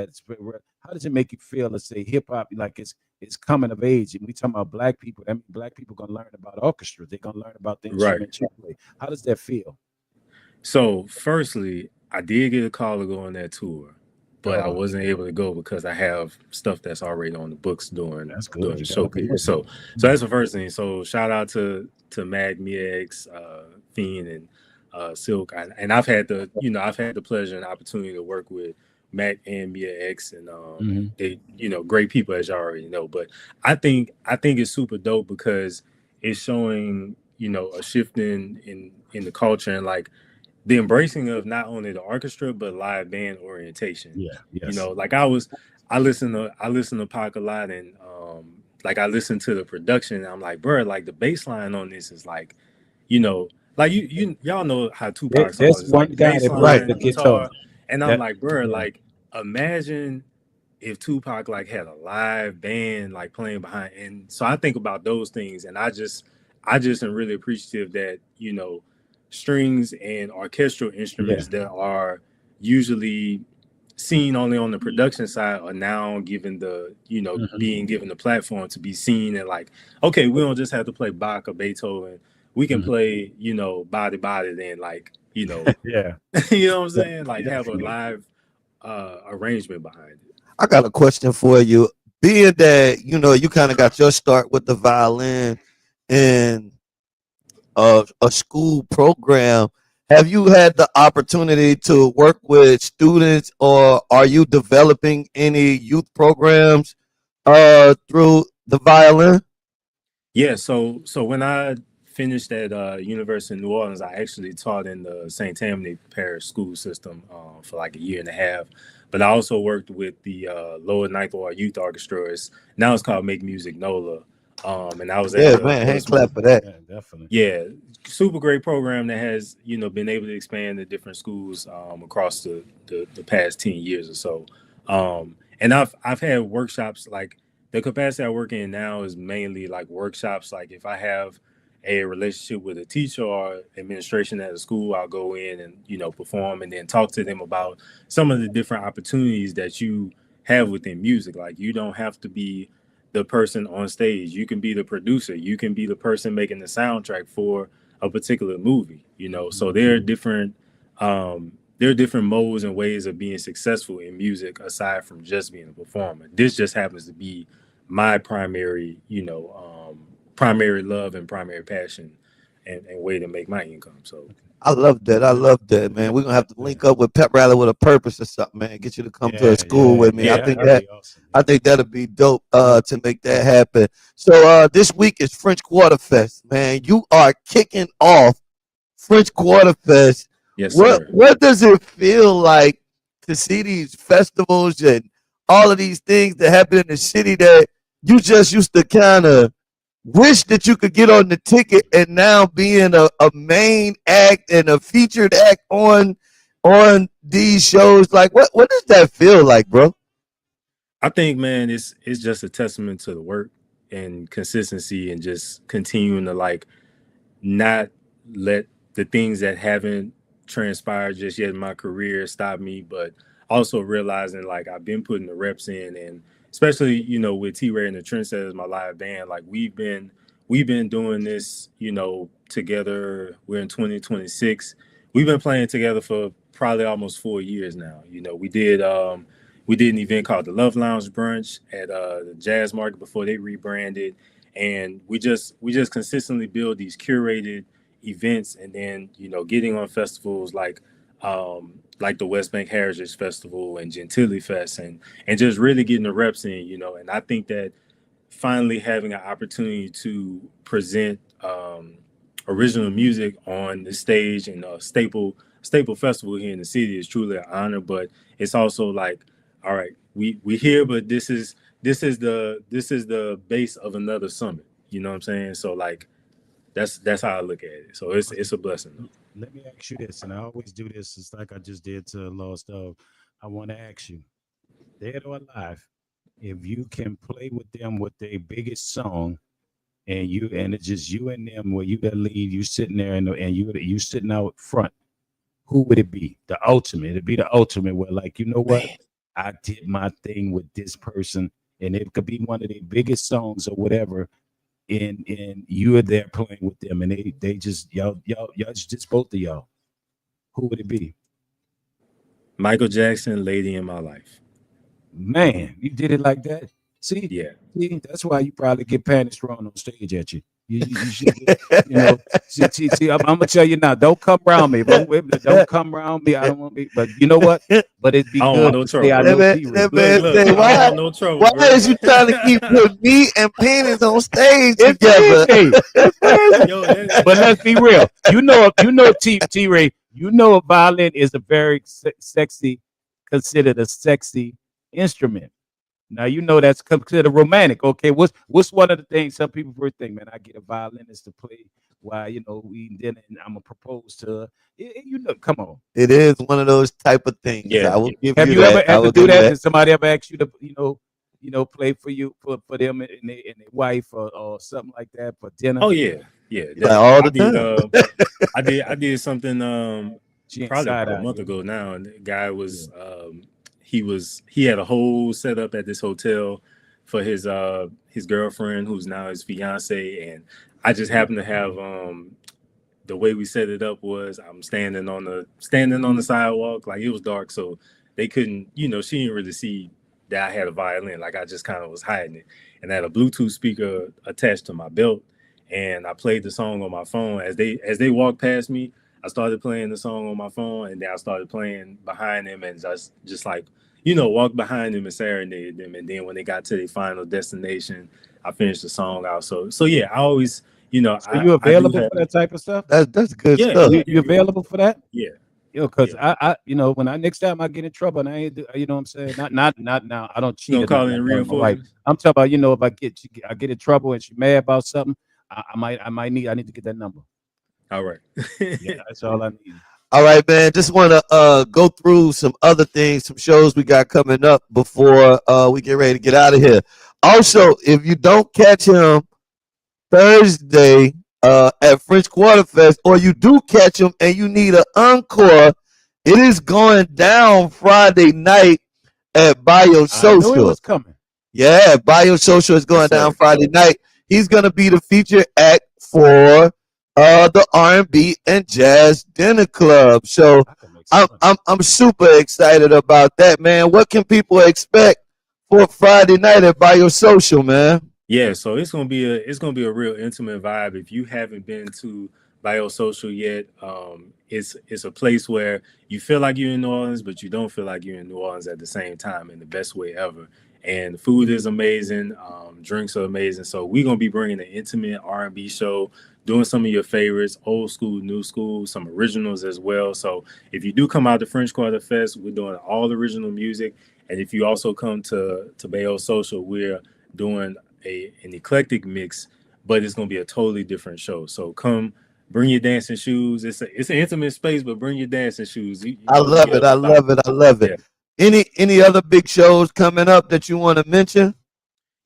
how does it make you feel to say hip hop like it's coming of age and we talking about black people? I mean black people gonna learn about orchestra, they're gonna learn about the Right. instrument you play. How does that feel? So, firstly, I did get a call to go on that tour, but I Oh, wasn't able to go because I have stuff that's already on the books that's during good. the You show gotta be period. with it. So that's the first thing. So shout out to Mag, Mia X, Fiend, and Silk. And I've had the pleasure and opportunity to work with Mac and Mia X, and Mhm. they great people as you already know. But I think it's super dope because it's showing a shift in the culture and like the embracing of not only the orchestra but live band orientation. Yeah, yes. Like I listen to Pac a lot, and like I listen to the production. And I'm like, bro, like the bass line on this is like, you know, like y'all know how Tupac songs There's is one like guy bass that plays Right. line, the guitar. guitar, and I'm That like, bro, yeah. like imagine if Tupac like had a live band like playing behind. And so I think about those things, and I just am really appreciative that strings and orchestral Yeah. instruments that are usually seen only on the production side are now given Mhm. being given the platform to be seen, and like, okay, we don't just have to play Bach or Beethoven, we can Mhm. play body body, then like Yeah. you know what I'm Yeah. saying, like have a Definitely. live arrangement behind it. I got a question for you. Being that you kind of got your start with the violin in a school program, have you had the opportunity to work with students, or are you developing any youth programs through the violin? Yeah, so when I finished at University of New Orleans, I actually taught in the St. Tammany Parish school system for like a year and a half. But I also worked with the Lower Ninth Ward Youth Orchestra. Now it's called Make Music NOLA, and I was at Yeah, the man, hand Portsmouth. clap for that. Yeah, definitely. Yeah, super great program that has been able to expand to different schools across the past 10 years or so. And I've had workshops like the capacity I work in now is mainly like workshops. Like if I have a relationship with a teacher or administration at a school, I'll go in and perform and then talk to them about some of the different opportunities that you have within music. Like you don't have to be the person on stage. You can be the producer. You can be the person making the soundtrack for a particular movie. So there are different modes and ways of being successful in music aside from just being a performer. This just happens to be my primary love and primary passion and way to make my income. So I love that. I love that, man. We're gonna have to Yeah. link up with Pep Rally with a purpose or something, man. Get you to come to a Yeah, school yeah, with me. I yeah. yeah, think That'd that be awesome. I Yeah. think that'll be dope to make that happen. So this week is French Quarter Fest, man. You are kicking off French Quarter Fest. yes, What sir. what does it feel like to see these festivals and all of these things that happen in the city that you just used to kind of wish that you could get on the ticket, and now being a main act and a featured act on these shows? Like what does that feel like, bro? I think, man, it's just a testament to the work and consistency and just continuing to like not let the things that haven't transpired just yet in my career stop me, but also realizing like I've been putting the reps in, and especially with T Ray and the Trendsetters, my live band, like we've been doing this together. We're in 2026. We've been playing together for probably almost 4 years now. We did an event called the Love Lounge Brunch at the Jazz Market before they rebranded, and we just consistently build these curated events, and then getting on festivals like like the West Bank Heritage Festival and Gentilly Fest, and just really getting the reps in, and I think that finally having an opportunity to present original music on the stage in a staple festival here in the city is truly an honor. But it's also like, all right, we here, but this is the base of another summit. You know what I'm saying? So like that's how I look at it. So it's a blessing. Let me ask you this, and I always do this. It's like I just did to Lost Dog. I want to ask you, dead or alive, if you can play with them with their biggest song, and it's just you and them, where you that lead, you sitting there and you sitting out front, who would it be? The ultimate. It'd be the ultimate where, like, you know what? I did my thing with this person, and it could be one of their biggest songs or whatever. And you are there playing with them, and they just y'all just both of y'all. Who would it be? Michael Jackson, Lady in My Life. Man, you did it like that. See, Yeah. See, that's why you probably get panicked thrown on stage at you. You should, see, I'm gonna tell you now. Don't come around me. Don't come around me. I don't want to be. But you know what? But it'd be I don't good. want no trouble. I That know man, T-Ray. that man Look, say, I don't why, want no trouble, why bro. is you trying to keep putting me and panties on stage It's together? Wednesday. Yo, But let's be real. T-Ray. You know, a violin is a very considered a sexy instrument. Now you know that's considered romantic. Okay, what's one of the things some people first think, man? I get a violinist to play while we eating dinner, and I'm gonna propose to her. Come on. It is one of those type of things. Yeah. I will give Have you you that. ever I had will to do give you that? Did somebody ever ask you to play for you for them and their wife or something like that for dinner? Oh yeah. Like all the time. I did something She ain't probably side about a eye. month ago now, and the guy was he had a whole setup at this hotel for his girlfriend, who's now his fiance, and I just happened to have the way we set it up was I'm standing on the sidewalk, like it was dark, so they couldn't, she didn't really see that I had a violin, like I just kind of was hiding it, and I had a Bluetooth speaker attached to my belt, and I played the song on my phone as they walked past me. I started playing the song on my phone, and then I started playing behind them, and just like walked behind them and serenaded them, and then when they got to their final destination, I finished the song out. So yeah, I always. So you available for that type of stuff? That's good Yeah, stuff. You available for that? Yeah. Because I when I next time I get in trouble, and I ain't, what I'm saying? Not now. I don't cheat. Don't call in my wife. reinforcements. I'm talking about, if I get in trouble and she's mad about something, I need to get that number. All right. Yeah, that's all I need. All right, man. Just want to go through some other things, some shows we got coming up before we get ready to get out of here. Also, if you don't catch him Thursday at French Quarter Fest, or you do catch him and you need an encore, it is going down Friday night at Biosocial. I knew it was coming. Yeah, Biosocial is going down Friday night. He's going to be the feature act for the R&B and Jazz Dinner Club. So I'm super excited about that, man. What can people expect for Friday night at Biosocial, man? Yeah, so it's gonna be a real intimate vibe. If you haven't been to Biosocial yet, it's a place where you feel like you're in New Orleans, but you don't feel like you're in New Orleans at the same time in the best way ever. And the food is amazing, drinks are amazing. So we're gonna be bringing an intimate R&B show, doing some of your favorites, old school, new school, some originals as well. So if you do come out to French Quarter Fest, we're doing all original music. And if you also come to Biosocial, we're doing an eclectic mix, but it's gonna be a totally different show. So come, bring your dancing shoes. It's an intimate space, but bring your dancing shoes. I love it. Yeah. Any other big shows coming up that you want to mention?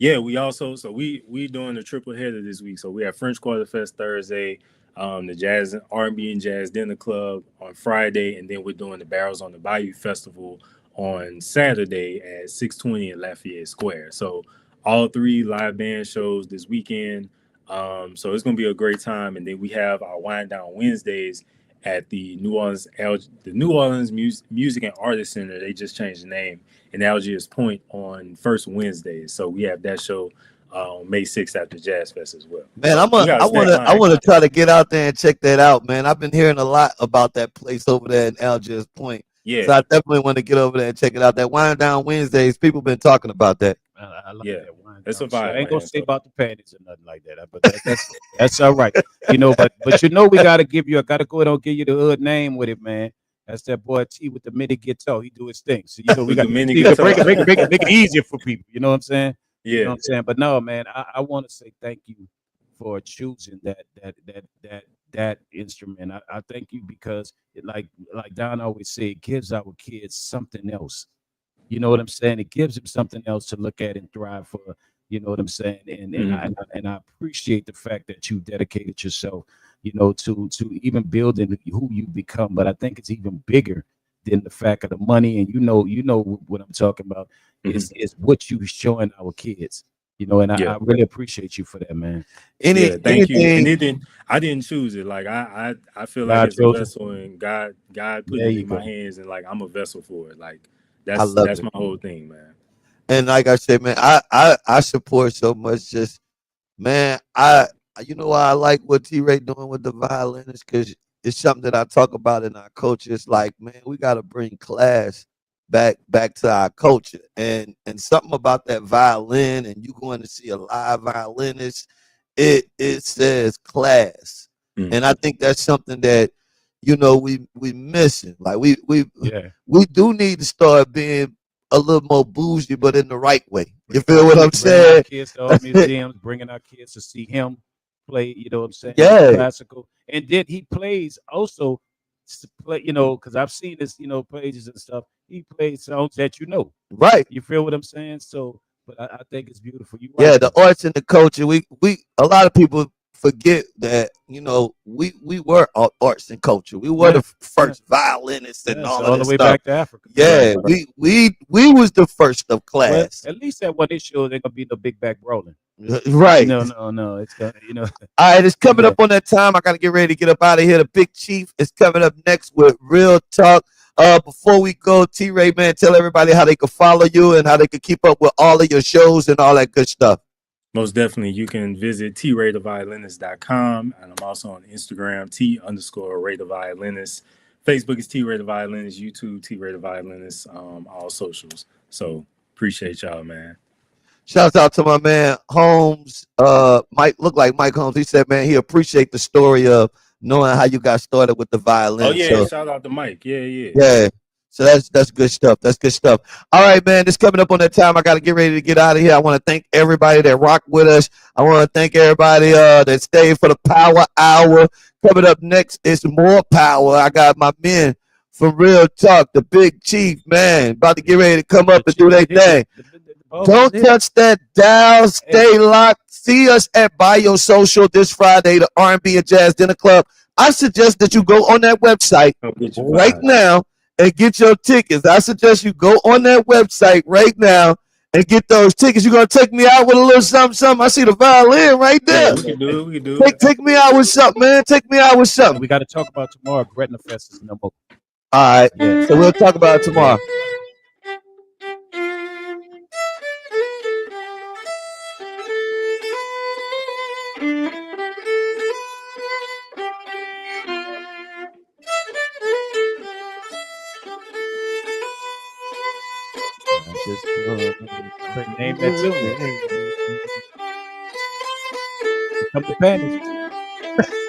Yeah, we doing the triple header this week. So we have French Quarter Fest Thursday, the Jazz R&B and Jazz Dinner Club on Friday, and then we're doing the Barrels on the Bayou Festival on Saturday at 620 in Lafayette Square. So all three live band shows this weekend. So it's gonna be a great time. And then we have our wind down Wednesdays at the New Orleans Music and Artist Center. They just changed the name in Algiers Point on first Wednesdays. So we have that show May 6th at the Jazz Fest as well. Man, So we got a stacked I line. want to try to get out there and check that out, man. I've been hearing a lot about that place over there in Algiers Point. So Yeah, I definitely want to get over there and check it out. That Wind Down Wednesdays, people been talking about that. I like Yeah. that wine. It's a down shit. I vibe, ain't gonna man, say so- about the panties or nothing like that, but that's all right. You know, but you know, we gotta give you. I gotta go ahead and give you the hood name with it, man. That's that boy T with the mini guitar. He do his thing. So you know, we With got the mini you can guitar. make it easier for people. You know what I'm saying? You know Yeah. what I'm saying? But no, man, I want to say thank you for choosing that instrument. I thank you because it, like Don always said, it gives our kids something else. You know what I'm saying? It gives them something else to look at and thrive for. You know what I'm saying? And I appreciate the fact that you dedicated yourself, you know, to even building who you become. But I think it's even bigger than the fact of the money. And you know what I'm talking about is what you showing our kids. You know, and Yeah. I really appreciate you for that, man. Yeah, thank you. And Anything, I didn't choose it. Like I feel God like it's a chose it. vessel, and God put There it you in my go. hands, and like I'm a vessel for it. Like I love that's it. my whole thing, man. And like I said, man, I support so much. Just man, you know why I like what T Ray doing with the violin is because it's something that I talk about in our culture. It's like, man, we got to bring class back to our culture, and something about that violin, and you going to see a live violinist, it says class, Mm. and I think that's something that you know we missing. Like Yeah. we do need to start being a little more bougie, but in the right way. You Bringing feel what I'm bringing our saying? kids to art museums, bringing our kids to see him play, you know what I'm saying? Yeah. Classical. And then he plays also play, you know, because I've seen this, you know, pages and stuff. He plays songs that you know. Right. You feel what I'm saying? So, but I think it's beautiful. You Yeah, right. the though. arts and the culture. We a lot of people forget that you know we were arts and culture. We were Yeah, the first violinists and Yes, all all of the this way stuff. back to Africa. Yeah, we was the first of Well, class. at least at one issue, they're gonna be the big back rolling. Right. No. It's gonna, you know. All right, it's coming Yeah. up on that time. I gotta get ready to get up out of here. The Big Chief is coming up next with Real Talk. Before we go, T Ray, man, tell everybody how they can follow you and how they can keep up with all of your shows and all that good stuff. Most definitely, you can visit traytheviolinist.com, and I'm also on Instagram, T_Ray_the_violinist. Facebook is T-Ray the Violinist, YouTube T-Ray the Violinist, all socials. So appreciate y'all, man. Shouts out to my man Holmes. Mike looked like Mike Holmes. He said, man, he appreciate the story of knowing how you got started with the violin. Oh yeah, So, shout out to Mike. Yeah. yeah. So that's good stuff. That's good stuff. All right, man. This coming up on that time. I got to get ready to get out of here. I want to thank everybody that rocked with us. I want to thank everybody that stayed for the Power Hour. Coming up next is more power. I got my men from Real Talk, the Big Chief, man, about to get ready to come up and do their thing. Don't touch that dial. Stay locked. See us at Biosocial this Friday, the R&B and Jazz Dinner Club. I suggest that you go on that website right now and get your tickets. I suggest you go on that website right now and get those tickets. You're going to take me out with a little something. I see the violin right there. Yeah, we can do it. Take me out with something, man. Take me out with something. We got to talk about tomorrow. Gretna Fest is no more. All right. Yeah. So we'll talk about it tomorrow. Name that tune. Come to Panties.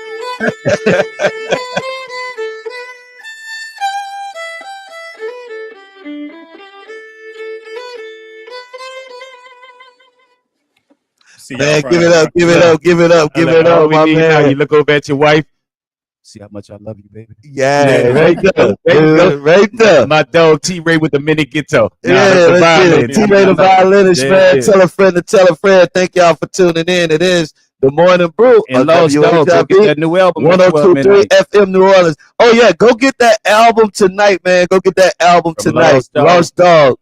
Man, give it up, my my man. You look over at your wife. See how much I love you, baby. Yeah, right there. Right there. My dog T-Ray with the mini guitar. Yeah, let's get it. T-Ray the violinist, man. Tell a friend to tell a friend. Thank y'all for tuning in. It is the Morning Brew And on Lost Dog, go get that new album. 1023 FM New Orleans. Oh, yeah, go get that album tonight, man. Go get that album tonight. Lost Dog.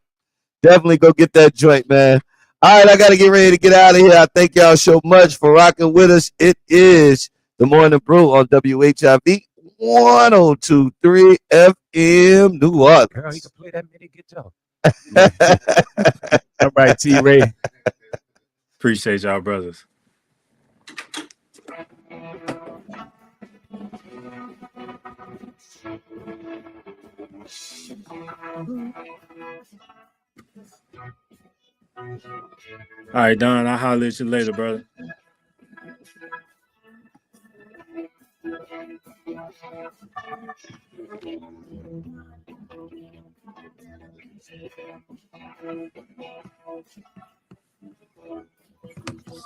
Definitely go get that joint, man. All right, I got to get ready to get out of here. I thank y'all so much for rocking with us. It is the Morning Brew on WHIV 1023 FM New Orleans. Girl, he can play that mini guitar. All right, T-Ray. Appreciate y'all, brothers. All right, Don, I'll holler at you later, brother.